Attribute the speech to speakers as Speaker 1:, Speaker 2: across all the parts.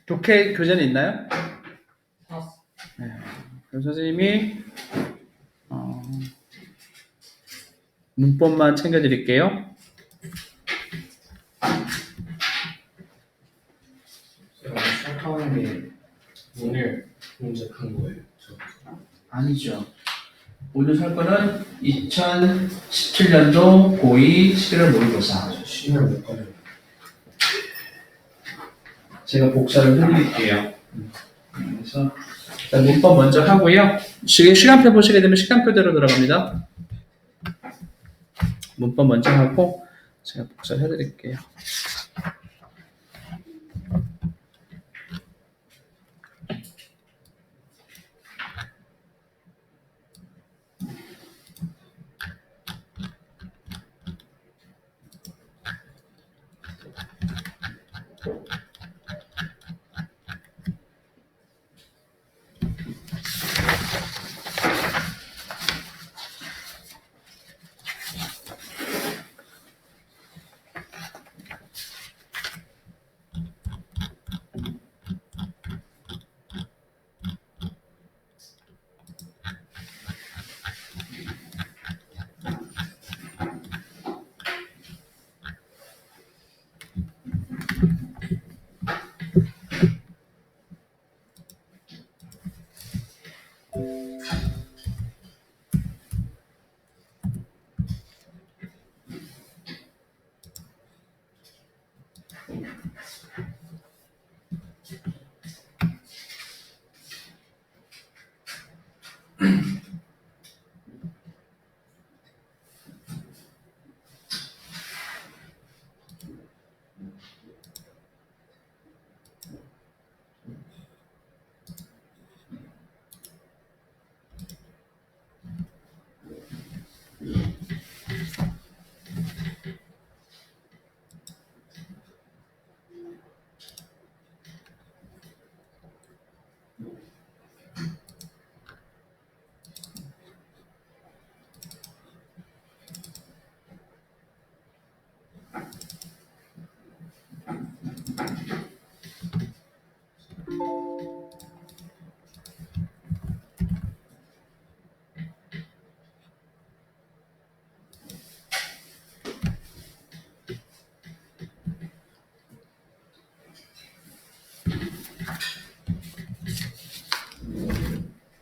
Speaker 1: 독해 교재는 있나요?
Speaker 2: 샀어.
Speaker 1: 네. 그럼 선생님이 문법만 챙겨드릴게요.
Speaker 2: 제가 시작하는 게 오늘 문제 푼 거예요.
Speaker 1: 아니죠. 오늘 살 거는 2017년도 고2 11월 모의고사.
Speaker 2: 시간을 못 가져요.
Speaker 1: 제가 복사를 해드릴게요. 그래서 일단 문법 먼저 하고요. 시간표 보시게 되면 시간표대로 들어갑니다. 문법 먼저 하고 제가 복사를 해드릴게요.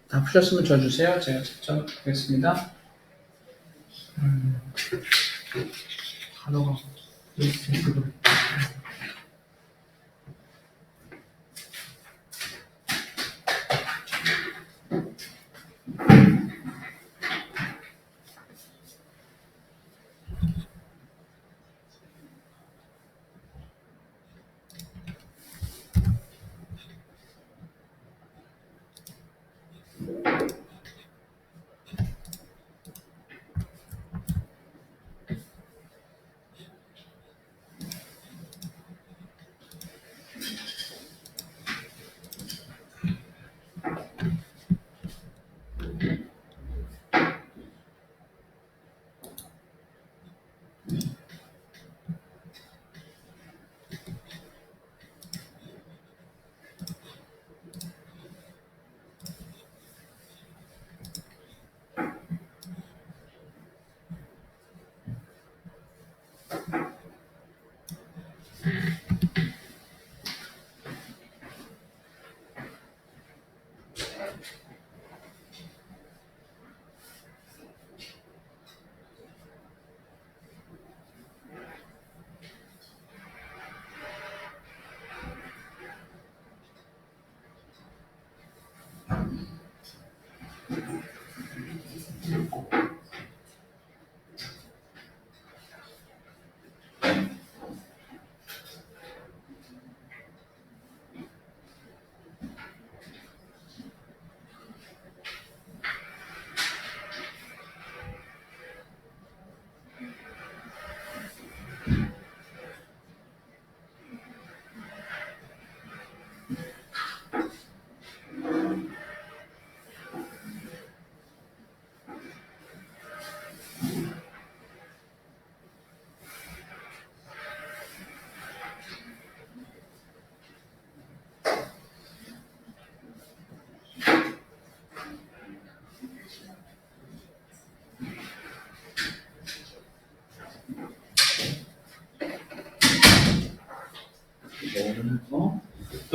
Speaker 1: 다 푸셨으면 줘주세요. 제가 직접 하겠습니다.
Speaker 2: 단어가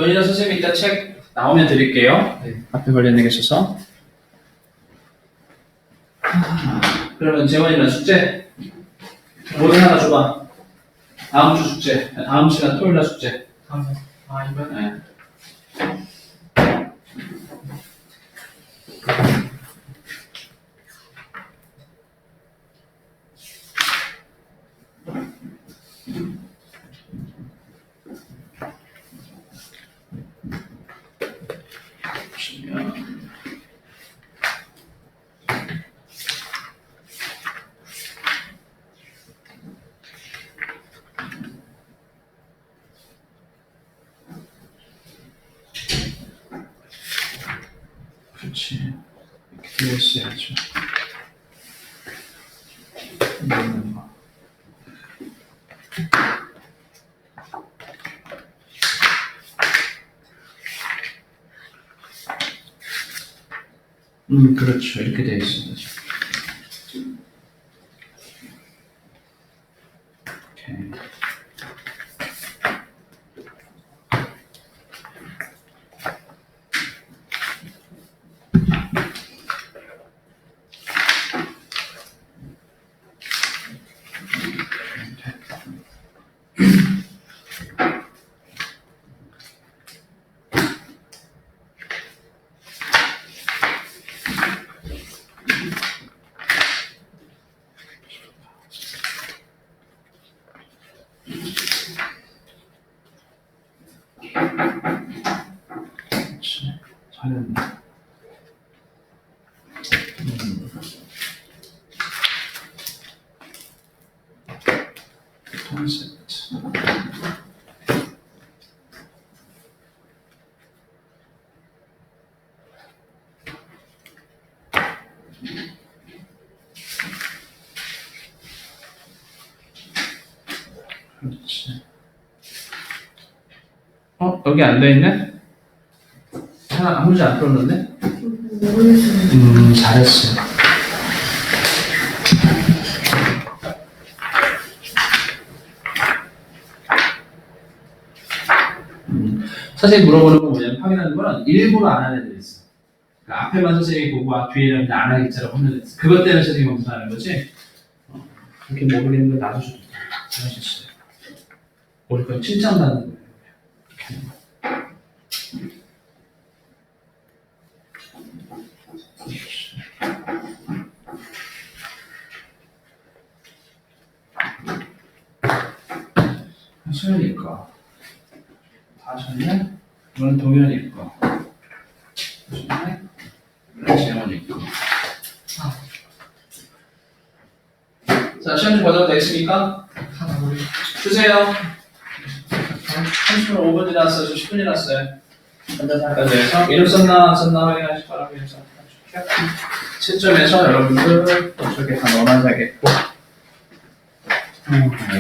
Speaker 1: 원이나 선생님이 이따 책 나오면 드릴게요.
Speaker 2: 네.
Speaker 1: 앞에 걸려있는 게 있어서. 그러면 재원이는 숙제 뭐든 하나 줘봐. 다음 주 숙제, 다음 시간 토요일 날 숙제.
Speaker 2: 이번
Speaker 1: 네. 보시면 그렇지. 이렇게 되어 있어야죠. 그렇죠. 이렇게 되어 있습니다. 오케이. 그렇지. 잘했네. 컨셉트. 그렇지. 여기 안 돼 있네? 하나 아무 문제 안 풀었는데? 잘했어. 선생님 물어보는 건 뭐냐면 확인하는 거는 일부러 안 하는 애들이 있어. 그러니까 앞에만 선생님이 보고 뒤에는 안 하기처럼 하는 애들. 그것 때문에 선생님이 검사하는 거지. 그렇게 모르겠는 건 나도 좀 잘하셨어요. 우리 건 칭찬받는 거예요. 수연이 거. 다 쳤네? 이건 동현이 거. 쳤네? 이건 재원이 거. 자, 시험 좀 보도록 되겠습니까? 주세요. 30분 5분 지났어요. 10분 지났어요. 현장사까지해서 이름 썼나 안 썼나 확인하실 거라고 해서 시점에서 여러분들 어떻게 다 넣어놔야겠고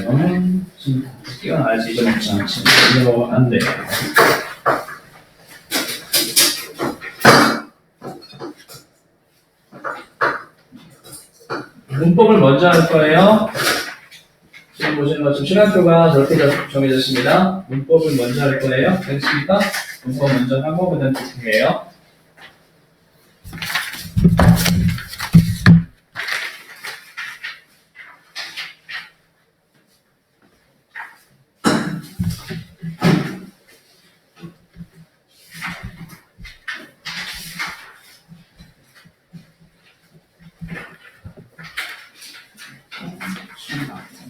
Speaker 1: 이거는 지금 뛰어나야지 잊어먹지 않지 잊어먹으면 안 돼요. 문법을 먼저 할 거예요. 지금 보시는 것처럼 시간표가 저렇게 정해졌습니다. 문법을 먼저 할 거예요. 됐습니까? 문법 먼저 하고 그 다음 집중해요.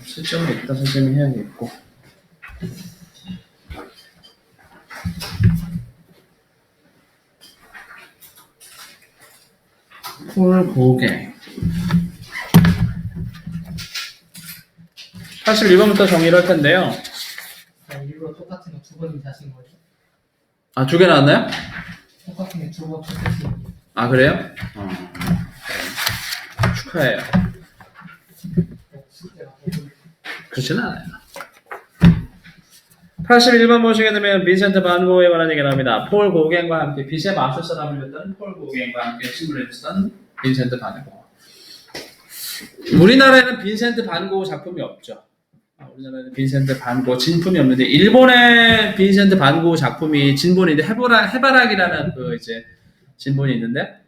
Speaker 1: 실점을 이따 선생님이 해야겠고 폴고개 81번부터 정리를 할 텐데요.
Speaker 2: 일부러 똑같은 거 두 번이나 하신 거예요?
Speaker 1: 아, 두 개 나왔나요?
Speaker 2: 똑같은 게 두 번 똑같은 거.
Speaker 1: 아, 그래요? 축하해요. 그렇지는 않아요. 81번 보시게 되면 빈센트 반 고흐에 관한 얘기가 나옵니다. 폴 고겐과 함께 빛의 마술사람을 했던 폴 고겐과 함께 친구를 했던 빈센트 반 고흐. 우리나라에는 빈센트 반 고흐 작품이 없죠. 우리나라는 빈센트 반 고흐 진품이 없는데 일본의 빈센트 반 고흐 작품이 진본인데 해바라기라는 그 이제 진본이 있는데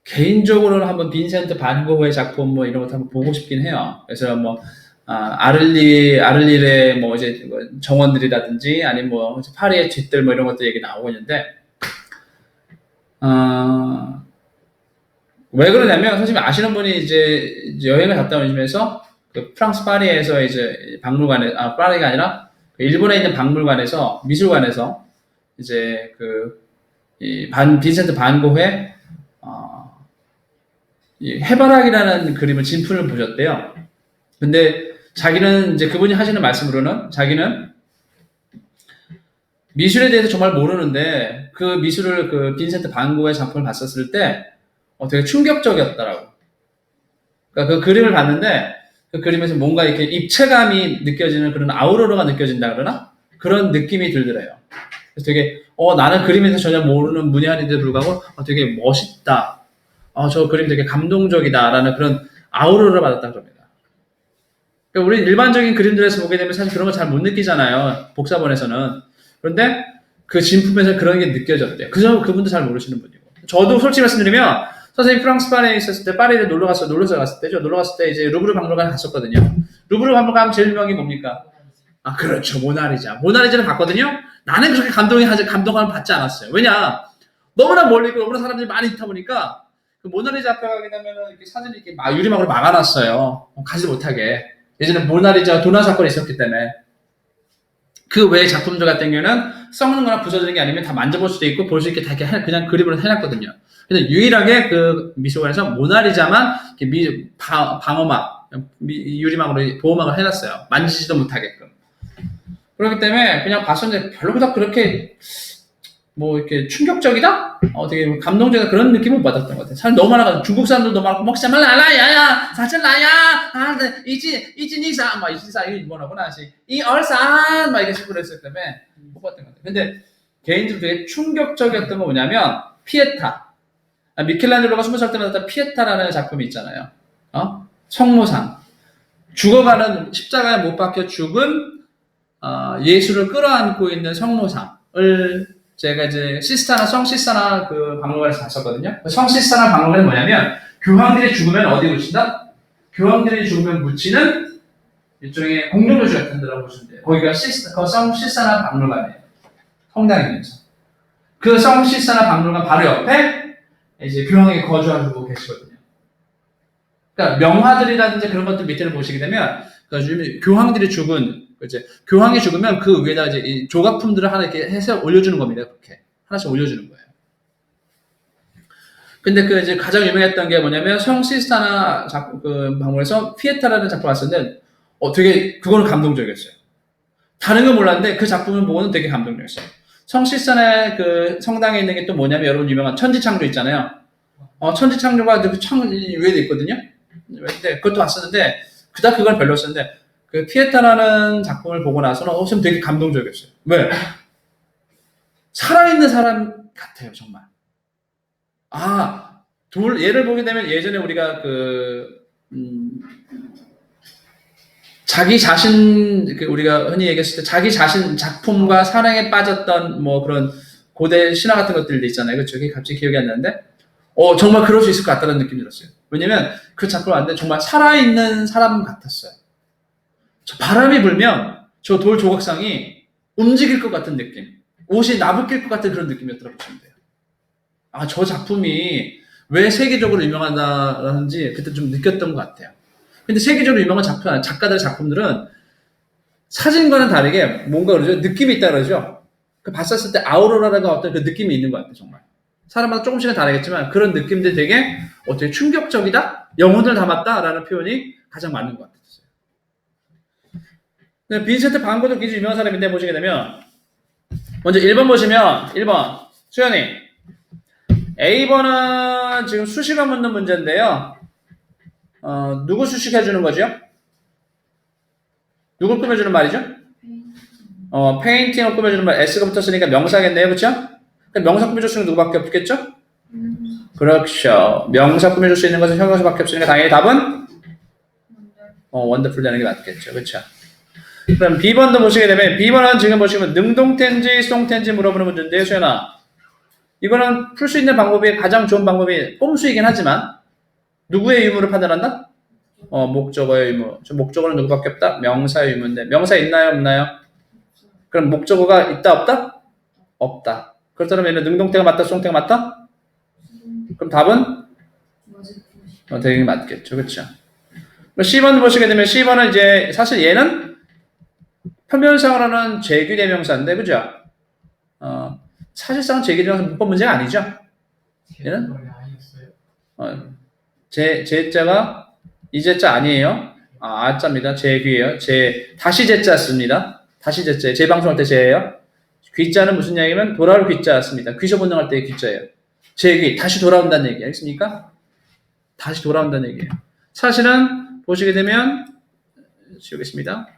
Speaker 1: 개인적으로는 한번 빈센트 반 고흐의 작품 뭐 이런 것도 한번 보고 싶긴 해요. 그래서 뭐 아를리의 뭐 이제 정원들이라든지 아니면 뭐 파리의 뒷들 뭐 이런 것도 얘기 나오고 있는데 왜 그러냐면 선생님 아시는 분이 이제 여행을 갔다 오시면서 그 프랑스 파리에서 이제 박물관에 파리가 아니라 그 일본에 있는 박물관에서 미술관에서 이제 이 빈센트 반 고흐의 이 해바라기라는 그림을 진품을 보셨대요. 근데 자기는 이제 그분이 하시는 말씀으로는 자기는 미술에 대해서 정말 모르는데 그 미술을 그 빈센트 반 고흐의 작품을 봤었을 때 되게 충격적이었더라고. 그러니까 그 그림을 봤는데 그 그림에서 뭔가 이렇게 입체감이 느껴지는 그런 아우로라가 느껴진다 그러나 그런 느낌이 들더래요. 그래서 되게 나는 그림에서 전혀 모르는 문외한인데도 불구하고 되게 멋있다. 저 그림 되게 감동적이다라는 그런 아우로를 받았다 그럽니다. 그러니까 우리 일반적인 그림들에서 보게 되면 사실 그런 거 잘 못 느끼잖아요. 복사본에서는. 그런데 그 진품에서 그런 게 느껴졌대요. 그분도 잘 모르시는 분이고. 저도 솔직히 말씀드리면 선생님 프랑스 파리에 있었을 때 파리를 놀러 갔을 때죠. 놀러 갔을 때 이제 루브르 박물관에 갔었거든요. 루브르 박물관 제일 유명한 게 뭡니까? 그렇죠. 모나리자를 봤거든요. 나는 그렇게 감동을 받지 않았어요. 왜냐? 너무나 멀리 있고 너무나 사람들이 많이 있다 보니까 그 모나리자 앞에 가게 되면은 이렇게 사진이 이렇게 유리막으로 막아놨어요. 가지 못하게. 예전에 모나리자 도난 사건이 있었기 때문에. 그 외의 작품들 같은 경우는 썩는 거나 부서지는 게 아니면 다 만져볼 수도 있고 볼 수 있게 다 이렇게 그냥 그림으로 해놨거든요. 근데 유일하게 그 미술관에서 모나리자만 이렇게 방어막, 유리막으로 보호막을 해놨어요. 만지지도 못하게끔. 그렇기 때문에 그냥 봤었는데 별로보다 그렇게 뭐 이렇게 충격적이다? 되게 감동적이다 그런 느낌을 못 받았던 것 같아요. 사람 너무 많아가지고 중국 사람들도 많고 먹자말 라라 야야 사철라야 이진이사 막 이진사 이거 일본어구나 이 얼산 막 이렇게 식으로 했을 때문에 못 봤던 것 같아요. 근데 개인적으로 되게 충격적이었던 건 뭐냐면 피에타 미켈란젤로가 20살 때 만났던 피에타라는 작품이 있잖아요. 성모상 죽어가는 십자가에 못 박혀 죽은 예수를 끌어안고 있는 성모상을 제가 이제 성 시스타나 그 박물관에서 봤었거든요. 성 시스타나 박물관은 뭐냐면 교황들이 죽으면 어디 묻힌다? 교황들이 죽으면 묻히는 일종의 공동묘지 같은 데라고 보시면 돼요. 거기가 성 시스타나 박물관이에요. 성당이면서 그 성 시스타나 박물관 바로 옆에 이제 교황이 거주하고 계시거든요. 그러니까 명화들이라든지 그런 것들 밑에를 보시게 되면 교황들이 죽은 이제 교황이 죽으면 그 위에다 이제 이 조각품들을 하나 이렇게 해서 올려주는 겁니다. 그렇게 하나씩 올려주는 거예요. 근데 그 이제 가장 유명했던 게 뭐냐면 성 시스타나 그 박물관에서 피에타라는 작품을 봤었는데 되게 그거는 감동적이었어요. 다른 건 몰랐는데 그 작품을 보고는 되게 감동적이었어요. 성 시스타나 그 성당에 있는 게 또 뭐냐면 여러분 유명한 천지창조 있잖아요. 천지창조가 그 창 위에도 있거든요. 근데 그것도 봤었는데 그닥 그건 별로였었는데. 그 피에타라는 작품을 보고 나서는 좀 되게 감동적이었어요. 왜? 살아있는 사람 같아요, 정말. 예를 보게 되면 예전에 우리가 자기 자신, 우리가 흔히 얘기했을 때 자기 자신 작품과 사랑에 빠졌던 뭐 그런 고대 신화 같은 것들도 있잖아요. 그렇죠? 그게 갑자기 기억이 안 나는데, 정말 그럴 수 있을 것 같다는 느낌이 들었어요. 왜냐면 그 작품을 봤는데 정말 살아있는 사람 같았어요. 저 바람이 불면 저 돌 조각상이 움직일 것 같은 느낌, 옷이 나부낄 것 같은 그런 느낌이었더라고요. 저 작품이 왜 세계적으로 유명하다는지 그때 좀 느꼈던 것 같아요. 근데 세계적으로 유명한 작가들의 작품들은 사진과는 다르게 뭔가 그러죠. 느낌이 있다 그러죠. 그 봤었을 때 아우로라라가 어떤 그 느낌이 있는 것 같아요. 정말. 사람마다 조금씩은 다르겠지만 그런 느낌들 되게 어떻게 충격적이다? 영혼을 담았다라는 표현이 가장 맞는 것 같아요. 빈센트 반 고흐도 굉장히 유명한 사람인데 보시게 되면 먼저 1번 보시면 1번 수연이 A번은 지금 수식어 묻는 문제인데요. 누구 수식해주는 거죠? 누굴 꾸며주는 말이죠? 페인팅을 꾸며주는 말 S가 붙었으니까 명사겠네요. 그렇죠? 명사 꾸며줄 수 있는 누구밖에 없겠죠? 그렇죠. 명사 꾸며줄 수 있는 것은 형용사밖에 없으니까 당연히 답은 wonderful 되는 게 맞겠죠. 그렇죠? 그럼 B번도 보시게 되면 B번은 지금 보시면 능동태인지 수동태인지 물어보는 문제인데요. 수연아. 이거는 풀 수 있는 방법이 가장 좋은 방법이 꼼수이긴 하지만 누구의 의무를 판단한다? 목적어의 의무. 저 목적어는 누구밖에 없다? 명사의 의무인데 명사 있나요? 없나요? 그럼 목적어가 있다 없다? 없다. 그렇다면 얘는 능동태가 맞다? 수동태가 맞다? 그럼 답은? 되게 맞겠죠. 그렇죠? C번 보시게 되면 C번은 이제 사실 얘는 표면상으로는 제귀대명사인데 그죠? 사실상 제귀대명사 문법 문제가 아니죠? 얘는? 제자가 이제자 아니에요. 아자입니다. 제귀예요. 다시 제자 씁니다. 다시 제자예요. 재방송할 때 제예요. 귀자는 무슨 얘기냐면 돌아올 귀자 씁니다. 귀소 본능할 때의 귀자예요. 제귀 다시 돌아온다는 얘기 알겠습니까? 다시 돌아온다는 얘기예요. 사실은 보시게 되면 지우겠습니다.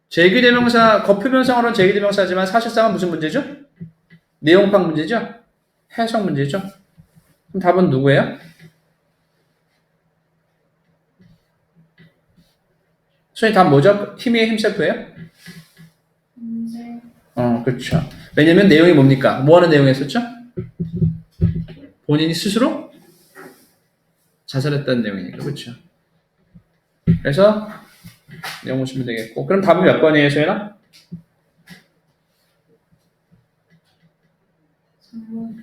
Speaker 1: 제귀대명사 겉표면상으로는 제귀대명사지만 사실상은 무슨 문제죠? 내용판 문제죠? 해석 문제죠? 그럼 답은 누구예요? 선생님 답 뭐죠? 힘이에요? 힘셀프예요? 그렇죠. 왜냐면 내용이 뭡니까? 뭐 하는 내용이었었죠? 본인이 스스로 자살했다는 내용이니까 그렇죠. 그래서 내용 보시면 되겠고 그럼 답은 몇 번이에요, 소연아?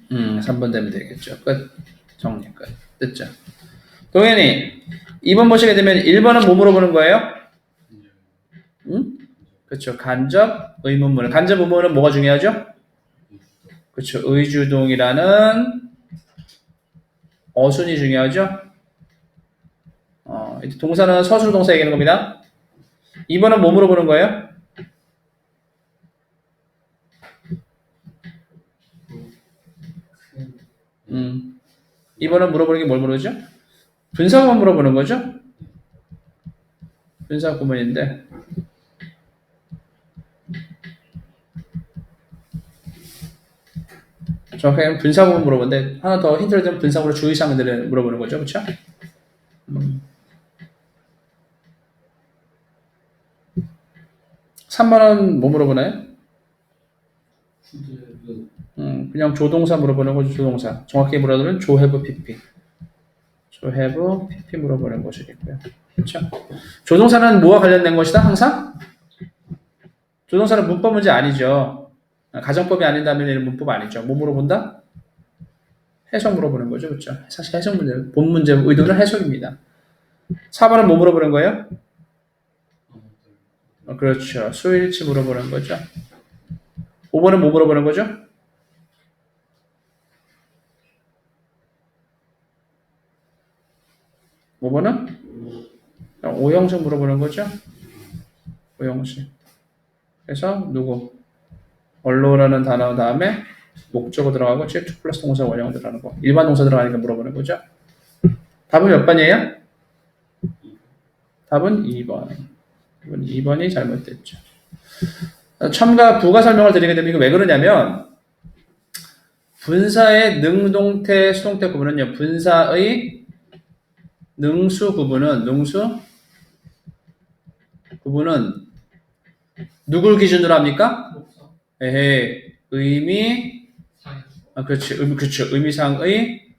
Speaker 1: 3번 되면 되겠죠. 끝. 정리 끝. 됐죠. 동현이 2번 보시게 되면 1번은 뭐 물어보는 거예요? 그렇죠. 간접 의문문. 간접 의문문은 뭐가 중요하죠? 그렇죠. 의주동이라는 어순이 중요하죠. 동사는 서술 동사 얘기하는 겁니다. 2번은 뭐 물어보는 거예요? 음. 2번은 물어보는 게 뭘 물어보죠? 분사구문 물어보는 거죠? 분사구문인데 정확하게 분사구문 물어보는데 하나 더 힌트를 드리면 분사구문으로 주의사항들을 물어보는 거죠. 그렇죠? 3번은 뭐 물어보나요? 그냥 조동사 물어보는 거죠. 조동사. 정확히 물어보면 조해부 PP. 조해부 PP 물어보는 것이겠고요. 그렇죠? 조동사는 뭐와 관련된 것이다? 항상? 조동사는 문법 문제 아니죠. 가정법이 아닌다면 얘는 문법 아니죠. 뭐 물어본다? 해석 물어보는 거죠. 그렇죠? 사실 해석 문제, 본 문제 의도는 해석입니다. 4번은 뭐 물어보는 거예요? 그렇죠. 수일치 물어보는 거죠. 5번은 뭐 물어보는 거죠? 5번은 오형식 물어보는 거죠. 오형식. 그래서 누구? 언로라는 단어 다음에 목적어 들어가고 to 플러스 동사 원형 들어가는 거. 일반 동사 들어가니까 물어보는 거죠. 답은 몇 번이에요? 답은 2번. 2번이 잘못됐죠. 첨가 부가 설명을 드리게 되면 이거 왜 그러냐면 분사의 능동태, 수동태 구분은요. 분사의 능수 구분은 누굴 기준으로 합니까? 의미 그렇지. 그렇죠. 의미상의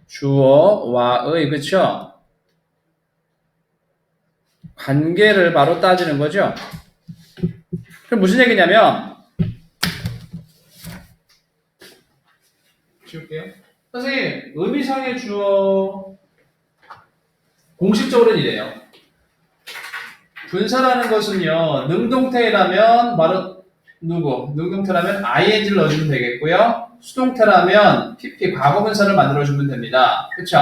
Speaker 1: 주어와의 그렇죠. 관계를 바로 따지는 거죠. 그럼 무슨 얘기냐면 지울게요. 선생님, 의미상의 주어 공식적으로는 이래요. 분사라는 것은요, 능동태라면 바로 누구? 능동태라면 ing를 넣어주면 되겠고요. 수동태라면 pp 과거분사를 만들어주면 됩니다. 그렇죠?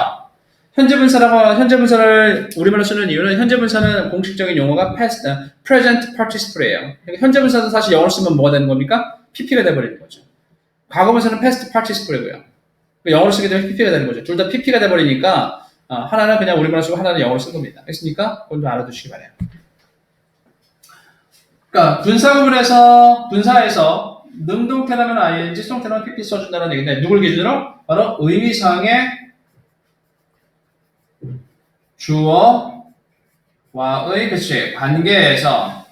Speaker 1: 현재 분사를 우리말로 쓰는 이유는 현재 분사는 공식적인 용어가 past, present participle예요. 현재 분사도 사실 영어로 쓰면 뭐가 되는 겁니까? pp가 돼버리는 거죠. 과거 분사는 past participle고요. 영어로 쓰게 되면 pp가 되는 거죠. 둘 다 pp가 돼버리니까 하나는 그냥 우리말로 쓰고 하나는 영어로 쓴 겁니다. 됐습니까? 그건 좀 알아두시기 바래요. 그러니까 분사에서 능동태라면 ing, 수동태라면 pp 써준다는 얘기인데 누굴 기준으로? 바로 의미상의 주어와의 그치 관계에서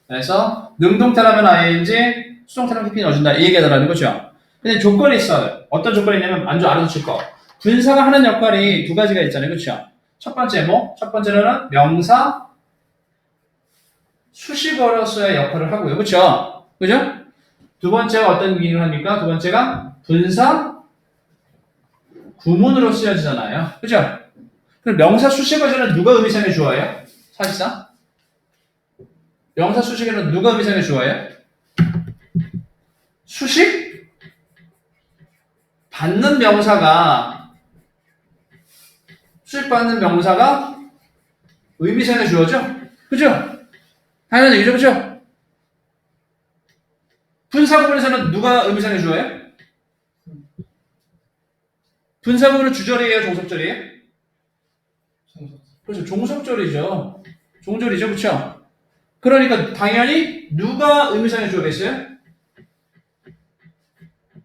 Speaker 1: 그래서 능동태라면 ing, 수동태라면 pp는 넣어준다 이 얘기하더라는 거죠. 근데 조건이 있어요. 어떤 조건이 있냐면 안주 알아두실 거. 분사가 하는 역할이 두 가지가 있잖아요. 그렇죠? 첫 번째 뭐? 첫 번째는 명사 수식어로서의 역할을 하고요. 그렇죠? 그죠? 두 번째가 어떤 기능을 합니까? 두 번째가 분사 구문으로 쓰여지잖아요. 그죠? 그럼 명사 수식어에는 누가 의미상의 주어예요? 사실상? 명사 수식어는 누가 의미상의 주어예요? 수식? 받는 명사가 수식받는 명사가 의미상의 주어죠? 그죠? 당연한 얘기죠, 그죠? 분사 구문에서는 누가 의미상의 주어예요? 분사 구문은 주절이에요, 종속절이에요? 그렇죠, 종속절이죠. 종절이죠, 그렇죠? 그러니까 당연히 누가 의미상의 주어겠어요?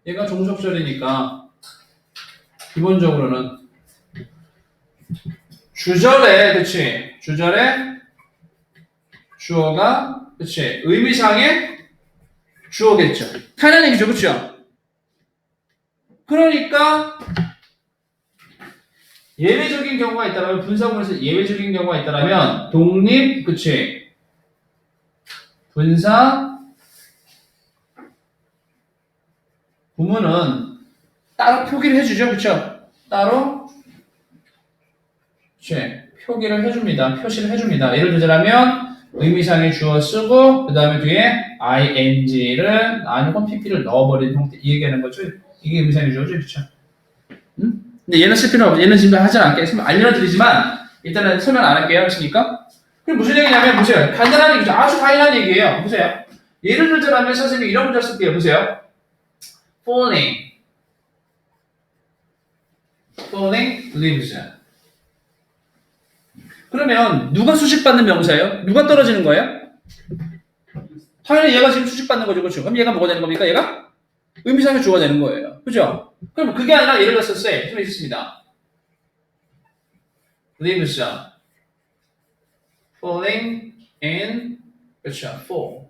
Speaker 1: 얘가 종속절이니까 기본적으로는 주절에, 그치? 주절에 주어가, 그치? 의미상의 주어겠죠. 당연한 얘기죠, 그쵸? 그러니까 예외적인 경우가 있다면 분사구문에서 예외적인 경우가 있다면 독립, 그치? 분사 구문은 따로 표기를 해주죠, 그쵸? 따로, 그치? 표기를 해줍니다. 표시를 해줍니다. 예를 들자면 의미상의 주어 쓰고 그 다음에 뒤에 ing를 아니면 pp를 넣어버리는 형태 이 얘기하는 거죠. 이게 의미상의 주어죠, 그렇죠? 근데 얘는 쓸 필요 없어. 얘는 지금 하지 않게 알려드리지만 일단은 설명 안 할게요. 알겠습니까? 그럼 무슨 얘기냐면 보세요. 간단한 얘기죠. 아주 당연한 얘기예요. 보세요. 예를 들자면 선생님이 이런 문자 쓸게요. 보세요. falling leaves. 그러면 누가 수식받는 명사예요? 누가 떨어지는 거예요? 당연히 얘가 지금 수식받는 거죠, 그렇죠? 그럼 얘가 뭐가 되는 겁니까? 얘가 의미상의 주어가 되는 거예요, 그죠? 그럼 그게 아니라 예를 들어서 좀 있습니다. leaves, falling in, 그렇죠? fall.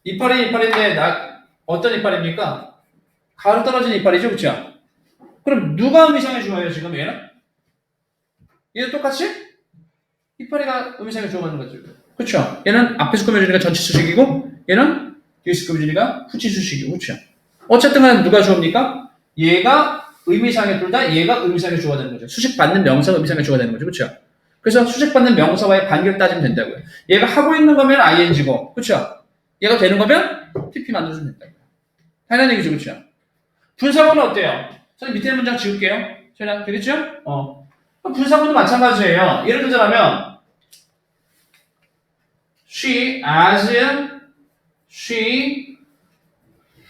Speaker 1: 이빨인데 어떤 이빨입니까? 가로 떨어지는 이빨이죠, 그렇죠? 그럼 누가 의미상의 주어예요, 지금 얘는? 얘도 똑같이 이파리가 의미상의 주어 받는 거죠. 그렇죠? 얘는 앞에서 꾸며주니까 전치 수식이고 얘는 뒤에서 꾸며주니까 후치 수식이고 그렇죠? 어쨌든 간에 누가 주어입니까? 얘가 의미상의 둘 다 얘가 의미상의 주어가 되는 거죠. 수식받는 명사가 의미상의 주어가 되는 거죠. 그렇죠? 그래서 수식받는 명사와의 관계를 따지면 된다고요. 얘가 하고 있는 거면 ing고 그렇죠? 얘가 되는 거면 pp 만들어주면 된다고요. 당연한 얘기죠. 그렇죠? 분사구는 어때요? 저는 밑에 문장 지울게요. 되겠죠? 분사구도 마찬가지예요. 예를 들자면 she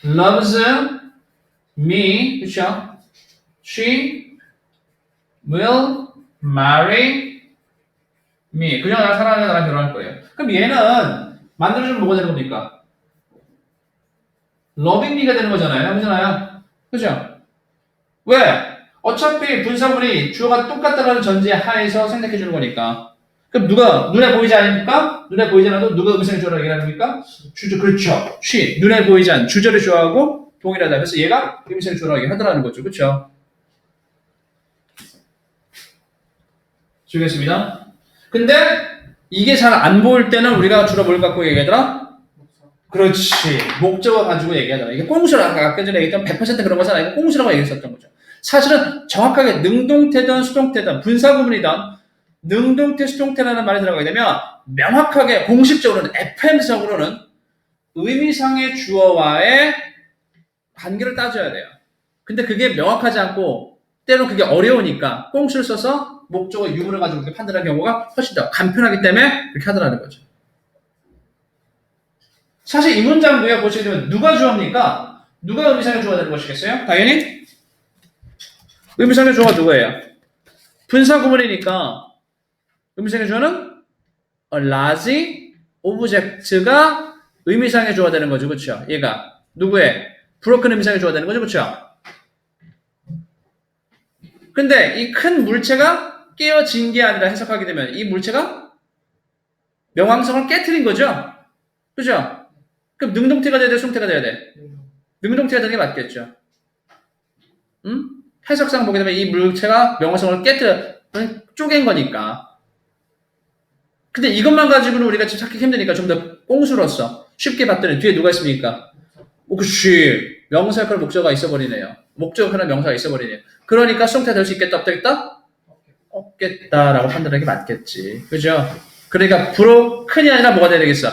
Speaker 1: loves me, 그렇죠? She will marry me. 그녀가 나를 사랑하는 나랑 결혼할 거예요. 그럼 얘는 만들어주면 뭐가 되는 겁니까? loving me가 되는 거잖아요. 그렇잖아요. 그죠? 왜? 어차피 분사구문이 주어가 똑같다는 전제 하에서 생략해 주는 거니까. 그럼 누가 눈에 보이지 않습니까? 눈에 보이지 않아도 누가 의미상의 주어라고 얘기합니까? 주저, 그렇죠. she 눈에 보이지 않는 주절의 주어하고 동일하다. 그래서 얘가 의미상의 주어라고 얘기하더라는 거죠. 그렇죠? 주겠습니다. 근데 이게 잘 안 보일 때는 우리가 주로 뭘 갖고 얘기하더라? 그렇지. 목적어 가지고 얘기하잖아. 이게 꽁수라고 아까 전에 얘기했던 100% 그런 거잖아. 이거 꽁수라고 얘기했었던 거죠. 사실은 정확하게 능동태든 수동태든 분사구문이든 능동태, 수동태라는 말이 들어가게 되면 명확하게 공식적으로는 FM적으로는 의미상의 주어와의 관계를 따져야 돼요. 근데 그게 명확하지 않고 때로는 그게 어려우니까 꽁수를 써서 목적어 유무를 가지고 이렇게 판단하는 경우가 훨씬 더 간편하기 때문에 그렇게 하더라는 거죠. 사실 이 문장도요, 보시게 되면 누가 주어입니까? 누가 의미상의 주어가 되는 것이겠어요? 당연히 의미상의 주어가 누구예요? 분사구문이니까 의미상의 주어는 a large object가 의미상의 주어가 되는 거죠. 그렇죠? 얘가 누구의? broken 의미상의 주어가 되는 거죠. 그렇죠? 근데 이 큰 물체가 깨어진 게 아니라 해석하게 되면 이 물체가 명왕성을 깨트린 거죠. 그죠? 그럼 능동태가 돼야 돼, 수동태가 돼야 돼? 능동태가 되는 게 맞겠죠. 해석상 보게 되면 이 물체가 명왕성을 쪼갠 거니까. 근데 이것만 가지고는 우리가 지금 찾기 힘드니까 좀 더 꽁수로서 쉽게 봤더니 뒤에 누가 있습니까? 그치. 명사 역할 목적어가 있어버리네요. 목적 역할은 명사가 있어버리네요. 그러니까 수동태가 될 수 있겠다, 없겠다? 없겠다라고 판단하는 게 맞겠지. 그죠? 그러니까 브로큰이 아니라 뭐가 돼야 되겠어?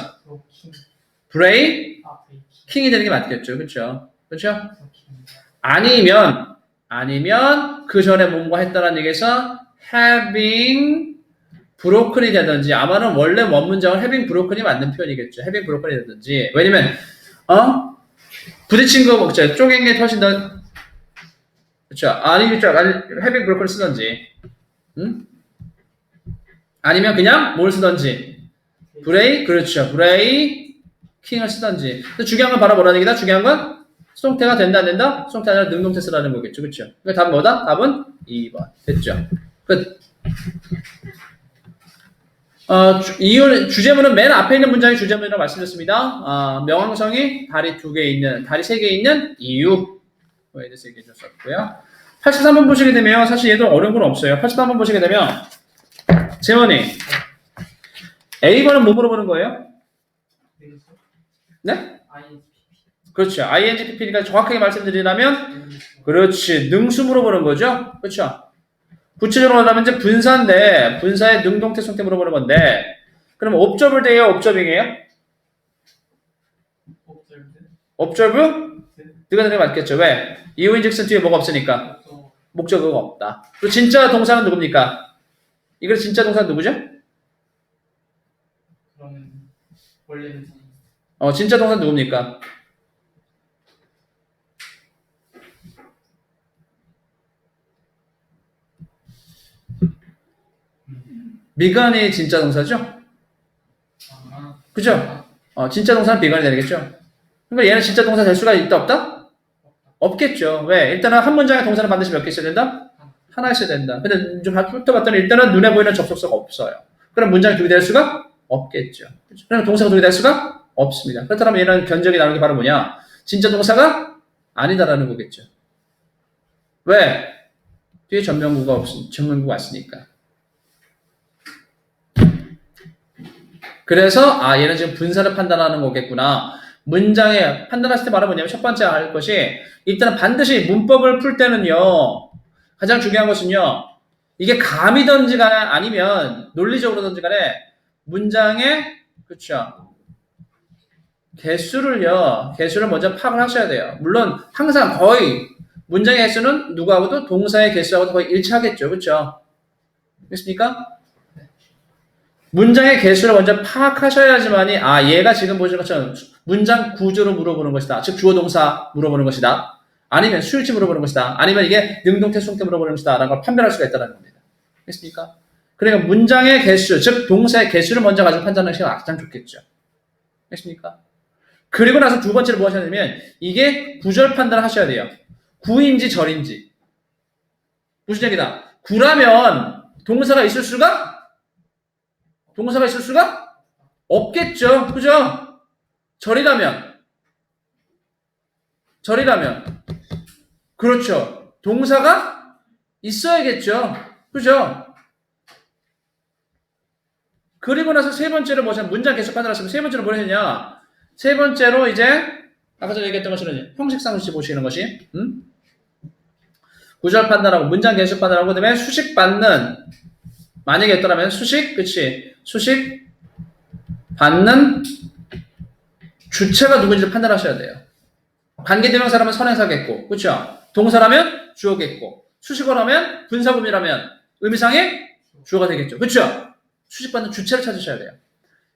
Speaker 1: 브레이킹이 되는 게 맞겠죠. 그죠? 그죠? 아니면 그 전에 뭔가 했다는 얘기에서 having 브로큰이 되든지 아마는 원래 원문장은 having 브로큰이 맞는 표현이겠죠. having 브로큰이 되든지 왜냐면 부딪힌 거 먹자. 쪼갠 게 훨씬 더 그렇죠. having 브로큰을 쓰든지 아니면 그냥 뭘 쓰든지 그렇죠. 브레이킹을 쓰든지. 중요한 건 바로 뭐라는 얘기다? 중요한 건 수동태가 된다 안 된다? 수동태 아니라 능동태 쓰라는 거겠죠. 그렇죠? 그러니까 답은 뭐다? 답은 2번. 됐죠? 끝. 주제문은 맨 앞에 있는 문장이 주제문이라고 말씀드렸습니다. 명왕성이 다리 3개 있는 이유. 에 대해서 얘기해 줬었고요. 83번 보시게 되면, 사실 얘도 어려운 건 없어요. 83번 보시게 되면, 재원이, A번은 뭐 물어보는 거예요? 네? 그렇죠. INGPP니까 정확하게 말씀드리려면, 그렇지. 능수 물어보는 거죠? 그렇죠. 구체적으로 하면 이제 분사인데 분사의 능동태 수동태 물어보는 건데 그럼 observe 돼요? observing이에요? observe? 네가 되는 게 맞겠죠. 왜? 이유인즉슨 뒤에 뭐가 없으니까 목적어가 없다. 그리고 진짜 동사는 누굽니까? 이거 진짜 동사는 누구죠?
Speaker 2: 그러면 원래는
Speaker 1: 진짜 동사는 누굽니까? 미간이 진짜 동사죠? 그죠? 진짜 동사는 비관이 되겠죠? 그러니까 얘는 진짜 동사 될 수가 있다, 없다? 없겠죠. 왜? 일단은 한 문장의 동사는 반드시 몇 개 있어야 된다? 하나 있어야 된다. 근데 좀 훑어봤더니 일단은 눈에 보이는 접속사가 없어요. 그럼 문장이 두 개 될 수가 없겠죠. 그럼 동사가 두 개 될 수가 없습니다. 그렇다면 얘는 견적이 나오는 게 바로 뭐냐? 진짜 동사가 아니다라는 거겠죠. 왜? 뒤에 전명구가 왔으니까. 그래서 얘는 지금 분사를 판단하는 거겠구나. 문장에 판단했을 때 말은 뭐냐면 첫 번째 알 것이 일단은 반드시 문법을 풀 때는요. 가장 중요한 것은요. 이게 감이든지 간에 아니면 논리적으로든지 간에 문장의 그렇죠. 개수를 먼저 파악을 하셔야 돼요. 물론 항상 거의 문장의 개수는 누구하고도 동사의 개수하고도 거의 일치하겠죠. 그렇죠? 됐습니까? 문장의 개수를 먼저 파악하셔야지만이 얘가 지금 보시는 것처럼 문장 구조로 물어보는 것이다. 즉 주어 동사 물어보는 것이다. 아니면 수일치 물어보는 것이다. 아니면 이게 능동태 수동태 물어보는 것이다. 라는 걸 판별할 수가 있다는 겁니다. 됐습니까? 그러니까 문장의 개수, 즉 동사의 개수를 먼저 가지고 판단하는 시간 가장 좋겠죠. 됐습니까? 그리고 나서 두 번째로 뭐 하셔야 되냐면 이게 구절 판단을 하셔야 돼요. 구인지 절인지. 무슨 얘기다? 구라면 동사가 있을 수가 없겠죠. 그죠? 절이라면. 그렇죠. 동사가 있어야겠죠. 그죠? 그리고 나서 세 번째로 문장 계속 판단하시면 세 번째로 뭘 했냐? 세 번째로 이제 아까 전에 얘기했던 것처럼 형식상식 보시는 것이 구절 판단하고 문장 계속 판단하고 그다음에 수식 받는 만약에 있더라면 수식 받는 주체가 누군지를 판단하셔야 돼요. 관계대명사라면 선행사겠고, 그렇죠? 동사라면 주어겠고, 수식어라면 분사구문이라면 의미상의 주어가 되겠죠. 그렇죠? 수식받는 주체를 찾으셔야 돼요.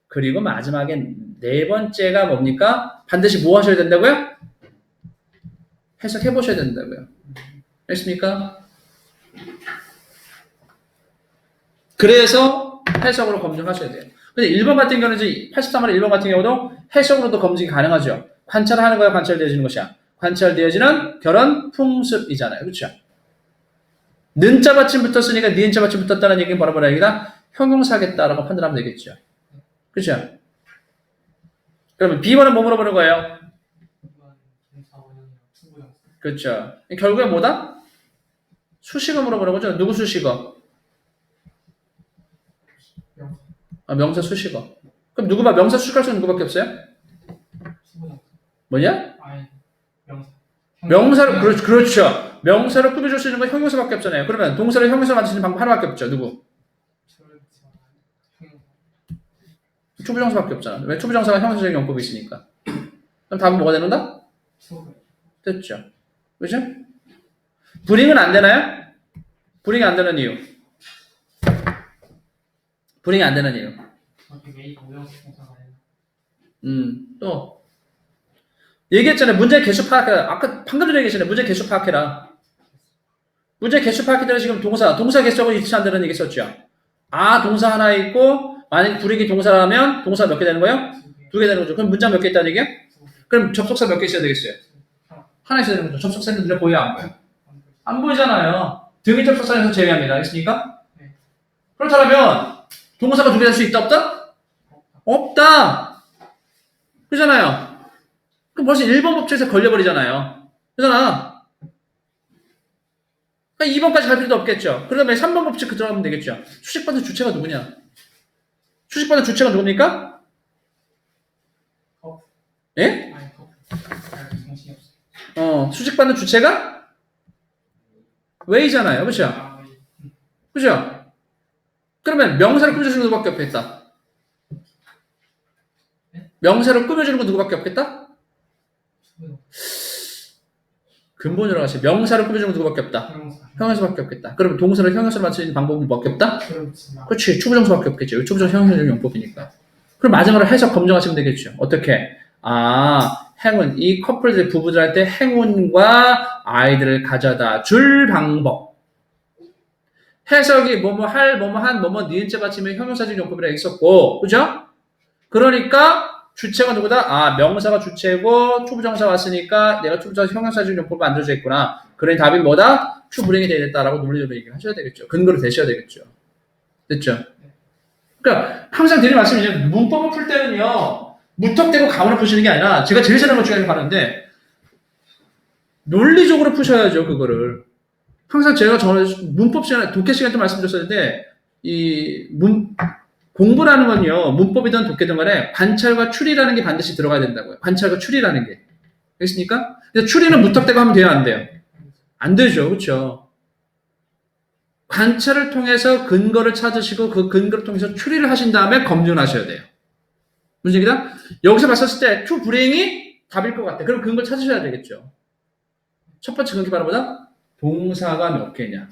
Speaker 1: 그리고 마지막에 네 번째가 뭡니까? 반드시 뭐 하셔야 된다고요? 해석해 보셔야 된다고요. 됐습니까? 그래서 해석으로 검증하셔야 돼요. 근데 1번 같은 경우는 이제 83번의 1번 같은 경우도 해석으로도 검증이 가능하죠. 관찰하는 거야, 관찰되어지는 것이야. 관찰되어지는 결혼 풍습이잖아요. 그렇죠? 는자 받침 붙었으니까 니은자 받침 붙었다는 얘기는 뭐라 얘기다? 형용사겠다라고 판단하면 되겠죠. 그렇죠? 그러면 B번은 뭐 물어보는 거예요? 그렇죠. 결국에 뭐다? 수식어 물어보는 거죠. 누구 수식어? 명사 수식어. 그럼 누구 봐? 명사 수식할 수 있는 누구밖에 없어요? 뭐냐? 명사로 그렇죠. 명사로 꾸며줄 수 있는 건 형용사밖에 없잖아요. 그러면 동사를 형용사로 만들 수 있는 방법 하나밖에 없죠. 누구? 초부정사밖에 없잖아. 왜 초부정사가 형용사적인 용법이 있으니까. 그럼 답은 뭐가 되는다? 됐죠. 그죠? 불잉은 안 되나요? 불잉이 안 되는 이유. 불잉이 안 되는 이유. 또 얘기했잖아요. 문제 개수 파악해라. 아까 방금 전에 얘기했잖아요. 문제 개수 파악해라. 문제 개수 파악해라. 지금 동사 개수하고 일치한다는 얘기 썼죠. 동사 하나 있고 만약 불익이 동사라면 동사 몇 개 되는 거예요? 2개 되는 거죠. 그럼 문장 몇 개 있다는 얘기야? 그럼 접속사 몇 개 있어야 되겠어요? 하나 있어야 되는 거죠. 접속사는 눈에 보여 안 보여? 안 보이잖아요. 등위 접속사에서 제외합니다. 알겠습니까? 그렇다면 동사가 2개 될 수 있다 없다? 없다. 그러잖아요. 그럼 벌써 1번 법칙에서 걸려버리잖아요. 그러잖아. 그러니까 2번까지 갈 필요도 없겠죠. 그러면 3번 법칙 들어가면 되겠죠. 수식받는 주체가 누구냐? 수식받는 주체가 누굽니까? 예? 수식받는 주체가 왜이잖아요. 그죠? 그죠? 그러면 명사를 꾸며주는 누구밖에 없겠다. 명사를 꾸며주는 건 누구밖에 없겠다? 근본으로 가시 명사를 꾸며주는 건 누구밖에 없다. 형용사밖에 없겠다. 그러면 동사를 형용사로 맞추는 방법이 뭐밖에 없다? 그렇지. 초부정사밖에 없겠죠. 초부정사 형용사적인 용법이니까. 그럼 마지막으로 해석 검증하시면 되겠죠. 어떻게? 행운. 이 커플들 부부들한테 행운과 아이들을 가져다 줄 방법. 해석이 뭐뭐 할, 뭐뭐 한, 뭐뭐 니은자 받침의 형용사적 용법이라고 했었고, 그죠? 그러니까 주체가 누구다? 명사가 주체고 초부정사 왔으니까 내가 초부정사 형용사적 용법을 만들어져 있구나. 그러니 답이 뭐다? 추불행이 되겠다라고 논리적으로 얘기를 하셔야 되겠죠. 근거를 대셔야 되겠죠. 됐죠? 그러니까 항상 드리는 말씀이 문법을 풀 때는요. 무턱대고 감으로 푸시는 게 아니라 제가 제일 잘하는 것 중에 하나인데 논리적으로 푸셔야죠. 그거를. 항상 제가 문법 시간에 독해 시간 때 말씀드렸었는데 공부라는 건요. 문법이든 독해든 간에 관찰과 추리라는 게 반드시 들어가야 된다고요. 관찰과 추리라는 게. 알겠습니까? 그래서 추리는 무턱대고 하면 돼요? 안 돼요? 안 되죠. 그렇죠? 관찰을 통해서 근거를 찾으시고 그 근거를 통해서 추리를 하신 다음에 검증을 하셔야 돼요. 무슨 얘기다? 여기서 봤었을 때 true 불행이 답일 것 같아. 그럼 근거를 찾으셔야 되겠죠. 첫 번째 근거 바로 뭐다? 동사가 몇 개냐?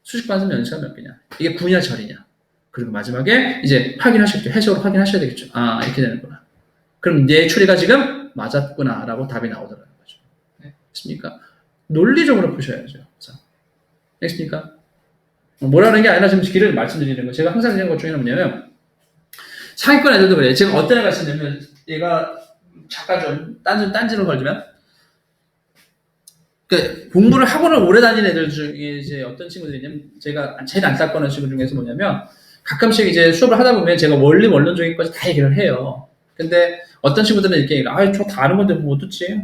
Speaker 1: 수식반사 명사가 몇 개냐? 이게 구냐 절이냐? 그리고 마지막에 이제 확인하셨죠. 해석으로 확인하셔야 되겠죠. 이렇게 되는구나. 그럼 내 추리가 지금 맞았구나라고 답이 나오더라는 거죠. 됐습니까? 논리적으로 푸셔야죠. 자, 됐습니까? 뭐라는 게 아니라 지금 길을 말씀드리는 거. 제가 항상 드리는 것 중에 뭐냐면 상위권 애들도 그래요. 지금 어떤 애가 있었냐면 얘가 잠깐 좀 딴지를 걸리면 그러니까 공부를 학원을 오래 다니는 애들 중에 이제 어떤 친구들이 있냐면 제가 제일 안타까운 친구 중에서 뭐냐면 가끔씩 이제 수업을 하다 보면 제가 원론적인 것까지 다 얘기를 해요. 근데 어떤 친구들은 이렇게 저 다 아는 건데 뭐 어떻지?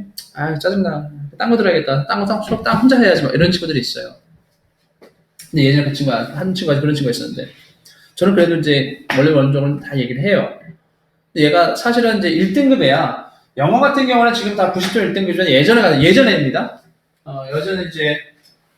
Speaker 1: 짜증나. 딴 거 들어야겠다. 딴 거 수업 딴 혼자 해야지. 이런 친구들이 있어요. 근데 예전에 그 친구가 한 친구가 그런 친구가 있었는데 저는 그래도 이제 원론적으로 다 얘기를 해요. 근데 얘가 사실은 이제 1등급이야. 영어 같은 경우는 지금 다 90점 1등급이지만 예전에입니다. 예전에 이제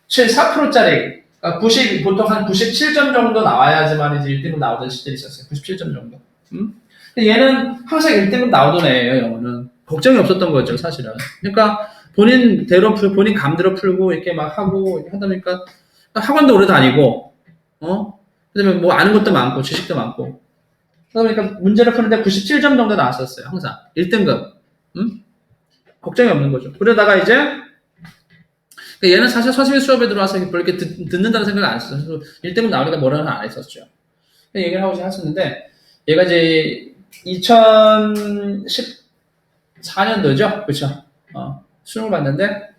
Speaker 1: 74%짜리 그러니까 보통 한 97점 정도 나와야지만 이제 1등급 나오던 시절이 있었어요. 97점 정도. 근데 얘는 항상 1등급 나오던 애예요. 영어는. 걱정이 없었던 거죠, 사실은. 그러니까 본인대로 본인 감대로 풀고 이렇게 막 하고 이렇게 하다 보니까 학원도 오래 다니고 그다음에 뭐 아는 것도 많고 지식도 많고 그러다 보니까 문제를 푸는데 97점 정도 나왔었어요. 항상 1등급. 걱정이 없는 거죠. 그러다가 이제 얘는 사실 선생님 수업에 들어와서 이렇게 듣는다는 생각을 안 했었어요. 1등급 나오니까 뭐라는 안 했었죠. 얘기를 하고 했었는데 얘가 이제 2014년도죠. 그렇죠. 수능을 봤는데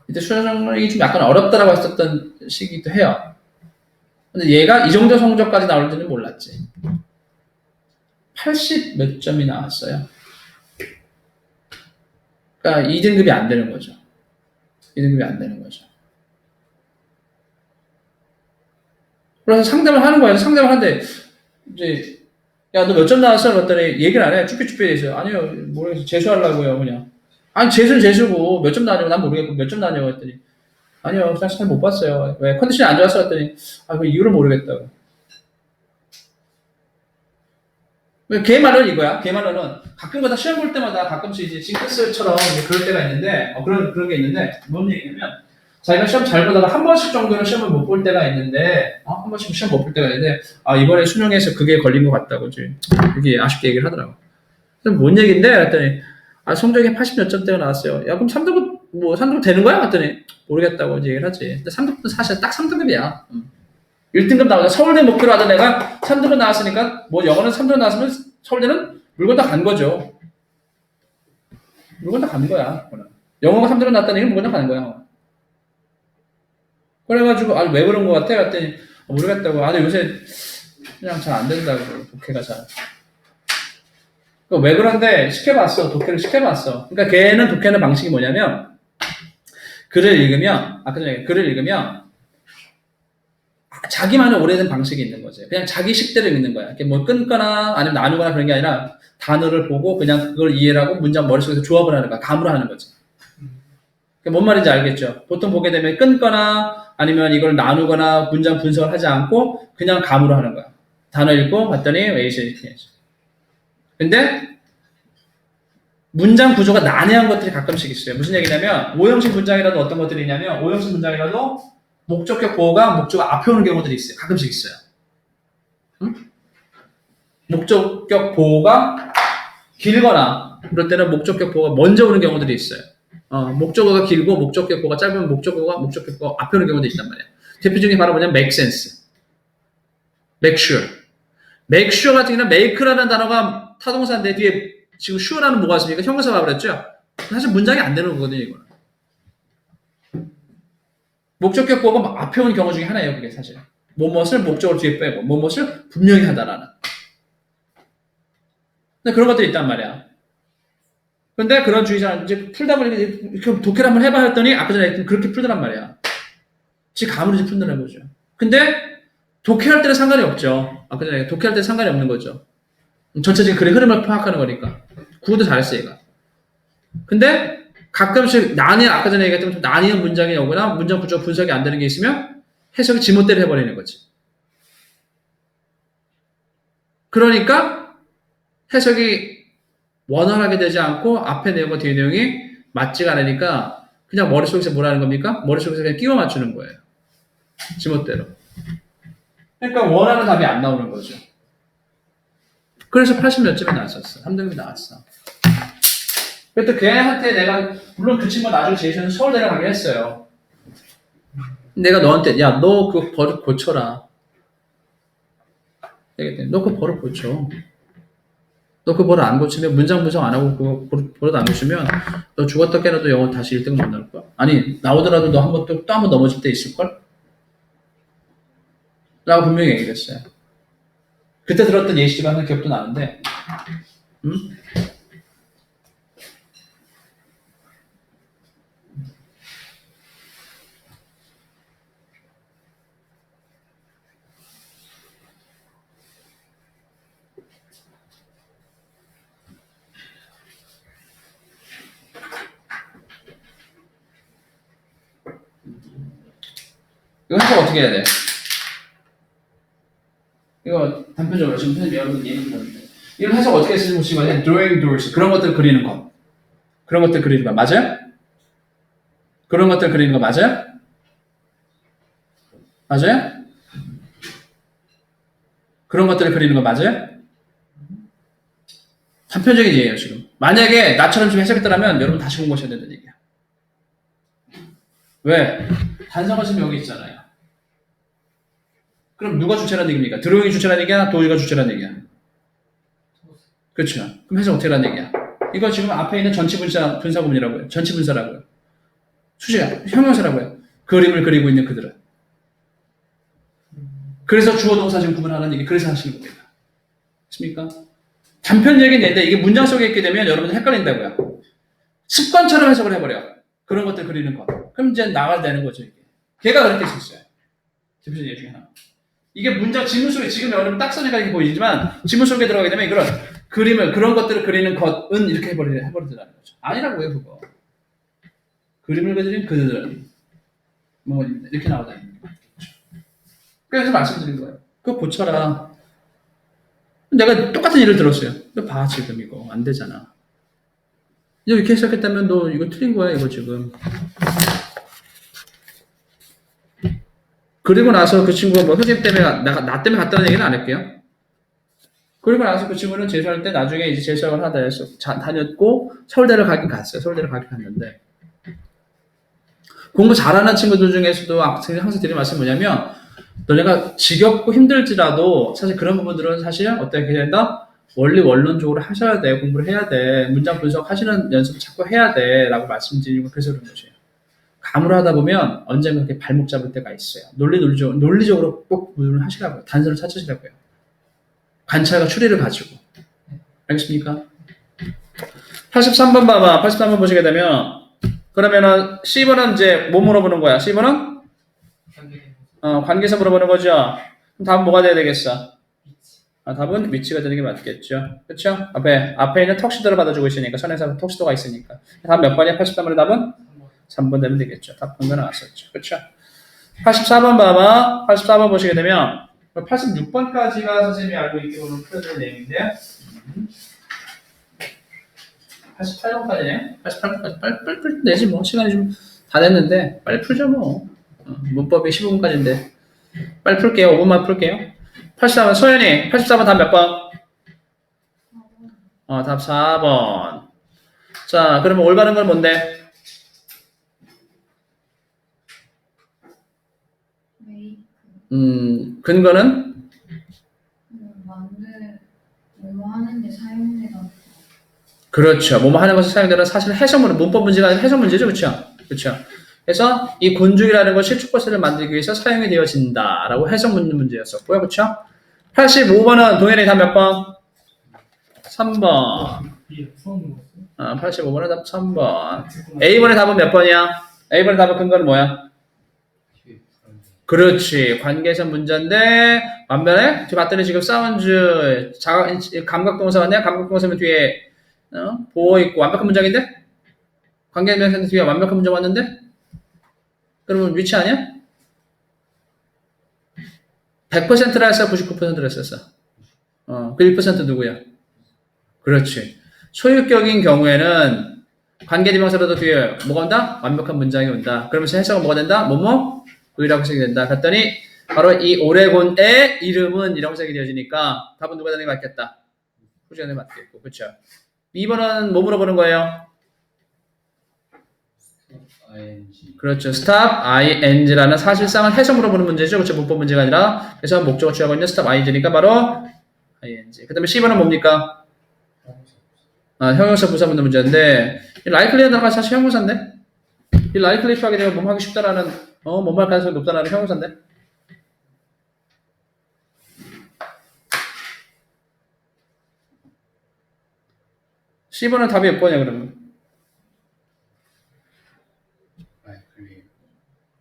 Speaker 1: 이때 수능이 좀 약간 어렵다라고 했었던 시기도 해요. 근데 얘가 이 정도 성적까지 나올 줄은 몰랐지. 80 몇 점이 나왔어요. 그러니까 2등급이 안 되는 거죠. 2등급이 안 되는 거죠. 그래서 상담을 하는 거예요. 상담을 하는데 이제 야, 너 몇 점 나왔어? 그랬더니 얘기를 안 해. 쭈삐쭈삐 해서 아니요, 모르겠어요. 재수하려고요, 그냥. 아니, 재수는 재수고 몇 점 나냐고 난 모르겠고 몇 점 나냐고 했더니 아니요, 사실 잘 못 봤어요. 왜 컨디션이 안 좋았어? 했더니 그 이유를 모르겠다고. 걔 말은 이거야. 걔 말은 가끔가다 시험 볼 때마다 가끔씩 이제 징크스처럼 그럴 때가 있는데 그런 게 있는데 뭔 얘기냐면 자기가 시험 잘 보다가 한 번씩 정도는 시험을 못 볼 때가 있는데 한 번씩 시험 못 볼 때가 있는데 이번에 수능에서 그게 걸린 것 같다고 이제 이렇게 아쉽게 얘기를 하더라고. 그래서 뭔 얘기인데? 그랬더니 성적이 80 몇 점대가 나왔어요. 야 그럼 3등급 뭐 3등급 되는 거야? 그랬더니 모르겠다고 이제 얘기를 하지. 근데 3등급은 사실 딱 3등급이야. 1등급 나오자 서울대 목표로 하던 애가 3등급 나왔으니까 뭐 영어는 3등급 나왔으면 서울대는 물건 다 간 거죠. 물건 다 간 거야. 영어가 3등급 나왔다는 얘기는 물건 다 가는 거야. 그래가지고 왜 그런 거 같아? 그랬더니 모르겠다고. 요새 그냥 잘 안 된다고. 독해가 잘. 왜 그런데 시켜봤어. 독해를 시켜봤어. 그러니까 걔는 독해하는 방식이 뭐냐면 글을 읽으면 아까 전에 글을 읽으면 자기만의 오래된 방식이 있는 거지. 그냥 자기 식대로 읽는 거야. 이렇게 뭐 끊거나 아니면 나누거나 그런 게 아니라 단어를 보고 그냥 그걸 이해를 하고 문장 머릿속에서 조합을 하는 거야. 감으로 하는 거지. 뭔 말인지 알겠죠? 보통 보게 되면 끊거나 아니면 이걸 나누거나 문장 분석을 하지 않고 그냥 감으로 하는 거야. 단어 읽고 봤더니 웨이시 이렇게 해야지. 근데 문장 구조가 난해한 것들이 가끔씩 있어요. 무슨 얘기냐면 오형식 문장이라도 어떤 것들이 있냐면 오형식 문장이라도 목적격 보호가 목적 앞에 오는 경우들이 있어요. 가끔씩 있어요. 응? 목적격 보호가 길거나 그럴 때는 목적격 보호가 먼저 오는 경우들이 있어요. 목적어가 길고 목적격 보호가 짧으면 목적격 보호가 앞에 오는 경우도 있단 말이에야. 대표적인 바로 뭐냐면 make sense, make sure. make sure 같은 경우는 make라는 단어가 타동사인데 뒤에 지금 sure라는 뭐가 있습니까? 형용사가 그랬죠? 사실 문장이 안 되는 거거든요, 이거는. 목적격 보호가 앞에 오는 경우 중에 하나예요, 그게 사실. 뭐뭇을 목적으로 뒤에 빼고, 뭐뭇을 분명히 하다라는. 근데 그런 것들이 있단 말이야. 근데 그런 주의자는 이제 풀다 보니까 이렇게 독해를 한번 해봐 했더니 아까 전에 그렇게 풀더란 말이야. 지 감으로 이제 풀더란 거죠. 근데 독해할 때는 상관이 없죠. 아까 전에 독해할 때는 상관이 없는 거죠. 전체적인 글의 흐름을 파악하는 거니까. 구호도 잘했어, 얘가. 근데 가끔씩 아까 전에 얘기했던 난이한 문장이 오거나 문장 구조 분석이 안 되는 게 있으면 해석이 지멋대로 해버리는 거지. 그러니까 해석이 원활하게 되지 않고 앞에 내용과 뒤에 내용이 맞지가 않으니까 그냥 머릿속에서 뭐라는 겁니까? 머릿속에서 그냥 끼워 맞추는 거예요. 지멋대로. 그러니까 원하는 답이 안 나오는 거죠. 그래서 80 몇 점이 나왔었어. 3등급이 나왔어. 그래도 걔한테 내가 물론 그 친구가 나중에 제시는 서울대를 가게 했어요. 내가 너한테 야 너 그 버릇 고쳐라. 너 그 버릇 고쳐. 너 그 버릇 안 고치면 문장 분석 안 하고 그 버릇 안 고치면 너 죽었다 깨어나도 영어 다시 1등 못 나올 거야. 아니 나오더라도 너 한 번 또 한 번 넘어질 때 있을걸? 라고 분명히 얘기를 했어요. 그때 들었던 예시가 하는 기억도 나는데 이거 해석 어떻게 해야 돼? 이거 단편적으로 지금 선생님 여러분 예를 들었는데 이걸 해석 어떻게 쓰는지 보시면 drawing doors 그런 것들 그리는 거 그런 것들 그리는 거 맞아요? 그런 것들 그리는 거 맞아요? 맞아요? 그런 것들을 그리는 거 맞아요? 단편적인 예예요 지금. 만약에 나처럼 지금 해석했더라면 여러분 다시 공부하셔야 된다는 얘기야. 왜? 단서가 지금 여기 있잖아요. 그럼 누가 주체라는 얘기입니까? 드로잉이 주체라는 얘기야? 도의가 주체라는 얘기야? 그렇죠. 그럼 해석 어떻게 하라는 얘기야? 이거 지금 앞에 있는 전치분사, 분사구문이라고요. 전치분사라고요. 수식어, 형용사라고요. 그림을 그리고 있는 그들은. 그래서 주어 동사 지금 구분하는 얘기 그래서 하시는 겁니다. 맞습니까? 단편적인 예인데 이게 문장 속에 있게 되면 여러분들 헷갈린다고요. 습관처럼 해석을 해버려. 그런 것들 그리는 거. 그럼 이제 나가야 되는 거죠. 이게. 걔가 그렇게 했었어요. 대표적인 예 중에 하나. 이게 문장 지문 속에 지금 여러분 딱 써내가 보이지만 지문 속에 들어가게 되면 그런 그림을 그런 것들을 그리는 것은 이렇게 해버리더라는 거죠. 아니라고요 그거. 그림을 그리는 그들은 뭐 이렇게 나오다는 거죠. 그래서 말씀드린 거예요. 그거 고쳐라. 내가 똑같은 일을 들었어요. 너 봐 지금 이거 안 되잖아. 이렇게 해석했다면 너 이거 틀린 거야 이거 지금. 그리고 나서 그 친구가 뭐 선생님 때문에 나 때문에 갔다는 얘기는 안 할게요. 그리고 나서 그 친구는 재수할 때 나중에 이제 재수학을 하다 해서 다녔고 서울대를 가긴 갔어요. 서울대를 가긴 갔는데 공부 잘하는 친구들 중에서도 항상 드리는 말씀이 뭐냐면 너네가 지겹고 힘들지라도 사실 그런 부분들은 사실 어떻게 해야 된다? 원리 원론적으로 하셔야 돼. 공부를 해야 돼. 문장 분석하시는 연습 자꾸 해야 돼. 라고 말씀드리고 그래서 그런 거죠. 감으로 하다 보면 언젠가 그렇게 발목 잡을 때가 있어요. 논리적으로 꼭 구분을 하시라고요. 단서를 찾으시라고요. 관찰과 추리를 가지고. 알겠습니까? 83번 봐봐. 83번 보시게 되면 그러면은 C번은 이제 뭐 물어보는 거야? C번은? 관계에서 물어보는 거죠. 그럼 답은 뭐가 돼야 되겠어? 답은 위치가 되는 게 맞겠죠. 그렇죠? 앞에 있는 턱시도를 받아주고 있으니까 선행사 턱시도가 있으니까. 답 몇 번이야? 83번의 답은? 3번 되면 되겠죠. 답 번도 나왔었죠. 그렇죠? 84번 봐봐. 84번 보시게 되면 86번까지가 선생님이 알고 있게 보는 풀어드릴 내용인데요. 88번까지네. 88번까지 빨리 내지 뭐. 시간이 좀 다 됐는데 빨리 풀죠 뭐. 문법이 15분까지인데 빨리 풀게요. 5분만 풀게요. 84번 소연이 84번 답 몇 번? 답 4번. 자 그러면 올바른 건 뭔데? 근거는?
Speaker 3: 뭐뭐 하는데 사용되다.
Speaker 1: 그렇죠. 뭐뭐 하는 것에 사용되는 사실 해석문은 문법 문제가 아니라 해석 문제죠. 그렇죠? 그렇죠. 그래서 이 곤죽이라는 것이 축구버스를 만들기 위해서 사용이 되어진다라고 해석 문제였었고요. 그렇죠? 85번은 동현이 답 몇 번? 3번. 85번은 답 3번. A번의 답은 몇 번이야? A번의 답은 근거는 뭐야? 그렇지. 관계에서 문제인데 반면에 뒤에 봤더니 지금 사운드 감각동사가 아니야? 감각동사면 뒤에 보호 있고 완벽한 문장인데? 관계명사는 뒤에 완벽한 문장 왔는데? 그러면 위치 아니야? 100%라 했어? 99%라 했었어? 그 1% 누구야? 그렇지. 소유격인 경우에는 관계대명사라도 뒤에 뭐가 온다? 완벽한 문장이 온다. 그러면서 해석은 뭐가 된다? 뭐뭐? 의라고 해석이 된다. 그랬더니 바로 이 오레곤의 이름은 이라고 해석이 되어지니까 답은 누가 되는 게 맞겠다? 후지가 되는 게 맞겠고. 그렇죠? 2번은 뭐 물어보는 거예요? 그렇죠. stop ing라는 사실상은 해석 물어보는 문제죠. 그렇죠. 문법 문제가 아니라 그래서 목적어 취하고 있는 stop ing니까 바로 ing. 그 다음에 C번은 뭡니까? 형용사 부사 묻는 문제인데 이 likely가 사실 형용사인데 이 likely 하게 되면 몸 하기 쉽다라는 몸할 가능성이 높다라는 형용사인데 C번은 답이 몇 번이야 그러면?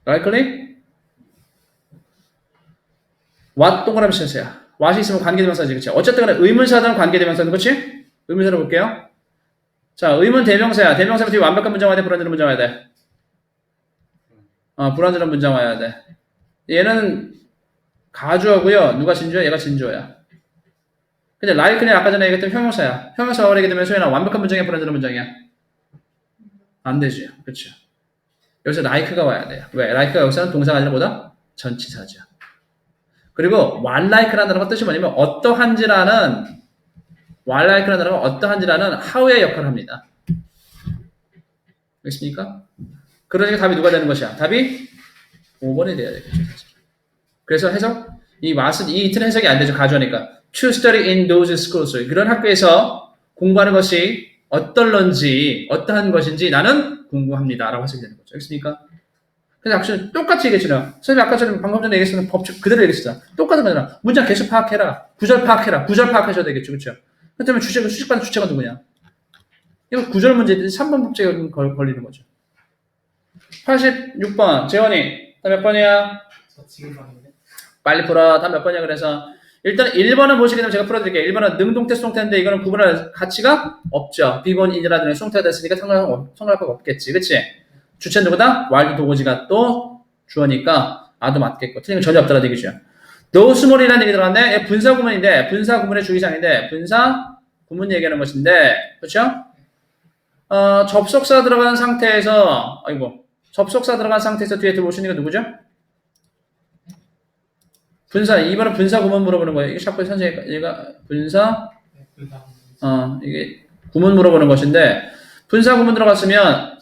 Speaker 1: likely? what 동그라미 신세야. what이 있으면 관계대명사지, 그치? 어쨌든 간에 의문사든 관계대명사든, 그치? 의문사로 볼게요. 자, 의문 대명사야. 대명사면 뒤에 완벽한 문장 와야 돼? 불완전한 문장 와야 돼? 불완전한 문장 와야 돼. 얘는 가주어고요. 누가 진주야? 얘가 진주어야. 근데 like는 아까 전에 얘기했던 형용사야. 형용사가 오래게 되면 소연아 완벽한 문장이야? 불완전한 문장이야? 안 되지. 그치? 여기서 like가 와야 돼요. 왜? like가 여기서는 동사가 아니라 뭐다? 전치사죠. 그리고 what like라는 건 뜻이 뭐냐면 어떠한지라는 what like라는 건 어떠한지라는 how의 역할을 합니다. 알겠습니까? 그러니까 답이 누가 되는 것이야? 답이 5번이 돼야 되겠죠. 사실. 그래서 해석 이 what은 이 이틀 해석이 안 되죠. 가주하니까 to study in those schools 그런 학교에서 공부하는 것이 어떨런지 어떠한 것인지 나는 궁금합니다 라고 하시게 되는 거죠. 알겠습니까? 그래서 학생 똑같이 얘기했잖아요. 선생님 아까 방금 전에 얘기했던 법칙 그대로 얘기했잖아. 똑같은 거잖아. 문장 계속 파악해라. 구절 파악해라. 구절 파악하셔야 되겠죠. 그렇죠? 그렇다면 수식받는 주체가 누구냐? 이거 구절 문제들이 3번 문제가 걸리는 거죠. 86번 재원이 다 몇 번이야?
Speaker 2: 저 지금 봤는데.
Speaker 1: 빨리 풀어. 다 몇 번이야? 그래서 일단 1번은 보시게 되면 제가 풀어드릴게요. 1번은 능동태 수동태인데 이거는 구분할 가치가 없죠. 비본 인이라든지 수동태가 됐으니까 성립할 거 없겠지. 그치? 주체는 누구다? 와일드 도고지가 또 주어니까 아도 맞겠고 틀린 건 전혀 없다라는 얘기죠. 노스몰이라는 얘기 들어갔네. 분사 구문인데 분사 구문의 주의사항인데 분사 구문 얘기하는 것인데 그렇죠? 접속사 들어간 상태에서 접속사 들어간 상태에서 뒤에 들어오시는 게 누구죠? 분사 2번은 분사 구문 물어보는 거예요. 이게 자꾸 선생님 얘가 분사
Speaker 2: 네, 분사.
Speaker 1: 이게 구문 물어보는 것인데 분사 구문 들어갔으면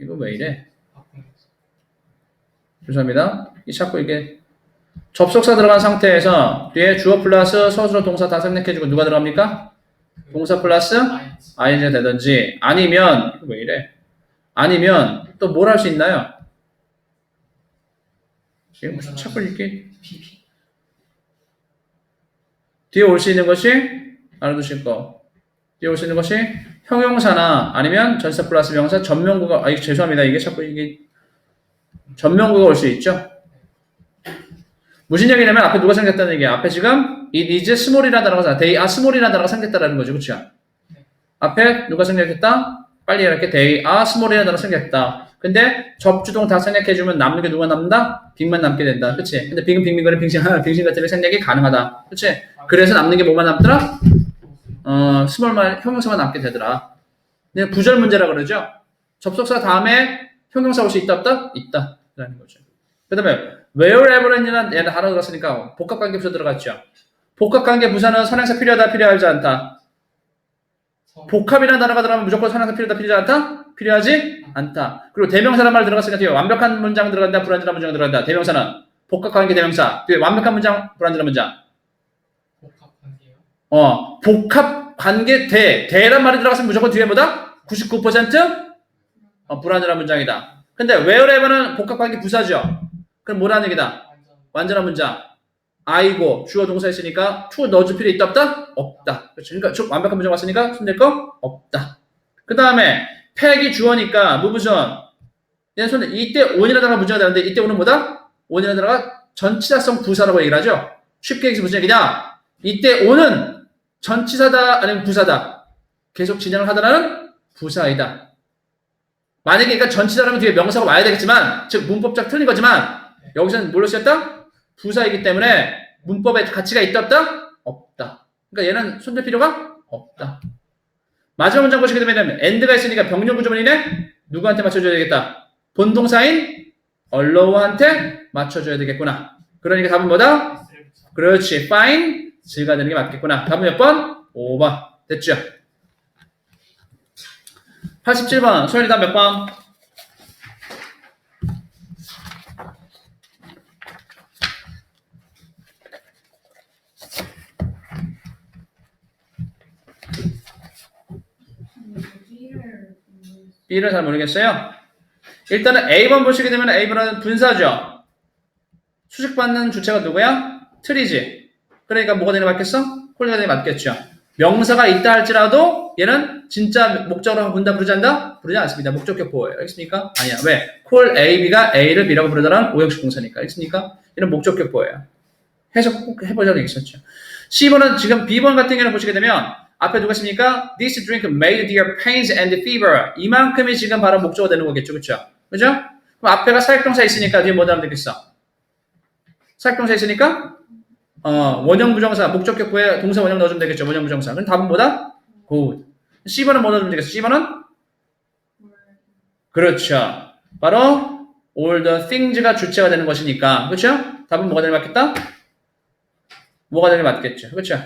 Speaker 1: 이거 왜 이래? 죄송합니다. 이 자꾸 이게 접속사 들어간 상태에서 뒤에 주어 플러스 서술어 동사 다 생략해주고 누가 들어갑니까? 동사 플러스 ing가 되든지 아니면 이거 왜 이래? 아니면 또 뭘 할 수 있나요? 지금 무슨 자꾸 이렇게 뒤에 올 수 있는 것이 알아두실 거. 뒤에 올 수 있는 것이 형용사나 아니면 전사 플러스 명사 전명구가 죄송합니다. 이게 자꾸 이게 전명구가 올 수 있죠. 무슨 얘기냐면 앞에 누가 생겼다는 얘기야. 앞에 지금 it is small이라는 단어가 they are small이라는 단어가 생겼다라는 거죠. 그렇죠? 앞에 누가 생겼다? 빨리 이렇게 they are small이라는 단어가 생겼다. 근데 접주동 다 생략해주면 남는 게 누가 남는다? 빅만 남게 된다. 그치? 근데 빅은 빅민거는 빙신 같은 생략이 가능하다. 그치? 그래서 남는 게 뭐만 남더라? 스몰만 형용사만 남게 되더라. 근데 구절 문제라 그러죠? 접속사 다음에 형용사 올 수 있다 없다? 있다. 라는 거죠. 그 다음에 wherever이라는 단어 들어갔으니까 복합관계 부사 들어갔죠. 복합관계 부사는 선행사 필요하다 필요하지 않다. 복합이라는 단어가 들어가면 무조건 선행사 필요하다 필요하지 않다? 필요하지 않다. 그리고 대명사란 말 들어갔으니까 뒤에 완벽한 문장 들어간다 불완전한 문장 들어간다. 대명사는 복합관계 대명사 뒤에 완벽한 문장 불완전한 문장.
Speaker 2: 복합관계요?
Speaker 1: 복합관계 대란 말이 들어갔으면 무조건 뒤에 뭐다? 99% 불완전한 문장이다. 근데 wherever는 복합관계 부사죠. 그럼 뭐라는 얘기다? 완전한 문장. I고 주어 동사 있으니까 to 넣어줄 필요 있다 없다? 없다. 그렇죠. 그러니까 완벽한 문장 왔으니까 손댈 거 없다. 그 다음에 팩이 주어니까 무부선. 얘는 손대 이때 on이라는 단어가 문제가 되는데 이때 on은 뭐다? on이라는 단어가 전치사성 부사라고 얘기를 하죠. 쉽게 얘기해서 무슨 얘기냐? 이때 on은 전치사다 아니면 부사다. 계속 진행을 하더라는 부사이다. 만약에 그러니까 전치사라면 뒤에 명사가 와야 되겠지만 즉 문법적 틀린 거지만 여기서는 뭘로 쓰였다? 부사이기 때문에 문법에 가치가 있다 없다? 없다. 그러니까 얘는 손댈 필요가 없다. 마지막 문장 보시게 되면 and가 있으니까 병렬 구조문이네? 누구한테 맞춰줘야 되겠다? 본동사인 allow한테 맞춰줘야 되겠구나. 그러니까 답은 뭐다? 그렇지. fine. 즈가 되는 게 맞겠구나. 답은 몇 번? 5번. 됐죠? 87번. 소연이 답 몇 번? B를 잘 모르겠어요. 일단은 A번 보시게 되면 A번은 분사죠. 수식받는 주체가 누구야? 트리지. 그러니까 뭐가 되는 게 맞겠어? 콜리가 되는 게 맞겠죠. 명사가 있다 할지라도 얘는 진짜 목적으로 본다 부르지 않다? 부르지 않습니다. 목적격 보호예요. 알겠습니까? 아니야. 왜? 콜 A, B가 A를 B라고 부르다라는 오형식 동사니까. 알겠습니까? 이런 목적격 보호예요. 해석 꼭 해보자고 얘기했었죠. C번은 지금 B번 같은 경우는 보시게 되면 앞에 누가 있습니까? This drink made their pains and fever. 이만큼이 지금 바로 목적어가 되는 거겠죠. 그쵸? 그죠? 그럼 앞에가 사역동사 있으니까 뒤에 뭐 하면 되겠어? 사역동사 있으니까 원형 부정사, 목적격 보에 동사 원형 넣어주면 되겠죠. 원형 부정사. 그럼 답은 뭐다? good. C번은 뭐 넣어주면 되겠어? C번은? 그렇죠. 바로 all the things가 주체가 되는 것이니까. 그렇죠? 답은 뭐가 되는 게 맞겠다? 뭐가 되는 게 맞겠죠. 그렇죠?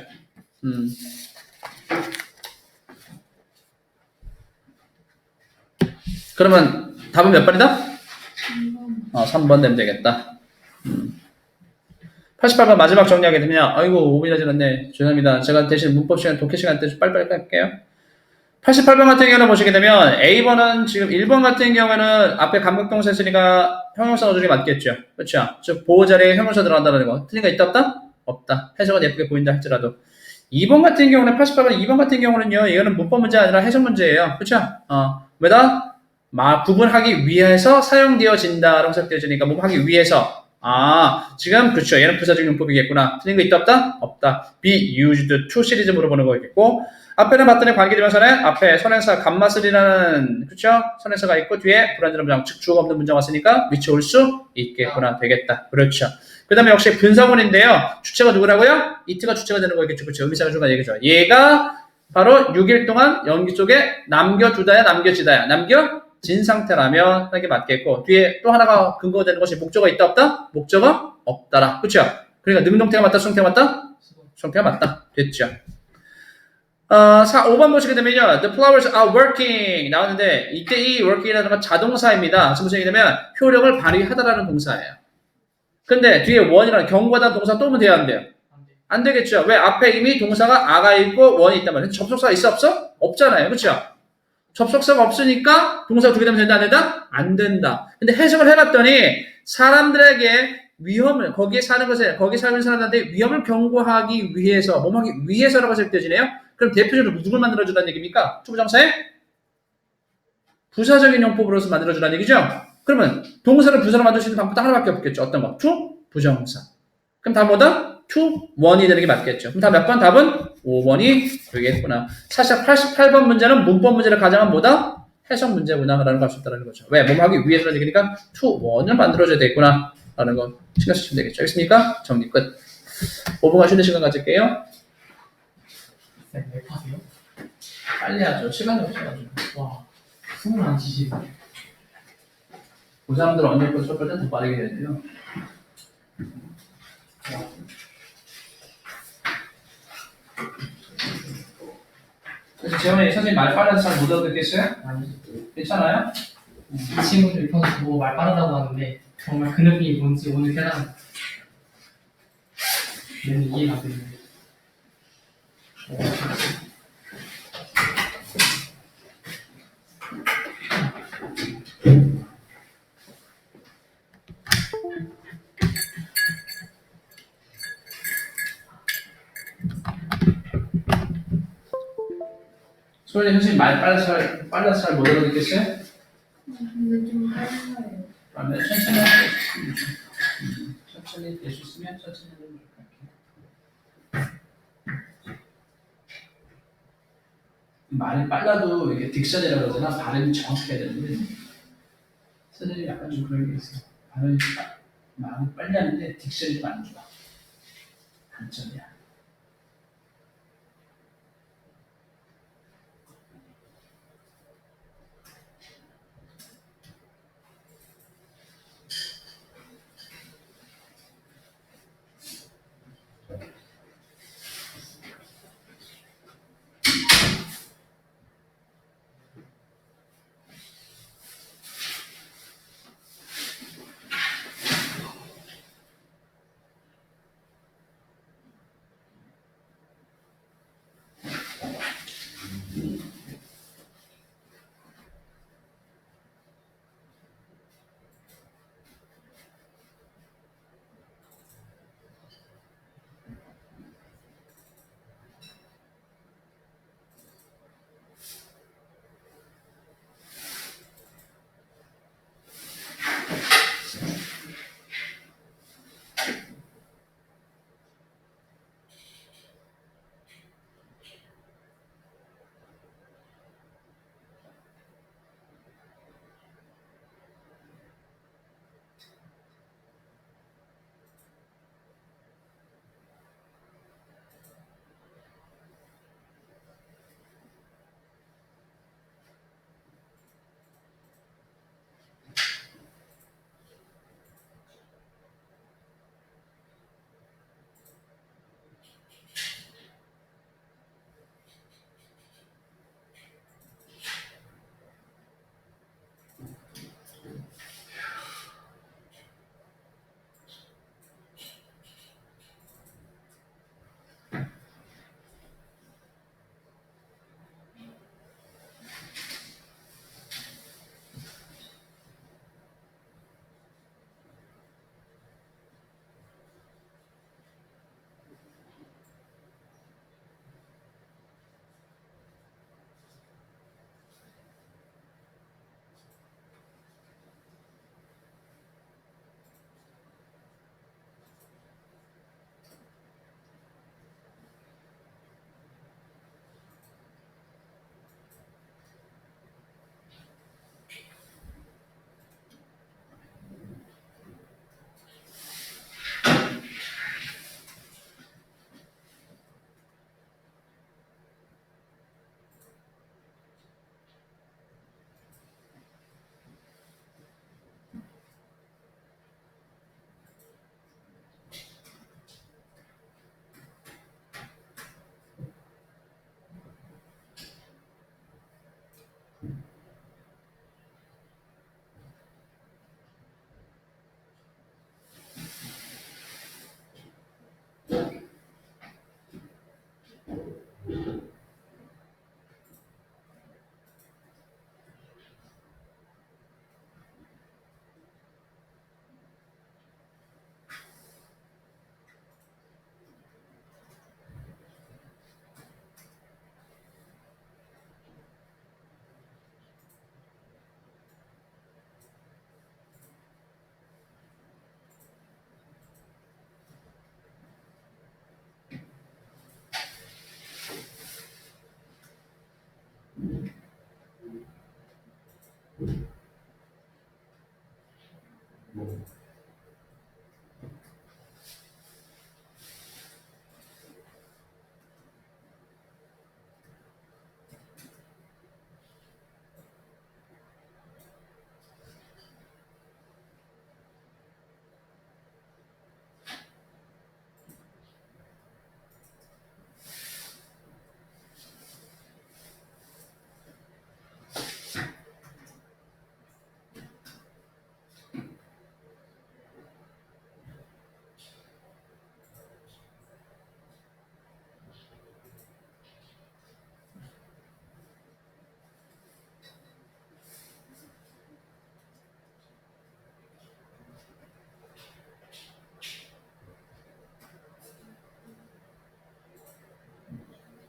Speaker 1: 그러면 답은 몇 번이다? 3번 되면 되겠다. 88번 마지막 정리하게 되면 아이고 5분이나 지났네. 죄송합니다. 제가 대신 문법 시간 독해 시간 때 빨리빨리 할게요. 88번 같은 경우는 보시게 되면 A번은 지금 1번 같은 경우에는 앞에 감각동사 했으니까 형용사 어조리 맞겠죠. 그렇죠? 즉 보호 자리에 형용사 들어간다는 거. 틀린 거 있다 없다? 없다. 해석은 예쁘게 보인다 할지라도. 2번 같은 경우는 88번 2번 같은 경우는요. 이거는 문법 문제 아니라 해석 문제예요. 그렇죠? 왜다? 구분하기 위해서 사용되어진다라고 해석되어지니까 뭐 하기 위해서 지금 그렇죠. 얘는 부사적 용법이겠구나. 틀린 거 있다 없다? 없다. be used to 시리즈 물어보는 거겠고 앞에는 봤더니 관계대명사는 앞에 선행사 감마슬이라는 그렇죠? 선행사가 있고 뒤에 불완전한 문장 즉 주어가 없는 문장 왔으니까 위치 올 수 있겠구나 되겠다. 그렇죠. 그 다음에 역시 분사문인데요. 주체가 누구라고요? 이트가 주체가 되는 거겠죠. 그렇죠. 의미상의 중간 얘기죠. 얘가 바로 6일 동안 연기 속에 남겨두다야 남겨지다야 남겨진 상태라면 하는 게 맞겠고 뒤에 또 하나가 근거가 되는 것이 목적어가 있다 없다? 목적어 없다라. 그렇죠. 그러니까 능동태가 맞다 수동태가 맞다? 수동태가 맞다. 됐죠. 5번 보시게 되면요. The flowers are working 나왔는데 이때 이 working이라는 건 자동사입니다. 무슨 얘기냐면 효력을 발휘하다라는 동사예요. 근데 뒤에 원이라는 경고하다는 동사 또 오면 돼야 안 돼요? 안 되겠죠. 왜? 앞에 이미 동사가 아가 있고 원이 있단 말이에요. 접속사가 있어 없어? 없잖아요. 그렇죠? 접속사가 없으니까 동사가 두 개 되면 된다 안 된다? 안 된다. 근데 해석을 해봤더니 사람들에게 위험을 거기에 사는 것에 거기 사는 사람들한테 위험을 경고하기 위해서 뭐하기 위해서라고 해석되지네요. 그럼 대표적으로 누굴 만들어주라는 얘기입니까? 투부정사의 부사적인 용법으로서 만들어주라는 얘기죠. 그러면 동사를 부사로 만들 수 있는 방법도 하나밖에 없겠죠. 어떤 거? 투 부정사. 그럼 답은 뭐다? 투 원이 되는 게 맞겠죠. 그럼 답 몇 번? 답은 5번이 되겠구나. 사실 88번 문제는 문법 문제를 가장한 뭐다? 해석 문제구나 라는 걸 알 수 있다는 거죠. 왜? 뭐뭐 하기 위해서라는 얘기니까 투 원을 만들어줘야 되겠구나 라는 거 신경 쓰시면 되겠죠. 알겠습니까? 정리 끝. 5분간 쉬는 시간 가질게요.
Speaker 2: 네, 왜 파세요?
Speaker 1: 빨리 하죠. 시간이 없어가지고.
Speaker 2: 와, 숨을 안 쉬시네.
Speaker 1: 고3들 언제 거 수업할 땐 더 빠르게 해야 돼요. 그래서 재원이 선생님 말 빨라서 잘 못 알아듣겠어요?
Speaker 2: 아니,
Speaker 1: 괜찮아요?
Speaker 2: 이 친구들이 평소 보고 말 빠르다고 하는데 정말 그 느낌이 뭔지 오늘 깨달은 얘는 이해가 안 되네.
Speaker 1: 소연이 선생님 말 빨라서 잘 못 알아듣겠어요?
Speaker 3: 근데 좀 빨라요.
Speaker 1: 그러면 천천히 할게요. 천천히 될 수 있으면 천천히 하는 걸 할게요. 말이 빨라도 이게 딕션이라고 그러잖아. 발음이 정확해야 되는데 선생님이 약간 좀 그런 게 있어요. 말이 빨리 하는데 딕션이 좀 안 좋아. 단점이야.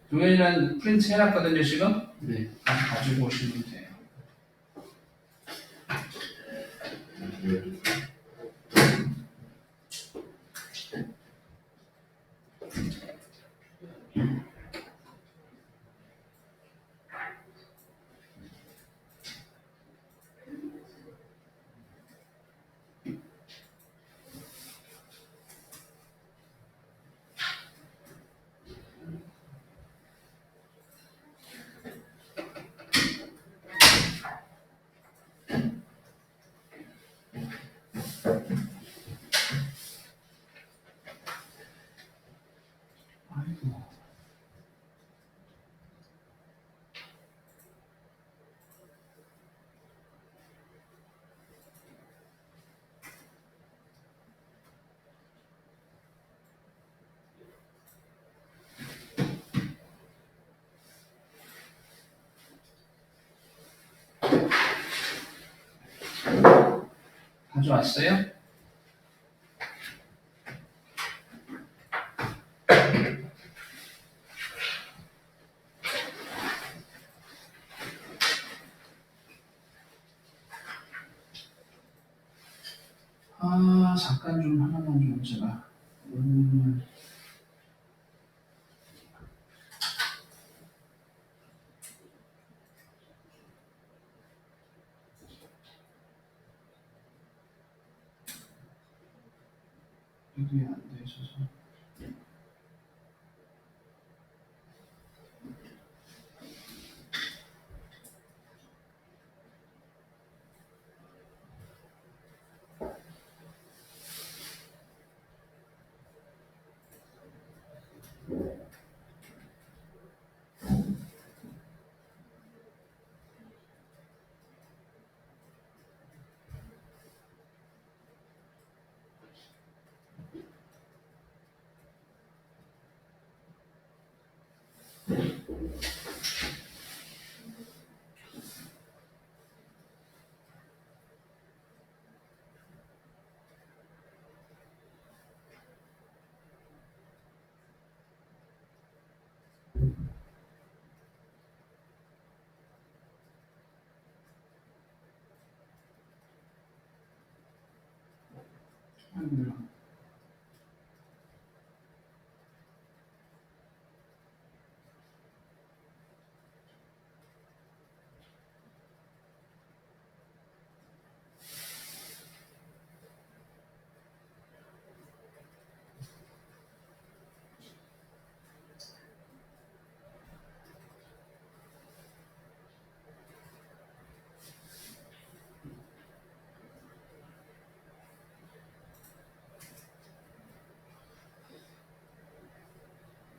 Speaker 1: 동현이는 프린트 해놨거든요, 지금?
Speaker 2: 네.
Speaker 1: 가지고 오시면 돼요. 아이고. 가져왔어요? 잠깐 좀 하나만 좀 제가. 이게 안 돼 있어서. 아이고.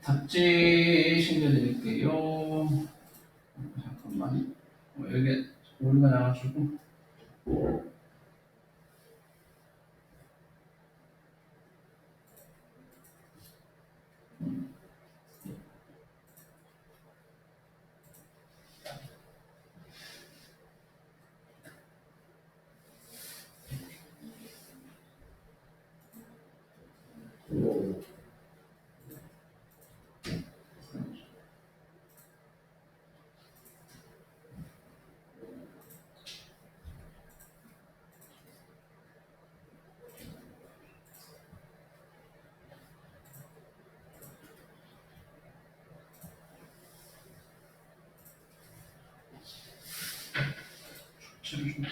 Speaker 1: 답지 챙겨드릴게요. 잠깐만. 여기 오류가 나와가지고. 지금 좀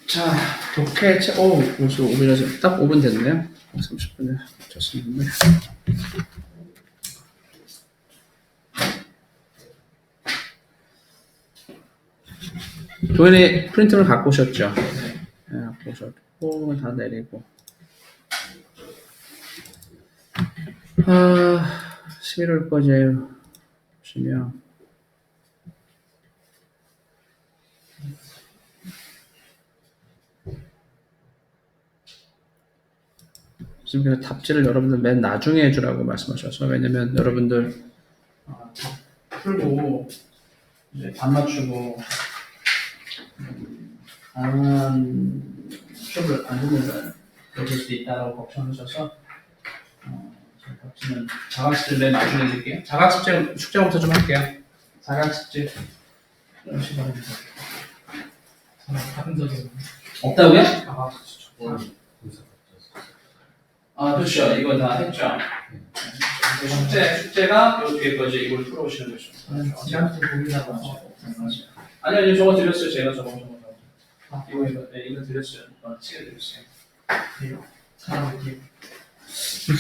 Speaker 1: 자, 독해 책, 벌써 5분이라서 딱 5분 됐네요. 30분에 좋습니다. 도현이 프린트를 갖고 오셨죠? 네, 갖고 오셨고, 다 내리고. 11월 거제요. 보시면. 지금 그래서 답지를 여러분들 맨 나중에 해주라고 말씀하셔서 왜냐면 여러분들 풀고 이제 답 맞추고 다양한 수업을 안 듣는 그럴 수도 있다라고 걱정하셔서 제가 답지는 자각습제 맨 나중에 드릴게요. 자각습제 숙제부터 좀 할게요. 자각습제 이런 식으로 합니다.
Speaker 2: 다른 적이
Speaker 1: 없다고요?
Speaker 2: 아 저거
Speaker 1: 아 그렇죠. 이거 다 했죠. 숙제가 요 뒤에 거지. 이걸 풀어오시는 거죠.
Speaker 2: 지한테 보이다가
Speaker 1: 아니요, 저거 드렸어요. 제가 저거. 이거 드렸어요. 시간 드렸어요.
Speaker 2: 사람들이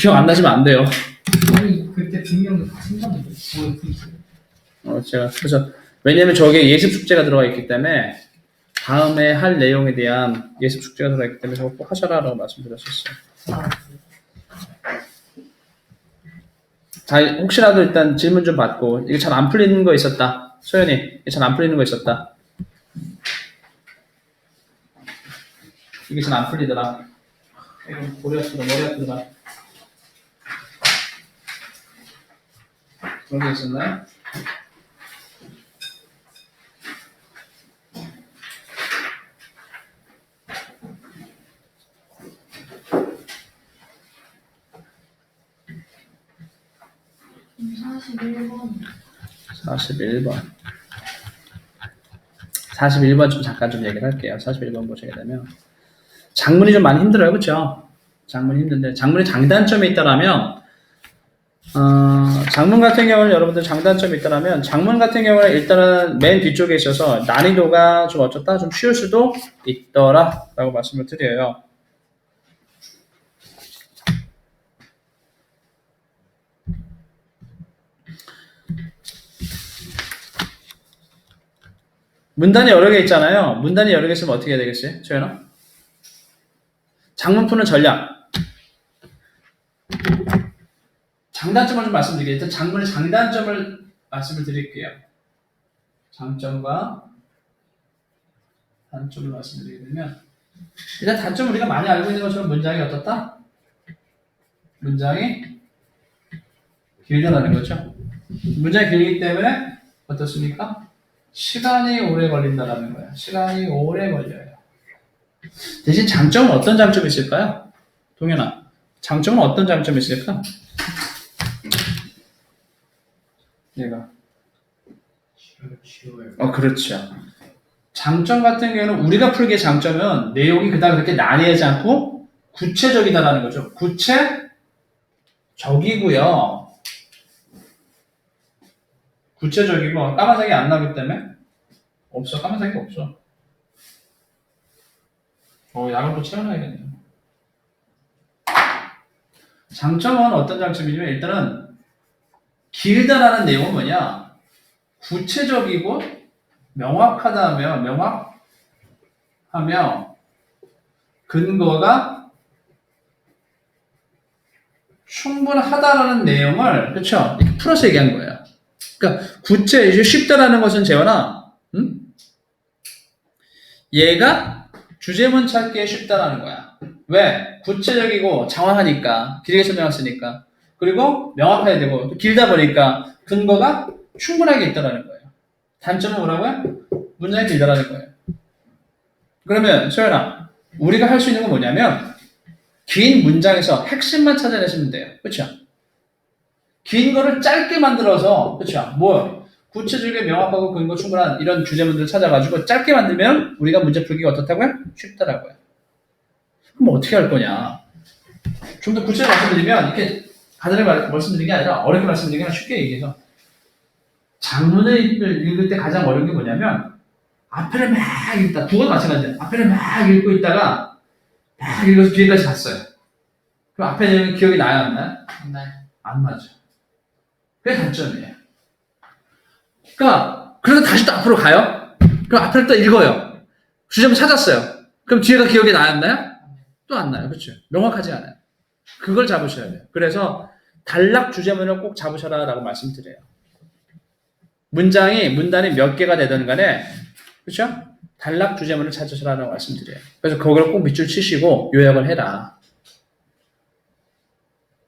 Speaker 1: 기억 안 나시면 안 돼요.
Speaker 2: 아니 그때 분명 생각나는데 뭐 있어요?
Speaker 1: 제가 그래서 왜냐면 저게 예습 숙제가 들어가 있기 때문에 다음에 할 내용에 대한 예습 숙제가 들어가 있기 때문에 저거 꼭 하셔라라고 말씀드렸었어요. 자, 혹시라도 일단 질문 좀 받고 이게 잘 안 풀리는 거 있었다. 소연이, 이게 잘 안 풀리는 거 있었다. 이게 잘 안 풀리더라. 이거 머리 아프더라. 그런 게 있었나요?
Speaker 3: 사십일 번.
Speaker 1: 41번 좀 잠깐 좀 얘기를 할게요. 41번 보시게 되면 장문이 좀 많이 힘들어요. 그렇죠? 장문이 힘든데 장문의 장단점이 있다라면 장문 같은 경우는 여러분들 장단점이 있다라면 장문 같은 경우는 일단은 맨 뒤쪽에 있어서 난이도가 좀 어쩌다 좀 쉬울 수도 있더라 라고 말씀을 드려요. 문단이 여러 개 있잖아요. 문단이 여러 개 있으면 어떻게 해야 되겠어요? 조연아? 장문 푸는 전략. 장단점을 좀 말씀드릴게요. 일단 장문의 장단점을 말씀을 드릴게요. 장점과 단점을 말씀드리게 되면 일단 단점은 우리가 많이 알고 있는 것처럼 문장이 어떻다? 문장이 길다라는 거죠. 문장이 길기 때문에 어떻습니까? 시간이 오래 걸린다라는 거예요. 시간이 오래 걸려요. 대신 장점은 어떤 장점이 있을까요? 동현아, 장점은 어떤 장점이 있을까? 얘가.
Speaker 2: 쉬워요.
Speaker 1: 그렇죠. 장점 같은 경우는 우리가 풀기의 장점은 내용이 그다음 그렇게 난해하지 않고 구체적이다라는 거죠. 구체적이고요. 구체적이고 까만색이 안 나오기 때문에 없어. 까만색이 없어. 야간도 채워놔야겠네요. 장점은 어떤 장점이냐면 일단은 길다라는 내용은 뭐냐? 구체적이고 명확하며 근거가 충분하다라는 내용을 그렇죠? 이렇게 풀어서 얘기한 거예요. 그러니까 쉽다라는 것은 재원아, 얘가 주제문 찾기에 쉽다라는 거야. 왜? 구체적이고 장황하니까, 길게 설명했으니까. 그리고 명확해야 되고 또 길다 보니까 근거가 충분하게 있다라는 거예요. 단점은 뭐라고요? 문장이 길다라는 거예요. 그러면 소연아, 우리가 할 수 있는 건 뭐냐면 긴 문장에서 핵심만 찾아내시면 돼요. 그렇죠? 긴 거를 짧게 만들어서 그렇죠? 구체적이고 명확하고 근거 충분한 이런 주제문들을 찾아가지고 짧게 만들면 우리가 문제 풀기가 어떻다고요? 쉽다라고요. 그럼 어떻게 할 거냐? 좀 더 구체적으로 말씀드리면 이렇게 간단하게 말씀드리는 게 아니라 어렵게 말씀드리는 게 아니라 쉽게 얘기해서 장문을 읽을 때 가장 어려운 게 뭐냐면 앞에를 막 읽다, 국어도 마찬가지예요. 앞에를 막 읽고 있다가 막 읽어서 뒤에까지 갔어요. 그럼 앞에 내용이 기억이 나요? 안 나요? 안 나죠. 그게 단점이에요. 그러니까 그래서 다시 또 앞으로 가요. 그럼 앞에를 또 읽어요. 주제문 찾았어요. 그럼 뒤에가 기억이 나요? 안 나요? 또 안 나요. 그렇죠? 명확하지 않아요. 그걸 잡으셔야 돼요. 그래서 단락 주제문을 꼭 잡으셔라라고 말씀드려요. 문단이 몇 개가 되든 간에 그렇죠? 단락 주제문을 찾으시라고 말씀드려요. 그래서 그걸 꼭 밑줄 치시고 요약을 해라.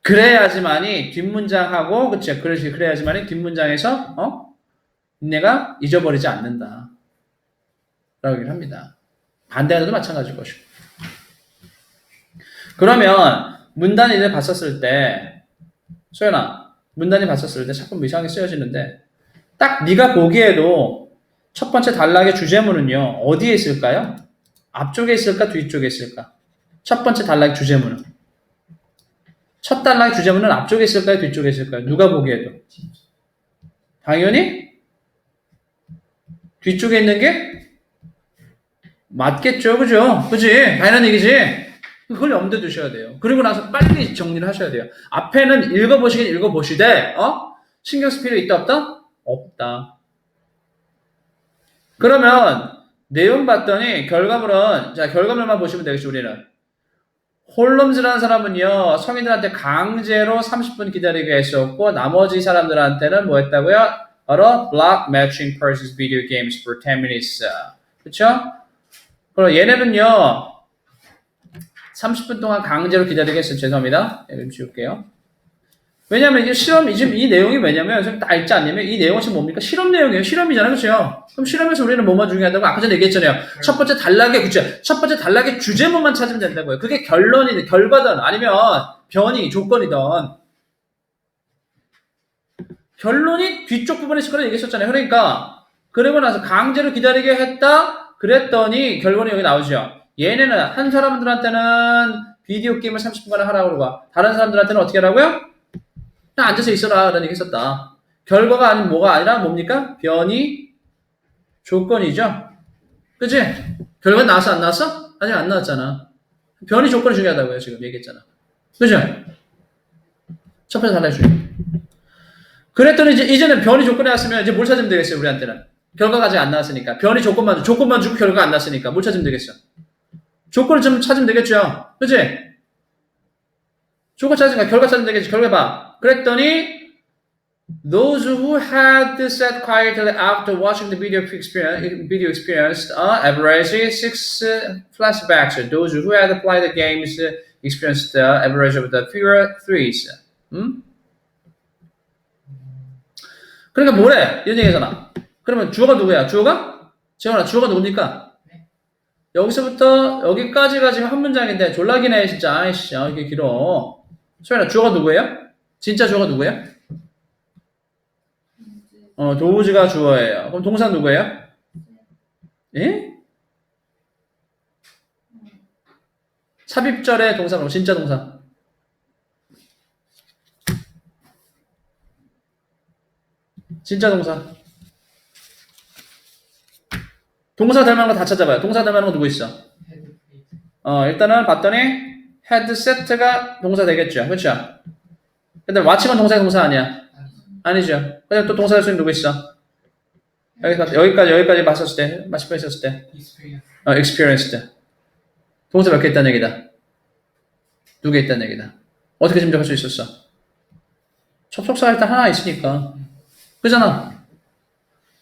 Speaker 1: 그래야지만이 뒷문장하고 그치? 그래야지만이 뒷문장에서 내가 잊어버리지 않는다. 라고 얘기를 합니다. 반대하는도 마찬가지일 것이고. 그러면 문단위를 봤었을 때 소연아 문단위 봤었을 때 자꾸 이상하게 쓰여지는데 딱 네가 보기에도 첫 번째 단락의 주제문은요. 어디에 있을까요? 앞쪽에 있을까? 뒤쪽에 있을까? 첫 번째 단락의 주제문은 첫 단락의 주제문은 앞쪽에 있을까요? 뒤쪽에 있을까요? 누가 보기에도 당연히 뒤쪽에 있는 게 맞겠죠. 그죠? 그지? 당연한 얘기지. 그걸 염두에 두셔야 돼요. 그리고 나서 빨리 정리를 하셔야 돼요. 앞에는 읽어보시긴 읽어보시되 신경 쓸 필요 있다 없다? 없다. 그러면 내용 봤더니 결과물은 자 결과물만 보시면 되겠죠. 우리는 홀럼즈라는 사람은요 성인들한테 강제로 30분 기다리게 했었고 나머지 사람들한테는 뭐 했다고요? 바로 block matching purchase video games for 10 minutes. 그쵸? 그럼 얘네는요 30분 동안 강제로 기다리게 했어요. 죄송합니다. 좀 지울게요. 왜냐면 이게 실험, 이 내용이 왜냐면, 지금 다 읽지 않냐면, 이 내용은 지금 뭡니까? 실험 내용이에요. 실험이잖아요. 그쵸? 그럼 실험에서 우리는 뭐만 중요하다고? 아까 전에 얘기했잖아요. 첫 번째 단락의, 그쵸? 첫 번째 단락의 주제문만 찾으면 된다고요. 그게 결론이든, 결과든, 아니면 변이, 조건이든. 결론이 뒤쪽 부분에 있을 거라 얘기했었잖아요. 그러니까, 그러고 나서 강제로 기다리게 했다? 그랬더니, 결론이 여기 나오죠. 얘네는, 한 사람들한테는 비디오 게임을 30분간 하라고 그러고, 다른 사람들한테는 어떻게 하라고요? 그냥 앉아서 있어라 라는 얘기 했었다. 결과가 아닌 뭐가 아니라 뭡니까? 변이 조건이죠. 그치? 결과는 나왔어 안 나왔어? 아직 안 나왔잖아. 변이 조건이 중요하다고요. 지금 얘기했잖아. 그죠? 첫 번째 단락이 중요해. 그랬더니 이제는 변이 조건이 나왔으면 이제 뭘 찾으면 되겠어요. 우리한테는. 결과가 아직 안 나왔으니까. 변이 조건만 주고 결과가 안 나왔으니까 뭘 찾으면 되겠어. 조건을 좀 찾으면 되겠죠. 그치? 조건 찾으니까 결과 찾으면 되겠지. 결과 봐. 그랬더니 those who had sat quietly after watching the video experienced average 6 flashbacks. Those who had played the games experienced average of the fewer 3s. 그러니까 뭐래? 이런 얘기잖아. 그러면 주어가 누구야? 주어가? 재현아, 주어가 누굽니까? 여기서부터 여기까지가 지금 한 문장인데 졸라기네 진짜. 아이씨, 이게 길어. 소연아, 주어가 누구예요? 진짜 주어가 누구예요? 도우즈가 주어예요. 그럼 동사 누구예요? 예? 삽입절의 동사, 그럼 진짜 동사. 진짜 동사. 동사 될 만한 거 다 찾아봐요. 동사 될 만한 거 누구 있어? 일단은 봤더니 헤드세트가 동사 되겠죠. 그렇죠? 근데 watch만 동사 아니야. 아니죠. 근데 또 동사 될 수 있는 누구 있어? 여기까지 봤었을 때, 마시고 있었을 때. experienced. 동사 몇 개 있다는 얘기다. 2개 있다는 얘기다. 어떻게 짐작할 수 있었어? 접속사 일단 하나 있으니까. 그잖아.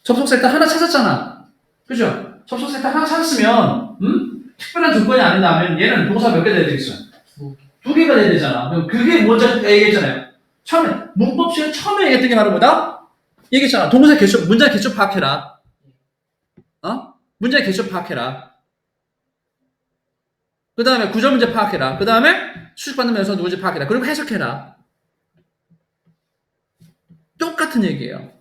Speaker 1: 접속사 일단 하나 찾았잖아. 그죠? 접속사 일단 하나 찾았으면, 특별한 조건이 아닌다면 얘는 동사 몇 개 돼야 되겠어? 2개가 돼야 되잖아. 그럼 그게 먼저 얘기했잖아요. 처음에, 문법 시간 처음에 얘기했던 게 바로 뭐다? 얘기했잖아. 동사 개수, 문장 개수 파악해라. 문장 개수 파악해라. 그 다음에 구절 문제 파악해라. 그 다음에 수식받는 면에서 누구지 파악해라. 그리고 해석해라. 똑같은 얘기예요.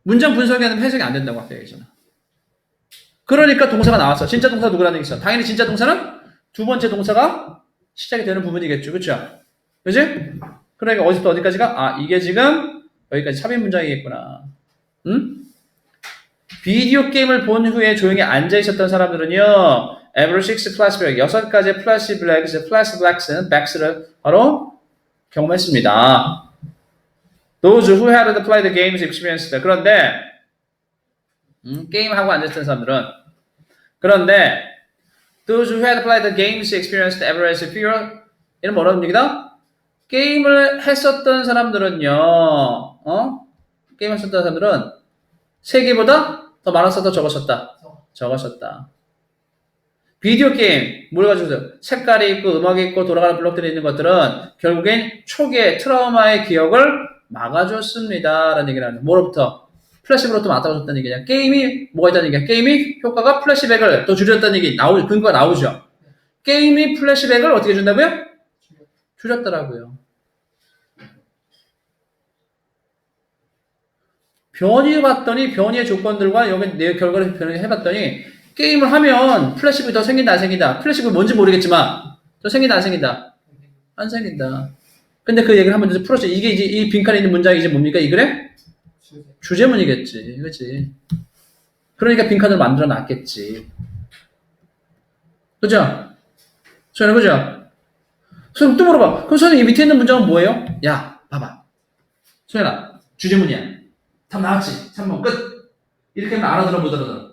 Speaker 1: 문장 분석이 아니면 해석이 안 된다고 아까 얘기했잖아. 그러니까 동사가 나왔어. 진짜 동사 누구라는 얘기 있어. 당연히 진짜 동사는 두 번째 동사가 시작이 되는 부분이겠죠. 그쵸? 그치? 그러니까 어디부터 어디까지가? 이게 지금 여기까지 삽입 문장이겠구나. 응? 비디오 게임을 본 후에 조용히 앉아 있었던 사람들은요, average 6 flashback, 6가지의 flashbacks는 바로 경험했습니다. Those who had played the games experienced. 그런데, 게임하고 앉았던 사람들은, 그런데, those who had played the games experienced average fewer, 이런 뭐라는 얘기다? 게임을 했었던 사람들은요, 게임을 했었던 사람들은 3개보다 더 많았어, 더 적었었다? 적었었다. 비디오 게임, 뭘 가지고 색깔이 있고 음악이 있고 돌아가는 블록들이 있는 것들은 결국엔 초기에 트라우마의 기억을 막아줬습니다. 라는 얘기를 하는. 뭐로부터? 플래시백으로부터 막아줬다는 얘기냐. 게임이 뭐가 있다는 얘기야. 게임이 효과가 플래시백을 더 줄였다는 얘기 근거가 나오죠. 게임이 플래시백을 어떻게 준다고요? 줄였더라고요. 변이 봤더니 변이의 조건들과 여기 내 결과를 변해봤더니 게임을 하면 플래시백이 더 생긴다 안 생긴다. 플래시백이 뭔지 모르겠지만 더 생긴다 안 생긴다. 안 생긴다. 근데 그 얘기를 한번 풀었죠. 이게 이제 이 빈칸에 있는 문장이 이제 뭡니까? 이 글의 주제문이겠지. 그렇지? 그러니까 빈칸을 만들어 놨겠지. 그죠? 소연아, 그죠? 소연 또 물어봐. 그럼 소연이 이 밑에 있는 문장은 뭐예요? 야, 봐봐. 소연아, 주제문이야. 답 나왔지? 3번 끝. 이렇게 하면 알아들어 못 알아들어?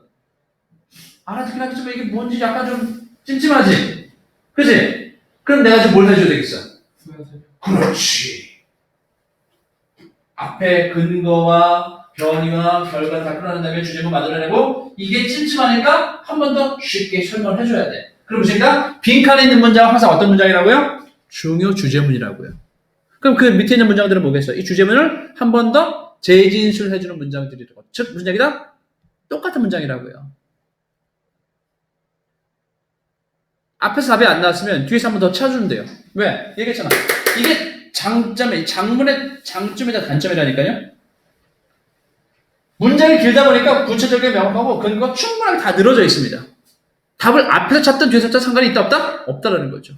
Speaker 1: 알아듣긴 하겠지만 이게 뭔지 약간 좀 찜찜하지? 그치? 그럼 내가 지금 뭘 해줘야 되겠어? 그렇지. 앞에 근거와 변이와 결과를 다 끌어낸 다음에 주제문 만들어내고 이게 찜찜하니까 한 번 더 쉽게 설명을 해줘야 돼. 그럼 보시니까 빈칸에 있는 문장은 항상 어떤 문장이라고요? 중요 주제문이라고요. 그럼 그 밑에 있는 문장들은 뭐겠어요? 이 주제문을 한 번 더 재진술해주는 문장들이라고. 즉 무슨 얘기다? 똑같은 문장이라고요. 앞에서 답이 안 나왔으면 뒤에서 한 번 더 찾아주면 돼요. 왜? 얘기했잖아. 이게 장문의 장점이자 단점이라니까요. 문장이 길다 보니까 구체적이게 명확하고 근거가 충분하게 다 늘어져 있습니다. 답을 앞에서 찾든 뒤에서 찾든 상관이 있다 없다? 없다라는 거죠.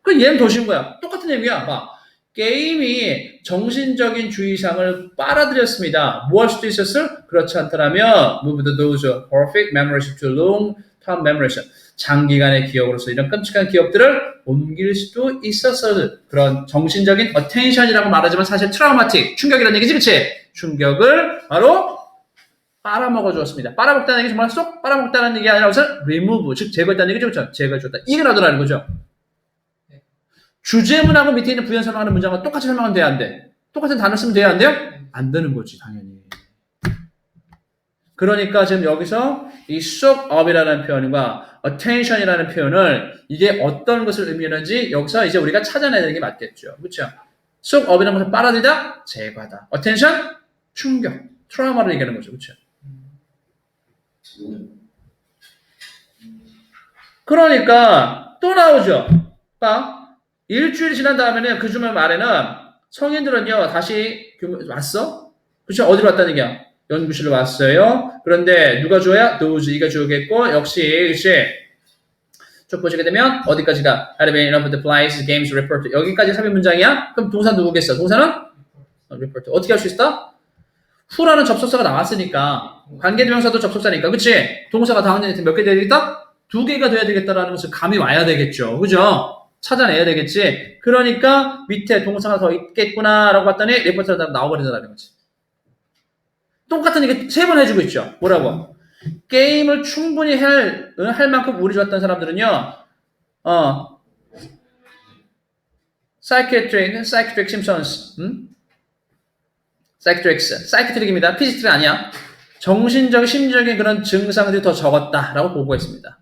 Speaker 1: 그 얘는 더 쉬운 거야. 똑같은 얘기야. 봐. 게임이 정신적인 주의상을 빨아들였습니다. 뭐 할 수도 있었을? 그렇지 않더라면 move those perfect memories to long-term memories. 장기간의 기억으로서 이런 끔찍한 기억들을 옮길 수도 있었을 그런 정신적인 attention이라고 말하지만 사실 트라우마틱, 충격이라는 얘기지, 그치? 충격을 바로 빨아먹어 주었습니다. 빨아먹다는 얘기 정말 쏙 빨아먹다는 얘기 아니라 우선 remove, 즉 제거했다는 얘기죠, 그렇죠? 제거해줬다. 이게 나더라는 거죠. 주제문하고 밑에 있는 부연 설명하는 문장과 똑같이 설명하면 돼야 안 돼? 똑같은 단어 쓰면 돼야 안 돼요? 안 되는 거지, 당연히. 그러니까 지금 여기서 이 soak up이라는 표현과 attention이라는 표현을 이게 어떤 것을 의미하는지 여기서 이제 우리가 찾아내야 되는 게 맞겠죠. 그렇죠? soak up이라는 것은 빨아들이다, 제거하다. attention, 충격, 트라우마를 얘기하는 거죠. 그렇죠? 그러니까 또 나오죠. 일주일이 지난 다음에는 그 주말 말에는 성인들은요 다시 왔어? 그렇죠? 어디로 왔다는 얘기야? 연구실로 왔어요. 그런데 누가 주어야? those, 이가 주어겠고 역시 그렇지? 쭉 보시게 되면 어디까지가? Had been enough of the flies, games, report 여기까지 삽입 문장이야? 그럼 동사 누구겠어? 동사는? report. 어떻게 할 수 있어? 후라는 접속사가 나왔으니까 관계대명사도 접속사니까 그치? 동사가 다음 년에 몇 개 돼야 되겠다? 2개가 돼야 되겠다라는 것을 감이 와야 되겠죠. 그죠? 찾아내야 되겠지. 그러니까 밑에 동사가 더 있겠구나라고 봤더니 리포트가 나와버리더라는 거지. 똑같은 얘기 3번 해주고 있죠. 뭐라고? 게임을 충분히 할 만큼 운이 좋았던 사람들은요. psychiatric symptoms, psychiatric입니다. 피지트리 아니야. 정신적, 심리적인 그런 증상들이 더 적었다라고 보고했습니다.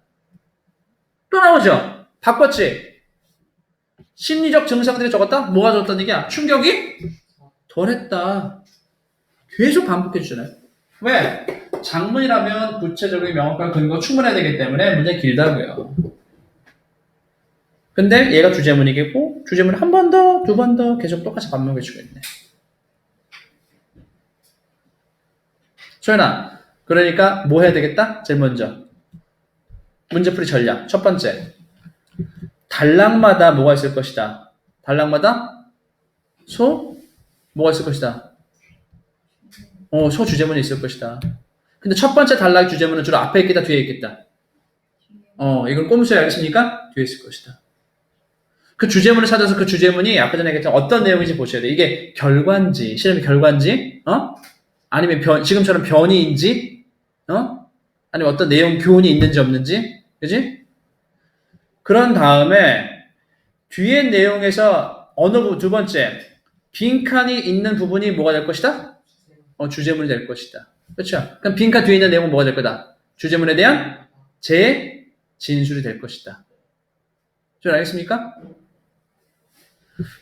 Speaker 1: 또 나오죠. 바꿨지. 심리적 증상들이 적었다? 뭐가 적었다는 얘기야? 충격이 덜했다. 계속 반복해 주잖아요. 왜? 장문이라면 구체적인 명확한 근거가 충분해야 되기 때문에 문제가 길다고요. 근데 얘가 주제문이겠고 주제문을 한 번 더, 두 번 더 계속 똑같이 반복해 주고 있네. 소연아, 그러니까 뭐 해야 되겠다? 제일 먼저 문제풀이 전략. 첫 번째, 단락마다 뭐가 있을 것이다. 단락마다 뭐가 있을 것이다. 소 주제문이 있을 것이다. 근데 첫 번째 단락 주제문은 주로 앞에 있겠다, 뒤에 있겠다. 이건 꼼수에 알겠습니까? 뒤에 있을 것이다. 그 주제문을 찾아서 그 주제문이 아까 전에 얘기했던 어떤 내용인지 보셔야 돼. 이게 결과인지, 실험의 결과인지, 아니면 지금처럼 변이인지, 아니면 어떤 내용 교훈이 있는지 없는지, 그지? 그런 다음에 뒤에 내용에서 어느 부분, 두 번째, 빈칸이 있는 부분이 뭐가 될 것이다? 주제문이 될 것이다. 그렇죠? 그럼 빈칸 뒤에 있는 내용은 뭐가 될 거다? 주제문에 대한 제 진술이 될 것이다. 좀 알겠습니까?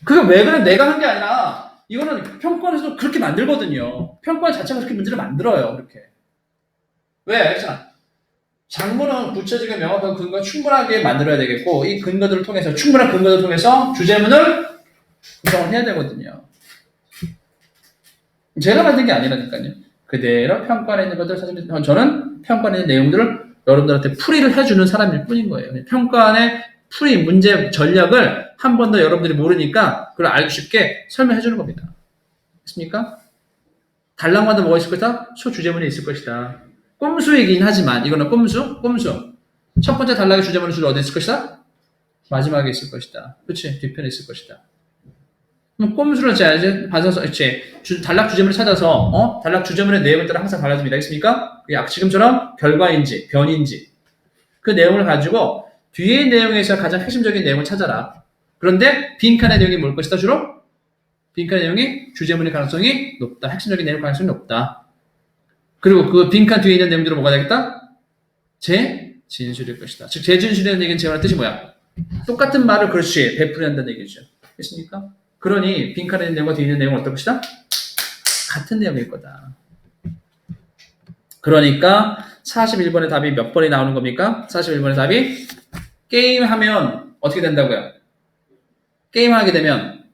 Speaker 1: 그게 왜 그래? 내가 한 게 아니라 이거는 평가원에서도 그렇게 만들거든요. 평가원 자체가 그렇게 문제를 만들어요. 그렇게. 왜? 자, 장문은 구체적인 명확한 근거 충분하게 만들어야 되겠고 이 근거들을 통해서 충분한 근거들을 통해서 주제문을 구성을 해야 되거든요. 제가 만든 게 아니라니까요. 그대로 평가안에 있는 것들 사실 저는 평가안에 있는 내용들을 여러분들한테 풀이를 해주는 사람일 뿐인 거예요. 평가안의 풀이 문제 전략을 한 번 더 여러분들이 모르니까 그걸 알기 쉽게 설명해 주는 겁니다. 됐습니까? 단락마다 뭐가 있을 것이다? 소주제문이 있을 것이다. 꼼수이긴 하지만 이거는 꼼수. 첫 번째 단락의 주제문은 주로 어디 있을 것이다? 마지막에 있을 것이다. 그렇지? 뒤편에 있을 것이다. 그럼 꼼수를 짜야지. 받아서 단락 주제문을 찾아서 단락 주제문의 내용을 따라 항상 달라집니다. 있습니까? 지금처럼 결과인지 변인지 그 내용을 가지고 뒤의 내용에서 가장 핵심적인 내용을 찾아라. 그런데 빈칸의 내용이 뭘 것이다 주로? 빈칸의 내용이 주제문의 가능성이 높다. 핵심적인 내용 가능성이 높다. 그리고 그 빈칸 뒤에 있는 내용들은 뭐가 되겠다? 제 진술일 것이다. 즉 제 진술이라는 얘기는 제 말의 뜻이 뭐야? 똑같은 말을 그렇지 베풀이한다는 얘기죠. 됐습니까? 그러니 빈칸에 있는 내용과 뒤에 있는 내용은 어떨 것이다? 같은 내용일 거다. 그러니까 41번의 답이 몇 번이 나오는 겁니까? 41번의 답이 게임하면 어떻게 된다고요? 게임하게 되면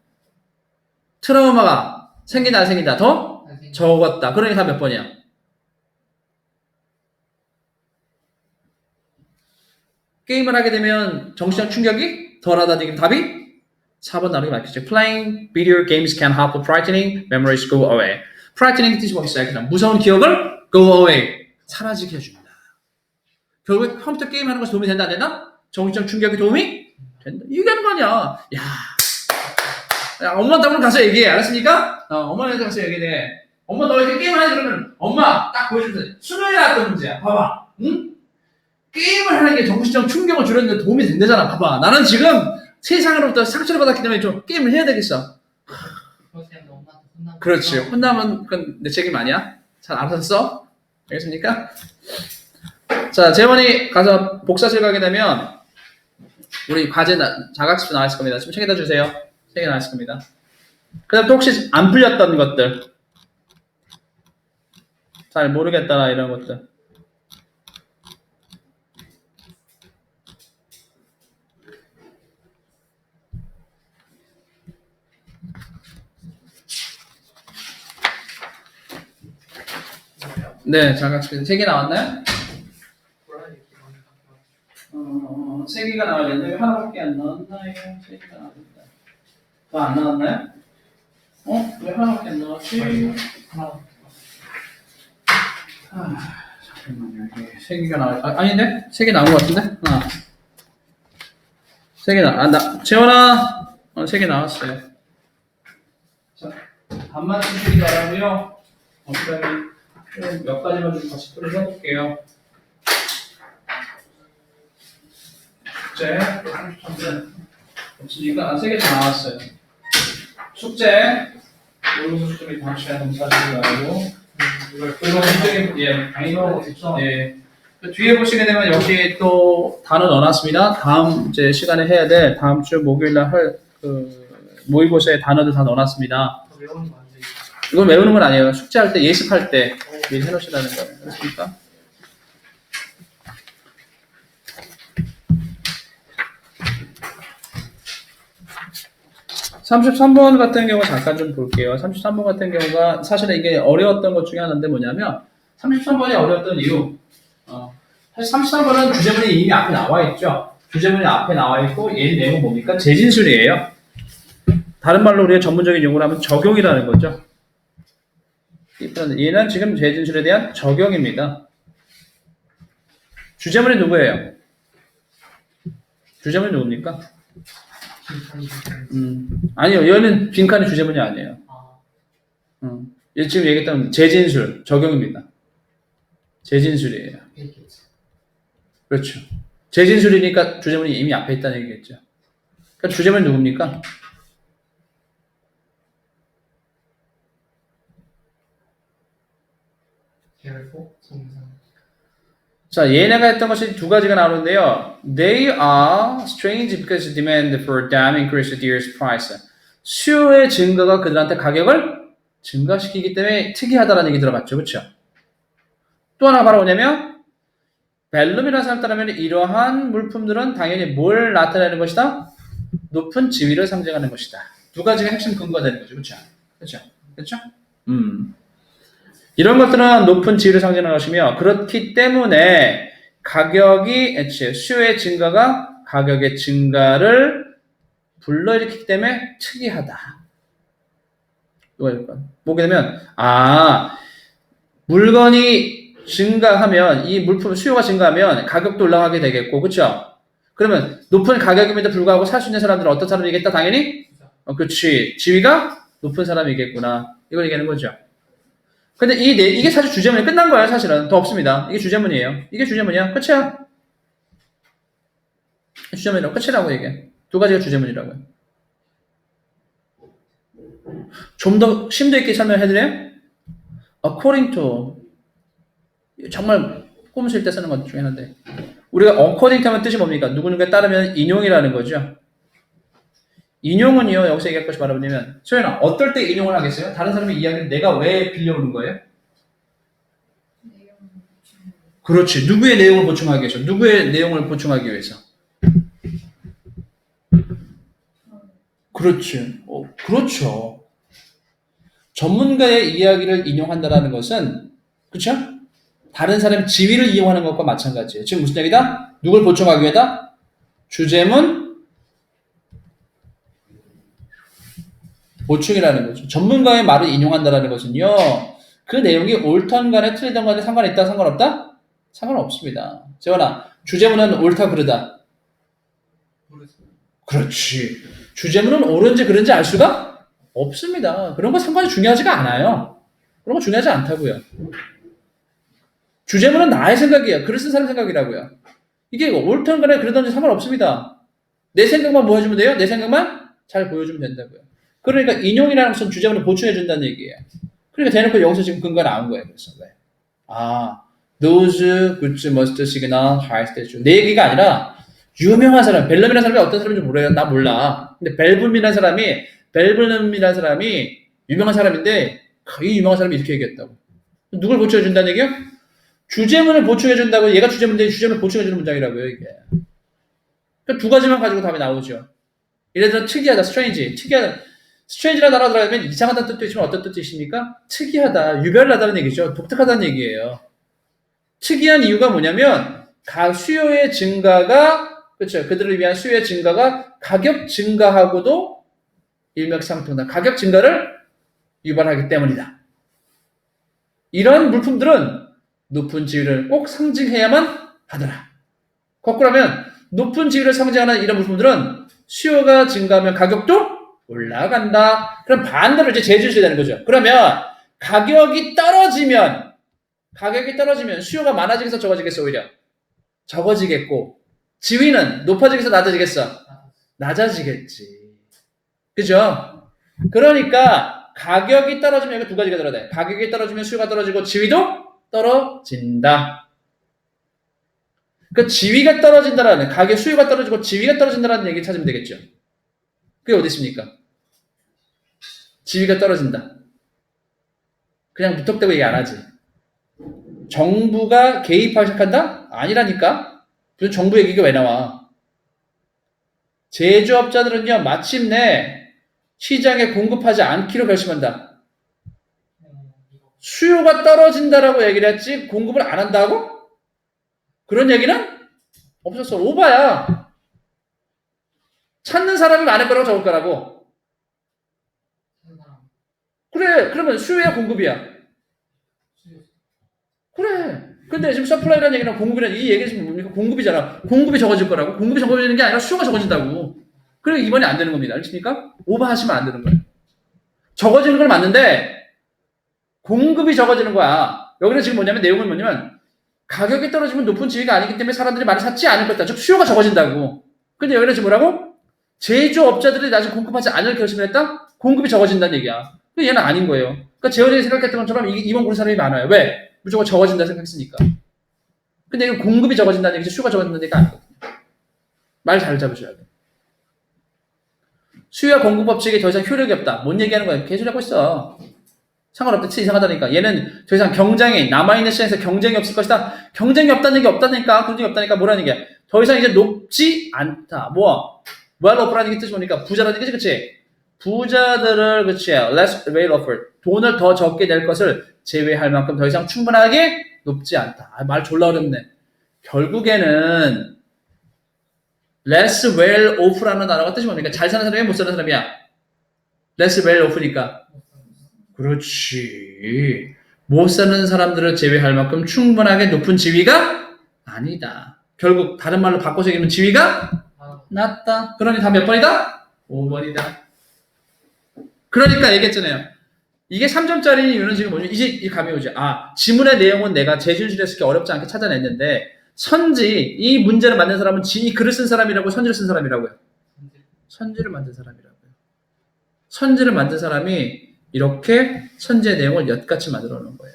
Speaker 1: 트라우마가 생긴다 안 생긴다? 더 적었다. 그러니까 몇 번이야? 게임을 하게 되면 정신적 충격이 덜하다. 답이 4번 나오는 게 맞겠죠. Playing video games can help frightening memories go away. frightening 뜻이 뭐겠어요? 무서운 기억을 go away. 사라지게 해줍니다. 결국에 컴퓨터 게임하는 것이 도움이 된다 안 되나? 정신적 충격이 도움이 된다. 이게 하는 거 아니야. 야, 엄마한테 오늘 가서 얘기해. 알았습니까? 엄마한테 가서 얘기해. 엄마 너 이렇게 게임하지 그러면 엄마 딱 보여주면서 수능에 나왔던 문제야. 봐봐. 응? 게임을 하는 게 정신적 충격을 줄였는데 도움이 된다잖아. 봐봐. 나는 지금 세상으로부터 상처를 받았기 때문에 좀 게임을 해야 되겠어. 그렇지. 혼나면 그건 내 책임 아니야. 잘 알아서 써. 알겠습니까? 자, 재원이 가서 복사실 가게 되면 우리 과제 자각식도 나와 있을 겁니다. 좀 책에다 주세요. 책에 나와 있을 겁니다. 그 다음 또 혹시 안 풀렸던 것들 잘 모르겠다 이런 것들 네, 자각식 3개 나왔나요? 3개가 나와야 되는데 왜 하나밖에 안 나왔나요? 3개가 나왔습니다. 더 안 나왔나요? 왜 하나밖에 안 나왔지? 잠깐만요. 이게 3개가 아닌데? 3개 나온 것 같은데? 3개 재원아! 3개 나왔어요. 자, 반만 주시기 바라고요. 몇 가지만 좀 다시 풀을 해볼게요. 숙제, 33분. 없으니까 3개 다 나왔어요. 숙제, 모르는 숙제를 다음 시간에 검사하시기 바라고. 그리고 이쪽에, 그 뒤에 보시게 되면 여기 또 단어 넣어놨습니다. 다음 이제 시간에 해야 될 다음 주 목요일날 할 모의고사의 단어들 다 넣어놨습니다. 이건 외우는 건 아니에요. 숙제할 때, 예습할 때 미리 해놓으시라는 거예요. 그렇습니까? (33번) 같은 경우 잠깐 좀 볼게요. 33번 같은 경우가 사실은 이게 어려웠던 것 중에 하나인데 뭐냐면 33번이 어려웠던 이유 사실 33번은 주제문이 이미 앞에 나와 있죠. 주제문이 앞에 나와 있고 얘 내용은 뭡니까? 재진술이에요. 다른 말로 우리가 전문적인 용어로 하면 적용이라는 거죠. 얘는 지금 재진술에 대한 적용입니다. 주제문이 누구예요? 주제문이 누굽니까? 아니요, 얘는 빈칸이 주제문이 아니에요. 얘 지금 얘기했던 재진술, 적용입니다. 재진술이에요. 그렇죠. 재진술이니까 주제문이 이미 앞에 있다는 얘기겠죠. 그러니까 주제문이 누굽니까?
Speaker 2: 결국 동사
Speaker 1: 자, 얘네가 했던 것이 두 가지가 나오는데요. They are strange because demand for them increased year's price. 수요의 증가가 그들한테 가격을 증가시키기 때문에 특이하다라는 얘기 들어봤죠. 그렇죠? 또 하나 바로 뭐냐면 벨룸이라는 사람 따르면 이러한 물품들은 당연히 뭘 나타내는 것이다? 높은 지위를 상징하는 것이다. 두 가지가 핵심 근거가 되는 거죠. 그렇죠? 그렇죠? 그렇죠? 이런 것들은 높은 지위를 상징하는 것이며 그렇기 때문에 가격이 수요의 증가가 가격의 증가를 불러일으키기 때문에 특이하다. 보게 되면 물건이 증가하면 이 물품 수요가 증가하면 가격도 올라가게 되겠고 그렇죠? 그러면 높은 가격임에도 불구하고 살 수 있는 사람들은 어떤 사람이겠다? 당연히 그렇지. 지위가 높은 사람이겠구나. 이걸 얘기하는 거죠. 근데 이게 사실 주제문이 끝난 거예요, 사실은. 더 없습니다. 이게 주제문이에요. 이게 주제문이야. 끝이야. 주제문이라고. 끝이라고 얘기해. 두 가지가 주제문이라고요. 좀 더 심도 있게 설명해드려요? According to. 정말 꿈을 쓸 때 쓰는 것 중에 하나인데. 우리가 according to 하면 뜻이 뭡니까? 누구누구에 따르면 인용이라는 거죠. 인용은요, 여기서 얘기할 것이 바라보냐면, 소연아, 어떨 때 인용을 하겠어요? 다른 사람의 이야기를 내가 왜 빌려오는 거예요? 그렇지. 누구의 내용을 보충하기 위해서. 누구의 내용을 보충하기 위해서. 그렇지. 그렇죠. 전문가의 이야기를 인용한다는 것은, 그렇죠? 다른 사람의 지위를 이용하는 것과 마찬가지예요. 지금 무슨 얘기다? 누굴 보충하기 위해다? 주제문, 보충이라는 거죠. 전문가의 말을 인용한다는 것은요. 그 내용이 옳던 간에 틀리던 간에 상관이 있다, 상관없다? 상관없습니다. 재원아, 주제문은 옳다, 그르다. 그렇지. 주제문은 옳은지 그른지 알 수가 없습니다. 그런 거 상관이 중요하지가 않아요. 그런 거 중요하지 않다고요. 주제문은 나의 생각이에요. 글을 쓴 사람 생각이라고요. 이게 옳던 간에 그러던지 상관없습니다. 내 생각만 뭐 해주면 돼요? 내 생각만 잘 보여주면 된다고요. 그러니까 인용이라는 것은 주제문을 보충해준다는 얘기예요. 그러니까 대놓고 여기서 지금 근거가 나온 거예요. 그래서 왜? Those goods must signal high status. 내 얘기가 아니라 유명한 사람, 벨럼이라는 사람이 어떤 사람인지 몰라요. 나 몰라. 근데 벨블이라는 사람이 유명한 사람인데 이 유명한 사람이 이렇게 얘기했다고. 누굴 보충해준다는 얘기요? 주제문을 보충해준다고. 얘가 주제문인데 주제문을 보충해주는 문장이라고요. 이게. 그러니까 두 가지만 가지고 답이 나오죠. 예를 들어 특이하다, strange. 특이하다. strange라는 단어가 들어가면 이상하다는 뜻도 있지만 어떤 뜻이 있습니까? 특이하다, 유별나다는 얘기죠. 독특하다는 얘기예요. 특이한 이유가 뭐냐면 수요의 증가가 그렇죠. 그들을 위한 수요의 증가가 가격 증가하고도 일맥상통하다. 가격 증가를 유발하기 때문이다. 이런 물품들은 높은 지위를 꼭 상징해야만 하더라. 거꾸로 하면 높은 지위를 상징하는 이런 물품들은 수요가 증가하면 가격도 올라간다. 그럼 반대로 이제 재주셔야 되는 거죠. 그러면 가격이 떨어지면 수요가 많아지겠어, 적어지겠어? 오히려 적어지겠고, 지위는 높아지겠어, 낮아지겠어? 낮아지겠지. 그죠? 그러니까 가격이 떨어지면 이거 두 가지가 들어가요. 가격이 떨어지면 수요가 떨어지고 지위도 떨어진다. 그 지위가 떨어진다라는, 가격 수요가 떨어지고 지위가 떨어진다라는 얘기 찾으면 되겠죠. 그게 어디 있습니까? 지위가 떨어진다. 그냥 무턱대고 얘기 안 하지. 정부가 개입하기 시작한다? 아니라니까. 무슨 정부 얘기가 왜 나와? 제조업자들은요, 마침내 시장에 공급하지 않기로 결심한다. 수요가 떨어진다라고 얘기를 했지 공급을 안 한다고? 그런 얘기는 없었어. 오바야. 찾는 사람이 많을 거라고 적을 거라고. 그래. 그러면 수요야 공급이야. 그래. 근데 지금 서플라이라는 얘기는 공급이라는 이 얘기는 지금 뭡니까? 공급이잖아. 공급이 적어질 거라고. 공급이 적어지는 게 아니라 수요가 적어진다고. 그래 이번에 안 되는 겁니다. 알겠습니까? 오버하시면 안 되는 거예요. 적어지는 건 맞는데 공급이 적어지는 거야. 여기는 지금 뭐냐면 내용은 뭐냐면 가격이 떨어지면 높은 지위가 아니기 때문에 사람들이 많이 샀지 않을 거다. 즉 수요가 적어진다고. 근데 여기는 지금 뭐라고? 제조업자들이 나중에 공급하지 않을 결심을 했다? 공급이 적어진다는 얘기야. 근데 얘는 아닌 거예요. 그러니까 재원이 생각했던 것처럼 이번 고른 사람이 많아요. 왜? 무조건 적어진다 생각했으니까. 근데 이거 공급이 적어진다는 얘기죠. 수요가 적어진다는 얘기가 아니거든요. 말 잘 잡으셔야 돼. 수요와 공급 법칙이 더 이상 효력이 없다. 뭔 얘기하는 거야? 계속 하고 있어. 상관없다. 이상하다니까. 얘는 더 이상 경쟁이 남아있는 시장에서 경쟁이 없을 것이다. 경쟁이 없다는 얘기 없다니까. 경쟁이 없다니까 뭐라는 얘기야? 더 이상 이제 높지 않다. 뭐? well off라는 얘기 뜻이 뭐니까 부자라는 얘기지, 그치? 부자들을, 그치? less well offer. 돈을 더 적게 낼 것을 제외할 만큼 더 이상 충분하게 높지 않다. 아, 말 졸라 어렵네. 결국에는 less well off라는 단어가 뜻이 뭡니까? 잘 사는 사람이야, 못 사는 사람이야? less well off니까. 그렇지. 못 사는 사람들을 제외할 만큼 충분하게 높은 지위가 아니다. 결국 다른 말로 바꿔서 얘기하면 지위가 낮다. 그러니 다 몇 번이다? 5번이다. 그러니까 얘기했잖아요. 이게 3점짜리 이유는 지금 뭐냐? 이제 이 감이 오죠. 아, 지문의 내용은 내가 재준실에서 어렵지 않게 찾아냈는데 선지, 이 문제를 만든 사람은 이 글을 쓴 사람이라고 선지를 쓴 사람이라고요. 선지를 만든 사람이라고요. 선지를 만든 사람이 이렇게 선지의 내용을 엿같이 만들어 놓은 거예요.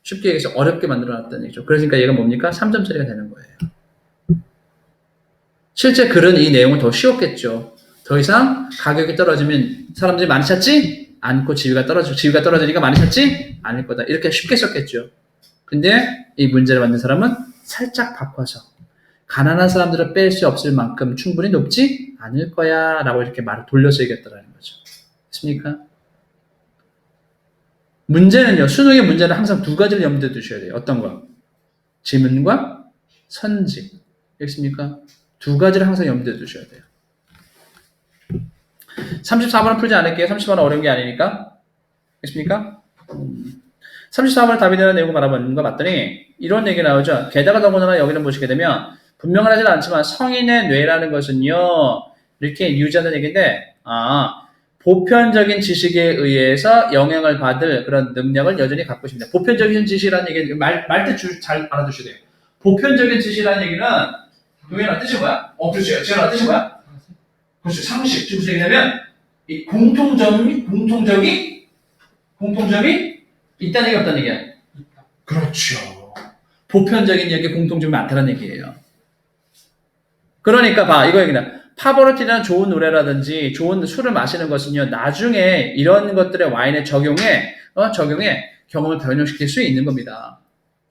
Speaker 1: 쉽게 얘기해서 어렵게 만들어 놨다는 얘기죠. 그러니까 얘가 뭡니까? 3점짜리가 되는 거예요. 실제 글은 이 내용은 더 쉬웠겠죠. 더 이상 가격이 떨어지면 사람들이 많이 찾지 않고 지위가 떨어지니까 많이 찾지 않을 거다. 이렇게 쉽게 썼겠죠. 근데 이 문제를 만든 사람은 살짝 바꿔서 가난한 사람들을 뺄 수 없을 만큼 충분히 높지 않을 거야 라고 이렇게 말을 돌려서 얘기했다는 거죠. 됐습니까? 문제는요. 수능의 문제는 항상 두 가지를 염두에 두셔야 돼요. 어떤 거? 지문과 선지. 알겠습니까? 두 가지를 항상 염두에 두셔야 돼요. 34번은 풀지 않을게요. 34번은 어려운 게 아니니까. 알겠습니까? 34번은 답이 되는 내용을 바라보는 거 봤더니 이런 얘기 나오죠. 게다가 더군다나 여기는 보시게 되면 분명하지는 않지만 성인의 뇌라는 것은요. 이렇게 유지하는 얘기인데 보편적인 지식에 의해서 영향을 받을 그런 능력을 여전히 갖고 있습니다. 보편적인 지식이라는 얘기는 말뜻 잘 알아두셔야 돼요. 보편적인 지식이라는 얘기는 동현아 뜻이 뭐야? 그렇죠. 지현아 뜻이 뭐야? 그렇죠. 상식. 지금 무슨 얘기냐면 이 공통점이 있다는 얘기 없다는 얘기야? 그렇죠. 보편적인 얘기에 공통점이 많다는 얘기예요. 그러니까 봐. 이거 얘기나. 파버러티라는 좋은 노래라든지 좋은 술을 마시는 것은요. 나중에 이런 것들의 와인에 적용해 경험을 변형시킬 수 있는 겁니다.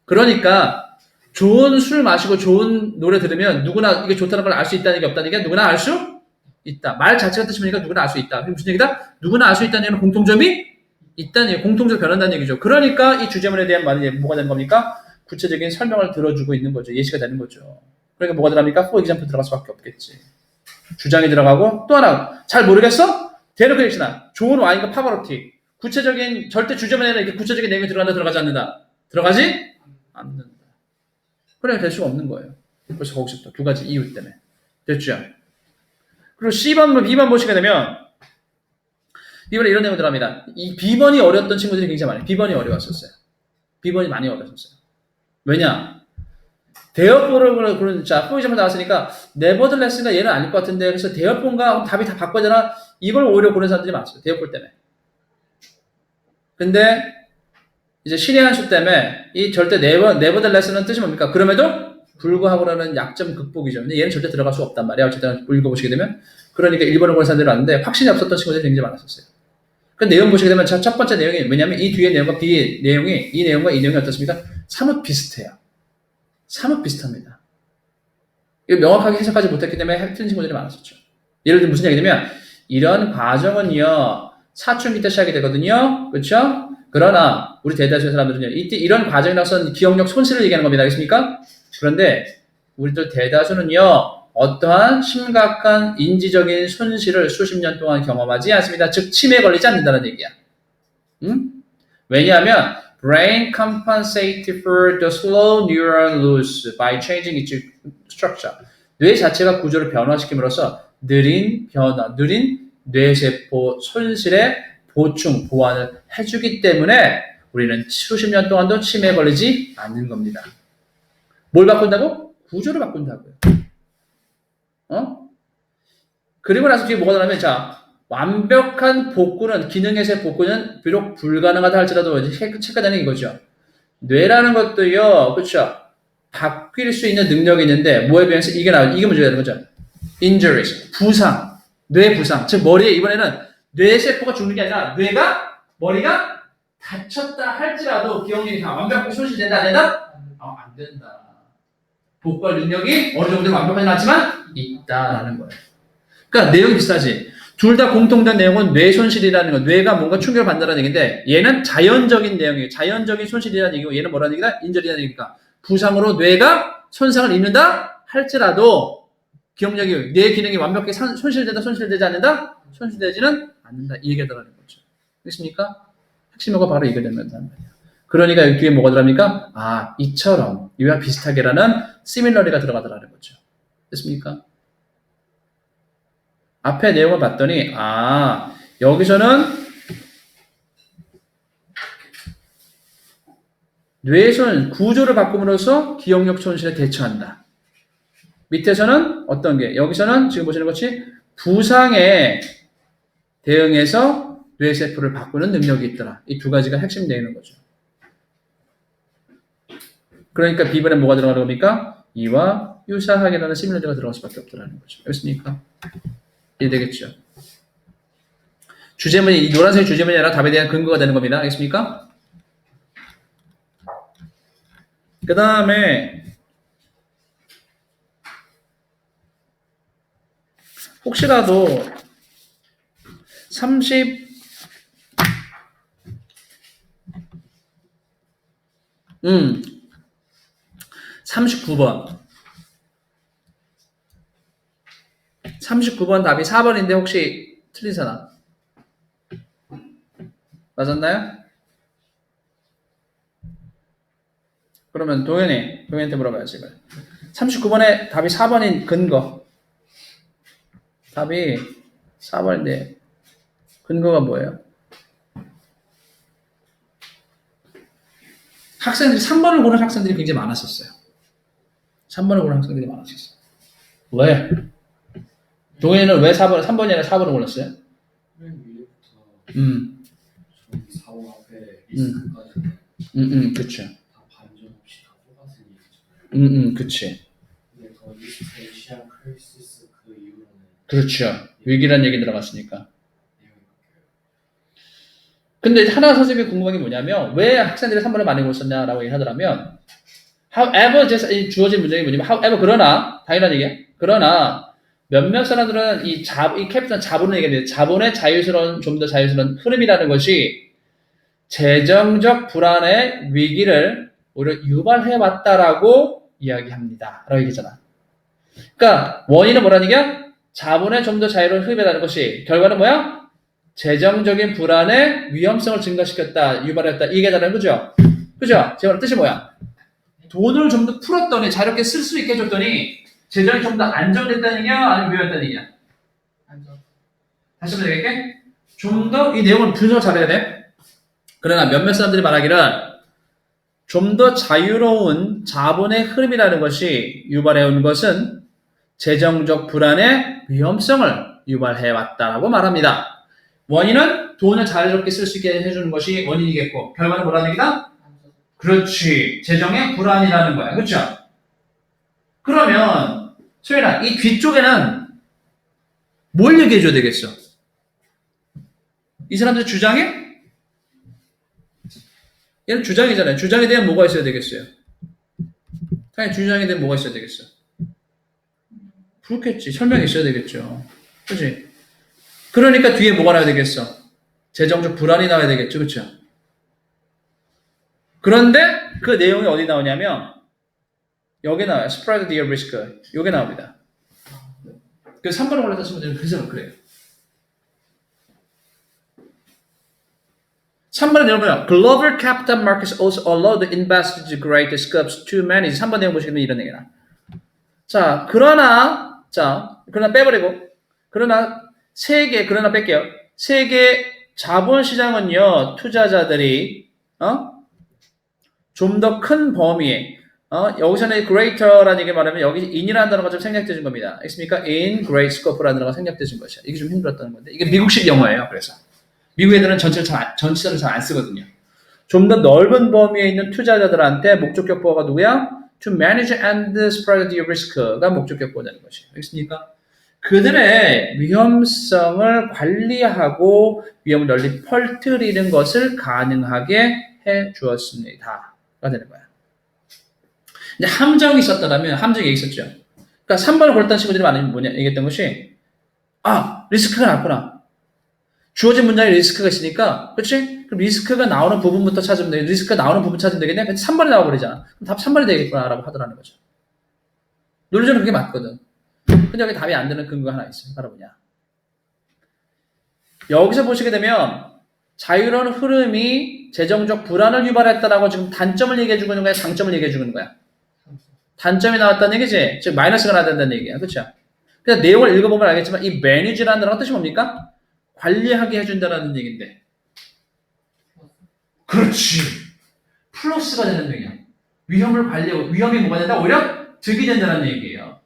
Speaker 1: 그러니까 좋은 술 마시고 좋은 노래 들으면 누구나 이게 좋다는 걸 알 수 있다는 게 없다는 게 누구나 알 수 있다. 말 자체가 뜻이 뭐니까 누구나 알 수 있다. 그게 무슨 얘기다? 누구나 알 수 있다는 얘기는 공통점이 있다는 얘기, 공통적으로 변한다는 얘기죠. 그러니까 이 주제문에 대한 말이 뭐가 되는 겁니까? 구체적인 설명을 들어주고 있는 거죠. 예시가 되는 거죠. 그러니까 뭐가 들어갑니까? for example 들어갈 수밖에 없겠지. 주장이 들어가고 또 하나 잘 모르겠어? 대놓고 얘기시나 좋은 와인과 파버로티 구체적인 절대 주제문에는 이렇게 구체적인 내용이 들어간다 들어가지 않는다. 들어가지 않는다. 그래 될 수가 없는 거예요. 벌써 거기서부터 두 가지 이유 때문에 됐죠? 그리고 C번, B번 보시게 되면 B번에 이런 내용 들어갑니다. 이 B번이 어려웠던 친구들이 굉장히 많아요. B번이 어려웠었어요. B번이 많이 어려웠었어요. 왜냐? 대여포를 그런 자 포이점을 나왔으니까 네버들레스가 얘는 아닐 것 같은데 그래서 대여포인가 답이 다 바꿔야 되나 이걸 오히려 고른 사람들이 많았어요. 대여포 때문에. 근데 이제 신의 한 수 때문에 이 절대 네버들레스는 뜻이 뭡니까? 그럼에도 불구하고라는 약점 극복이죠. 근데 얘는 절대 들어갈 수 없단 말이야. 어쨌든 읽어보시게 되면 그러니까 1번을 고른 사람들이 왔는데 확신이 없었던 친구들이 굉장히 많았었어요. 그 내용 보시게 되면 첫 번째 내용이 뭐냐면 이 뒤에 내용과 B 내용이 이 내용과 이 내용이 어떻습니까? 사뭇 비슷해요. 사뭇 비슷합니다. 이거 명확하게 해석하지 못했기 때문에 틀린 친구들이 많았었죠. 예를 들면 무슨 얘기냐면 이런 과정은요 사춘기 때 시작이 되거든요. 그렇죠? 그러나 우리 대다수의 사람들은요 이때 이런 과정이라서 기억력 손실을 얘기하는 겁니다. 알겠습니까? 그런데 우리들 대다수는요 어떠한 심각한 인지적인 손실을 수십 년 동안 경험하지 않습니다. 즉 치매에 걸리지 않는다는 얘기야. 왜냐하면 brain compensates for the slow neuron loss by changing its structure. 뇌 자체가 구조를 변화시킴으로써 느린 뇌세포 손실의 보충, 보완을 해주기 때문에 우리는 수십 년 동안도 치매에 걸리지 않는 겁니다. 뭘 바꾼다고? 구조를 바꾼다고요. 그리고 나서 뒤에 뭐가 나오면 자 완벽한 복구는 기능에서의 복구는 비록 불가능하다 할지라도 체크되는 이거죠. 뇌라는 것도요, 그렇죠? 바뀔 수 있는 능력이 있는데 뭐에 비해서 이게 문제가 되는 거죠. injuries, 부상, 뇌 부상. 즉 머리에 이번에는 뇌세포가 죽는 게 아니라 머리가 다쳤다 할지라도 기억력이 다 완벽하게 손실된다 안 된다? 안 된다. 복구할 능력이 어느 정도 완벽하지 않지만 있다라는 거예요. 그러니까 내용이 비슷하지. 둘 다 공통된 내용은 뇌 손실이라는 거, 뇌가 뭔가 충격을 받는다는 얘기인데 얘는 자연적인 내용이에요. 자연적인 손실이라는 얘기고 얘는 뭐라는 얘기다? 인절이라는 얘기니까 부상으로 뇌가 손상을 입는다 할지라도 기억력이 뇌 기능이 완벽히 손실되다 손실되지 않는다? 손실되지는 않는다. 이 얘기가 들어가는 거죠. 됐습니까? 핵심어가 바로 이게 된단 말이에요. 그러니까 여기 뒤에 뭐가 들어갑니까? 이처럼 이와 비슷하게라는 similarly가 들어가더라는 거죠. 됐습니까? 앞에 내용을 봤더니 여기서는 뇌손 구조를 바꿈으로써 기억력 손실에 대처한다. 밑에서는 어떤 게? 여기서는 지금 보시는 것이 부상에 대응해서 뇌세포를 바꾸는 능력이 있더라. 이 두 가지가 핵심 내용인 거죠. 그러니까 B번에 뭐가 들어가는 겁니까? 이와 유사하게라는 시뮬러드가 들어갈 수밖에 없더라는 거죠. 알겠습니까? 이해되겠죠? 주제문이, 이 노란색 주제문이 아니라 답에 대한 근거가 되는 겁니다. 알겠습니까? 그 다음에 혹시라도 39번 답이 4번인데 혹시 틀린 사람 맞았나요? 그러면 동현이한테 물어봐야지. 39번에 답이 4번인 근거. 답이 4번인데 근거가 뭐예요? 학생들이 3번을 고른 학생들이 굉장히 많았었어요. 3번을 고른 학생들이 많았었어요. 왜? 동현이는 왜 3번이 아니라 4번을 골랐어요?
Speaker 2: 맨 위에부터 저기 4번 앞에 리스크까지
Speaker 1: 그쵸.
Speaker 2: 다 반전 없이 다 똑같은 얘기잖아요.
Speaker 1: 그치.
Speaker 2: 근데 더 리스크시아 크리시스 그 이후로는
Speaker 1: 그렇죠. 위기란 얘기 들어갔으니까.
Speaker 2: 내용이 바뀌어요.
Speaker 1: 근데 하나 선생님이 궁금한 게 뭐냐면 왜 학생들이 3번을 많이 골랐었냐라고 얘기하더라면 however 주어진 문장이 뭐냐면 however 그러나 당연한 얘기야. 그러나 몇몇 사람들은 이 캡틴은 자본을 얘기하는데 자본의 자유스러운 좀 더 자유스러운 흐름이라는 것이 재정적 불안의 위기를 오히려 유발해왔다라고 이야기합니다. 라고 얘기잖아. 그러니까 원인은 뭐라는 얘기야? 자본의 좀 더 자유로운 흐름이라는 것이 결과는 뭐야? 재정적인 불안의 위험성을 증가시켰다, 유발했다. 이게 다른 거죠? 그죠? 제 말 뜻이 뭐야? 돈을 좀 더 풀었더니 자유롭게 쓸 수 있게 해줬더니 재정이 좀 더 안정됐다는 얘기야? 아니면 위험했다는 얘기야?
Speaker 2: 안전.
Speaker 1: 다시 한번 얘기할게. 좀 더 이 내용을 분석을 잘해야 돼. 그러나 몇몇 사람들이 말하기를 좀 더 자유로운 자본의 흐름이라는 것이 유발해온 것은 재정적 불안의 위험성을 유발해왔다라고 말합니다. 원인은 돈을 자유롭게 쓸 수 있게 해주는 것이 원인이겠고 결과는 뭐라는 얘기다? 그렇지. 재정의 불안이라는 거야. 그렇죠? 그러면 소연아, 이 뒤쪽에는 뭘 얘기해줘야 되겠어? 이 사람들 주장해? 얘는 주장이잖아요. 주장에 대한 뭐가 있어야 되겠어요? 당연히 주장에 대한 뭐가 있어야 되겠어? 그렇겠지. 설명이 있어야 되겠죠. 그렇지? 그러니까 뒤에 뭐가 나와야 되겠어? 재정적 불안이 나와야 되겠죠. 그렇죠? 그런데 그 내용이 어디 나오냐면 여기 나와요. Spread the risk. 여기 나옵니다. 그 3번을 골라서 분들은 그래서 그래요. 3번의 내용 뭐야? Global capital markets also allow the investors to create scopes to manage. 3번 내용 보시면 이런 얘기나. 자, 그러나 빼버리고. 그러나 그러나 뺄게요. 세계 자본시장은요, 투자자들이, 좀 더 큰 범위에, 여기서는 greater라는 얘기 말하면 여기 in이라는 단어가 좀 생략되는 겁니다. 알겠습니까? in great scope라는 단어가 생략되는 것이야. 이게 좀 힘들었다는 건데. 이게 미국식 영어예요. 그래서. 미국 애들은 전치사를 잘 안 쓰거든요. 좀 더 넓은 범위에 있는 투자자들한테 목적 격보가 누구야? to manage and spread the risk가 목적격 되는 것이에요. 알겠습니까? 그들의 위험성을 관리하고 위험을 널리 퍼뜨리는 것을 가능하게 해 주었습니다. 가 되는 거야. 이제 함정이 있었다면 함정이 있었죠. 그러니까 3번을 골랐던 친구들이 많으면 뭐냐 얘기했던 것이 리스크가 낮구나. 주어진 문장에 리스크가 있으니까 그렇지? 그럼 리스크가 나오는 부분부터 찾으면 되겠네. 리스크가 나오는 부분 찾으면 되겠네. 근데 3번이 나와버리잖아. 그럼 답 3번이 되겠구나라고 하더라는 거죠. 논리적으로 그게 맞거든. 근데 여기 답이 안 되는 근거가 하나 있어요. 바로 뭐냐. 여기서 보시게 되면 자유로운 흐름이 재정적 불안을 유발했다라고 지금 단점을 얘기해 주고 있는 거야? 장점을 얘기해 주고 있는 거야? 단점이 나왔다는 얘기지. 즉 마이너스가 나왔다는 얘기야. 그렇죠? 그래서 내용을 읽어보면 알겠지만 이 매니지라는 단어가 뜻이 뭡니까? 관리하게 해준다는 얘기인데. 그렇지. 플러스가 되는 얘기야. 위험을 관리하고 위험이 뭐가 된다? 오히려 득이 된다는 얘기예요.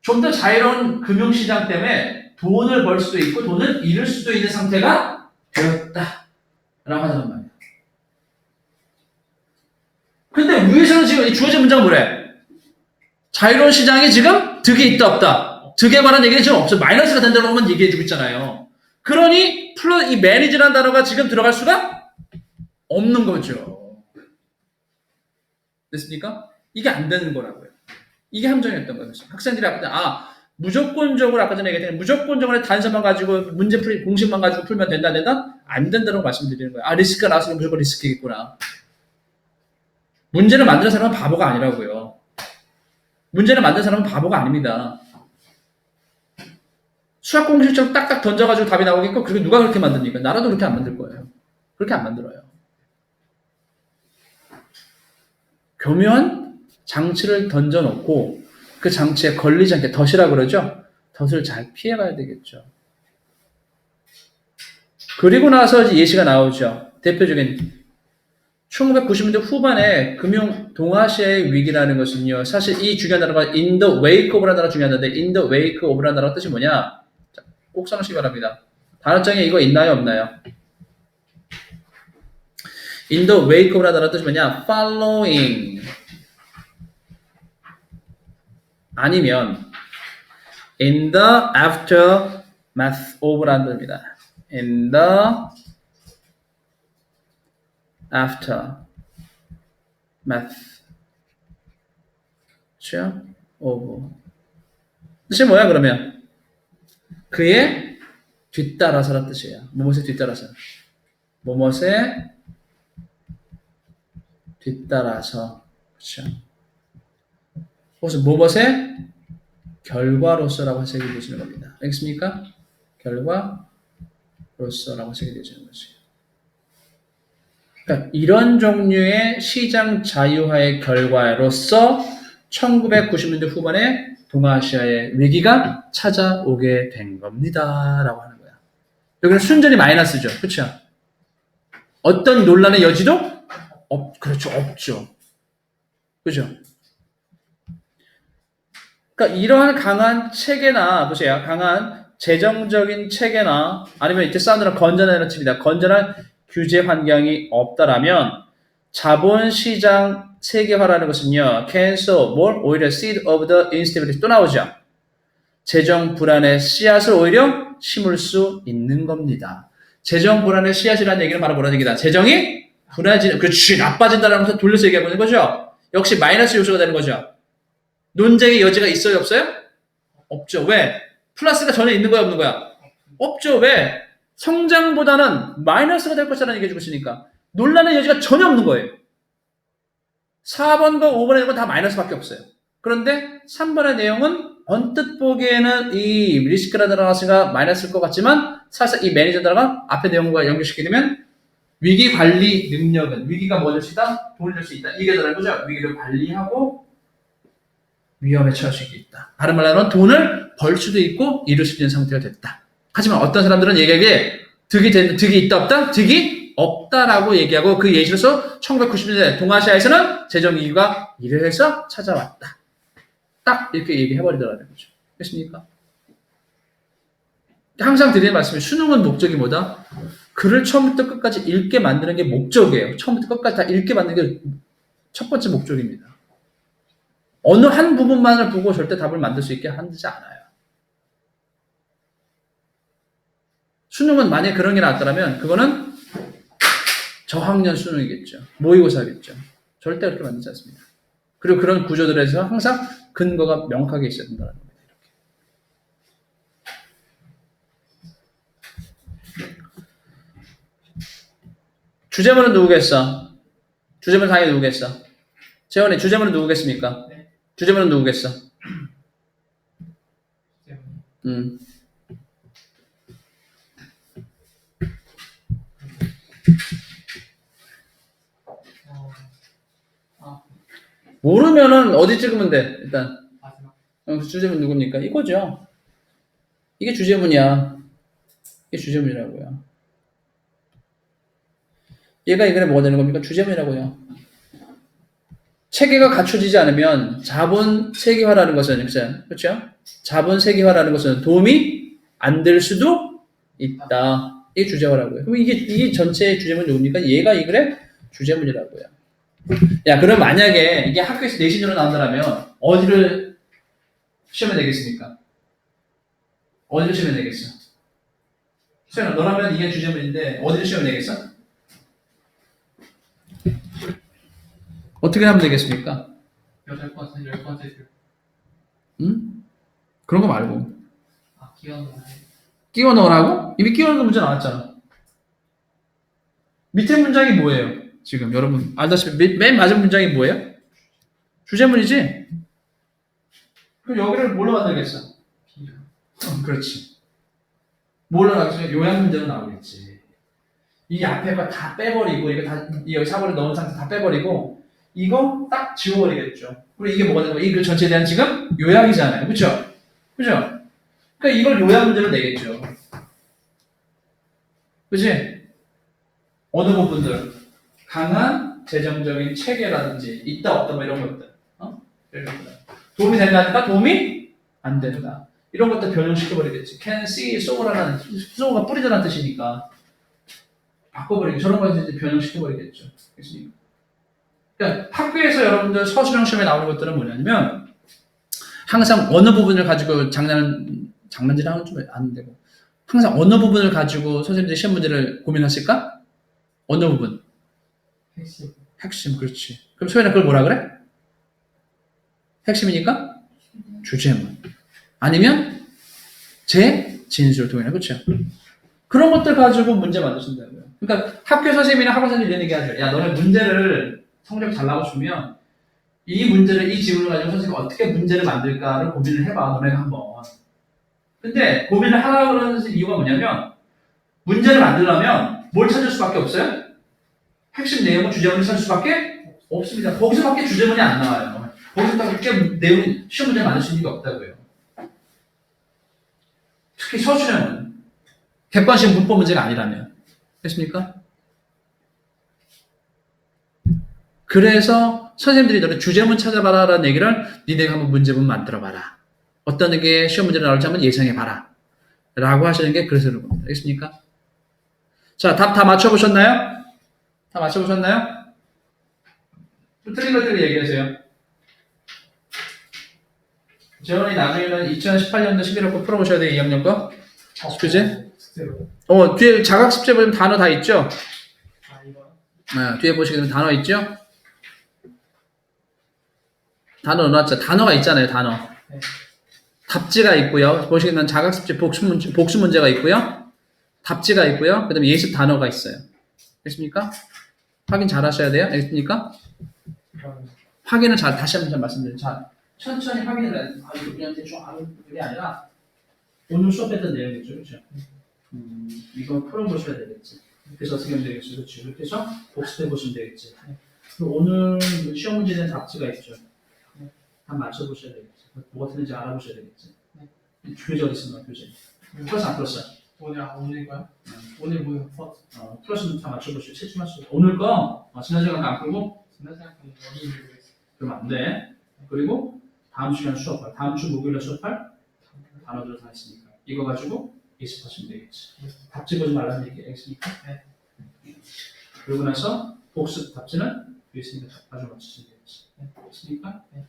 Speaker 1: 좀 더 자유로운 금융시장 때문에 돈을 벌 수도 있고 돈을 잃을 수도 있는 상태가 되었다. 라고 하자는 말이에요. 근데 위에서는 지금 주어진 문장은 뭐래? 자유로운 시장이 지금 득이 있다 없다. 득에 관한 얘기는 지금 없어. 마이너스가 된다고만 얘기해주고 있잖아요. 그러니 이 매니지라는 단어가 지금 들어갈 수가 없는 거죠. 됐습니까? 이게 안 되는 거라고요. 이게 함정이었던 거예요. 학생들이 무조건적으로 아까 전에 얘기했던 무조건적으로 단서만 가지고 문제 풀이 공식만 가지고 풀면 된다 안 된다고 말씀드리는 거예요. 리스크가 나왔으면 무조건 리스크겠구나. 문제를 만드는 사람은 바보가 아니라고요. 문제를 만드는 사람은 바보가 아닙니다. 수학 공식처럼 딱딱 던져가지고 답이 나오겠고 그리고 누가 그렇게 만듭니까? 나라도 그렇게 안 만들 거예요. 그렇게 안 만들어요. 교묘한 장치를 던져놓고 그 장치에 걸리지 않게 덫이라 그러죠. 덫을 잘 피해가야 되겠죠. 그리고 나서 이제 예시가 나오죠. 대표적인 1990년대 후반에 금융 동아시아의 위기라는 것은요. 사실 이 중요한 단어가 in the wake of라는 단어가 중요한데 in the wake of라는 단어가 뜻이 뭐냐? 자, 꼭 써놓으시기 바랍니다. 단어장에 이거 있나요? 없나요? in the wake of라는 단어가 뜻이 뭐냐? following 아니면 in the aftermath of라는 뜻입니다. in the aftermath 그렇죠? of 뜻이 뭐야 그러면? 그의 뒤따라서라는 뜻이에요. 무엇에 뒤따라서? 무엇에 뒤따라서 그렇죠? 그것은 무엇의 결과로서라고 해석이 되시는 겁니다. 알겠습니까? 결과로서라고 해석이 되시는 것이에요. 그러니까 이런 종류의 시장 자유화의 결과로서 1990년대 후반에 동아시아의 위기가 찾아오게 된 겁니다. 라고 하는 거야. 여기는 순전히 마이너스죠. 그렇죠? 어떤 논란의 여지도 그렇죠. 없죠. 그죠? 그러니까 이러한 강한 체계나 보세요. 강한 재정적인 체계나 아니면 이때 사운드는 건전한 칩니다. 건전한 규제 환경이 없다라면 자본시장 세계화라는 것은요. cancel 뭘 오히려 seed of the instability 또 나오죠. 재정 불안의 씨앗을 오히려 심을 수 있는 겁니다. 재정 불안의 씨앗이라는 얘기는 바로 뭐라는 얘기다. 재정이 불안해지는 그렇지 나빠진다라는 것을 돌려서 얘기하고 있는 거죠. 역시 마이너스 요소가 되는 거죠. 논쟁의 여지가 있어요, 없어요? 없죠. 왜? 플러스가 전혀 있는 거야, 없는 거야? 없죠. 왜? 성장보다는 마이너스가 될 것이라는 얘기해 주고 있으니까 논란의 여지가 전혀 없는 거예요. 4번과 5번의 내용은 다 마이너스밖에 없어요. 그런데 3번의 내용은 언뜻 보기에는 이 리스크라는 단어가 마이너스일 것 같지만 사실 이 매니저 단어가 앞의 내용과 연결시키게 되면 위기 관리 능력은 위기가 뭐 될 수 있다? 돈을 낼 수 있다. 이게 다른 거죠. 위기를 관리하고 위험에 처할 수 있다. 다른 말로 하면 돈을 벌 수도 있고 잃을 수 있는 상태가 됐다. 하지만 어떤 사람들은 얘기하기에 득이 있다 없다? 득이 없다라고 얘기하고 그 예시로서 1990년대 동아시아에서는 재정위기가 이래서 찾아왔다. 딱 이렇게 얘기해버리더라는 거죠. 됐습니까? 항상 드리는 말씀이 수능은 목적이 뭐다? 글을 처음부터 끝까지 읽게 만드는 게 목적이에요. 처음부터 끝까지 다 읽게 만드는 게 첫 번째 목적입니다. 어느 한 부분만을 보고 절대 답을 만들 수 있게 하지 않아요. 수능은 만약에 그런 게 나왔더라면 그거는 저학년 수능이겠죠. 모의고사겠죠. 절대 그렇게 만들지 않습니다. 그리고 그런 구조들에서 항상 근거가 명확하게 있어야 된다는 겁니다. 이렇게. 주제문은 누구겠어? 주제문 당연히 누구겠어? 재원이 주제문은 누구겠습니까?
Speaker 2: 네.
Speaker 1: 주제문은 누구겠어?
Speaker 2: 쌤.
Speaker 1: 모르면은 어디 찍으면 돼? 일단
Speaker 2: 마지막.
Speaker 1: 주제문 누굽니까? 이거죠. 이게 주제문이야. 이게 주제문이라고요. 얘가 이거에 뭐가 되는 겁니까? 주제문이라고요. 체계가 갖춰지지 않으면 자본 세계화라는 것은 그렇죠? 자본 세계화라는 것은 도움이 안 될 수도 있다. 이게 주제화라고요. 그럼 이게 전체의 주제문이 누굽니까? 얘가 이 글의 주제문이라고요. 야, 그럼 만약에 이게 학교에서 내신으로 나온다면 어디를 시험에 내겠습니까? 어디를 시험에 내겠어? 수연아, 너라면 이게 주제문인데 어디를 시험에 내겠어? 어떻게 하면 되겠습니까?
Speaker 2: 8번째, 10번째 줄.
Speaker 1: 응? 그런 거 말고
Speaker 2: 기억나.
Speaker 1: 끼워 넣으라고? 이미 끼워 넣은 문제 나왔잖아. 밑에 문장이 뭐예요? 지금 여러분 알다시피 맨 마지막 문장이 뭐예요? 주제문이지? 그럼 여기를 뭘로 만들겠어? 그렇지. 뭘로 나오겠어? 요약 문제로 나오겠지. 이 앞에 거 다 빼버리고 이거 다 여기 사본에 넣은 상태 다 빼버리고 이거 딱 지워버리겠죠. 그리고 이게 뭐가 되는 거야? 이 글 전체에 대한 지금 요약이잖아요. 그렇죠? 그렇죠? 그러니까 이걸 요약 문제로 내겠죠. 그치? 어느 부분들 강한 재정적인 체계라든지 있다 없다 뭐 이런 것들 이런 것들. 도움이 된다니까 도움이 안 된다. 이런 것들 변형시켜버리겠지. can, see, so라는 so가 뿌리다라는 뜻이니까 바꿔버리고 저런 거 이제 변형시켜버리겠죠. 그렇습니까? 그러니까 학교에서 여러분들 서술형 시험에 나오는 것들은 뭐냐면 항상 어느 부분을 가지고 장난질 하면 좀 안 되고 항상 어느 부분을 가지고 선생님들이 시험 문제를 고민하실까? 어느 부분? 핵심, 그렇지. 그럼 소연아 그걸 뭐라 그래? 핵심이니까? 주제문. 아니면 진술 동의나 그렇죠? 그런 것들 가지고 문제 만드신다고요. 그러니까 학교 선생님이나 학원 선생님이 이런 얘기 하죠. 야, 너네 문제를 성적 잘 나와주면 이 문제를, 이 지문을 가지고 선생님이 어떻게 문제를 만들까를 고민을 해봐, 너네가 한번. 근데 고민을 하라고 그러는 이유가 뭐냐면 문제를 만들려면 뭘 찾을 수밖에 없어요? 핵심 내용은 주제문을 찾을 수밖에 없습니다. 거기서밖에 주제문이 안 나와요. 거기서 딱 이렇게 내용, 시험 문제를 만들 수 있는 게 없다고요. 특히 서술형은 객관식 문법 문제가 아니라면. 됐습니까? 그래서 선생님들이 너네 주제문 찾아봐라라는 얘기를 니네가 한번 문제문 만들어봐라. 어떤 게 시험 문제를 나올지 한번 예상해봐라. 라고 하시는 게 그래서 그런 겁니다. 알겠습니까? 자, 답 다 맞춰보셨나요? 다 맞춰보셨나요? 틀린 것들을 얘기하세요. 재원이 나중에는 2018년도 11월 거 풀어보셔야 돼요. 2학년 거. 그지? 뒤에 자각 숙제 보면 단어 다 있죠? 뒤에 보시게 되면 단어 있죠? 단어 넣어놨죠? 단어가 있잖아요, 단어.
Speaker 2: 네.
Speaker 1: 답지가 있고요. 보시게 되면 자각 숙제 복수 문제가 있고요. 답지가 있고요. 그 다음에 예습 단어가 있어요. 됐습니까? 확인 잘 하셔야 돼요. 알겠습니까? 확인을 다시 한번 말씀드려요. 자, 천천히 확인을 해야 돼요. 이거 그냥 대충 그게 아니라 오늘 수업했던 내용이죠. 그렇죠? 이거 풀어보셔야 되겠지. 그래서 어떻게 하면 되겠지. 그렇지. 그렇게 해서 복습해 보시면 되겠지. 그리고 오늘 시험 문제에 대한 답지가 있죠. 한 맞춰보셔야 되겠지. 뭐가 틀린지 알아보셔야 되겠지. 교재 어디 있습니까? 교재. 풀었어 안 풀었어?
Speaker 2: 오늘인가요? 오늘 뭐예요?
Speaker 1: 풀었으면 다 맞춰보시고 채점 맞춰. 오늘 거 지난 시간 안 풀고
Speaker 2: 지난 생각하는 어디 모르겠어요.
Speaker 1: 그러면 안 돼. 그리고 다음 시간 수업할 다음 주 목요일에 수업할 단어들 다 있으니까 이거 가지고 예습하시면 되겠지. 답지 보지 말라는 얘기 알겠습니까?
Speaker 2: 네.
Speaker 1: 그러고 나서 복습 답지는 여기 있으니까 가져 맞추시면 되겠지. 네, 됐습니까? 네.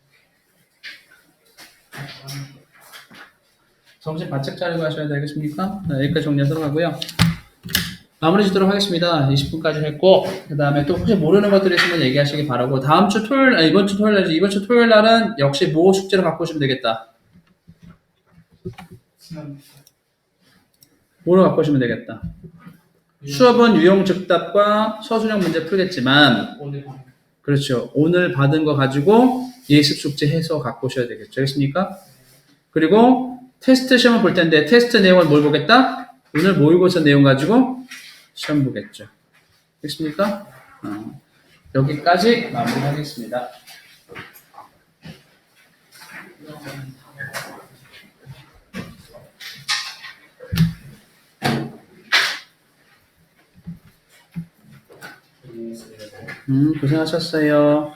Speaker 1: 점심 바짝 자르고 하셔야 되겠습니까? 네, 여기까지 정리하도록 하고요. 마무리 짓도록 하겠습니다. 20분까지 했고, 그 다음에 또 혹시 모르는 것들이 있으면 얘기하시기 바라고, 다음 주 토요일, 이번 주 토요일 날이지, 이번 주 토요일 날은 역시 뭐 숙제를 갖고 오시면 되겠다. 뭐로 갖고 오시면 되겠다. 수업은 유형 즉답과 서술형 문제 풀겠지만,
Speaker 2: 오늘 밤
Speaker 1: 그렇죠. 오늘 받은 거 가지고 예습 숙제 해서 갖고 오셔야 되겠죠. 알겠습니까? 그리고 테스트 시험을 볼 텐데, 테스트 내용을 뭘 보겠다? 오늘 모의고사 내용 가지고 시험 보겠죠. 됐습니까? 여기까지 마무리하겠습니다. 고생하셨어요.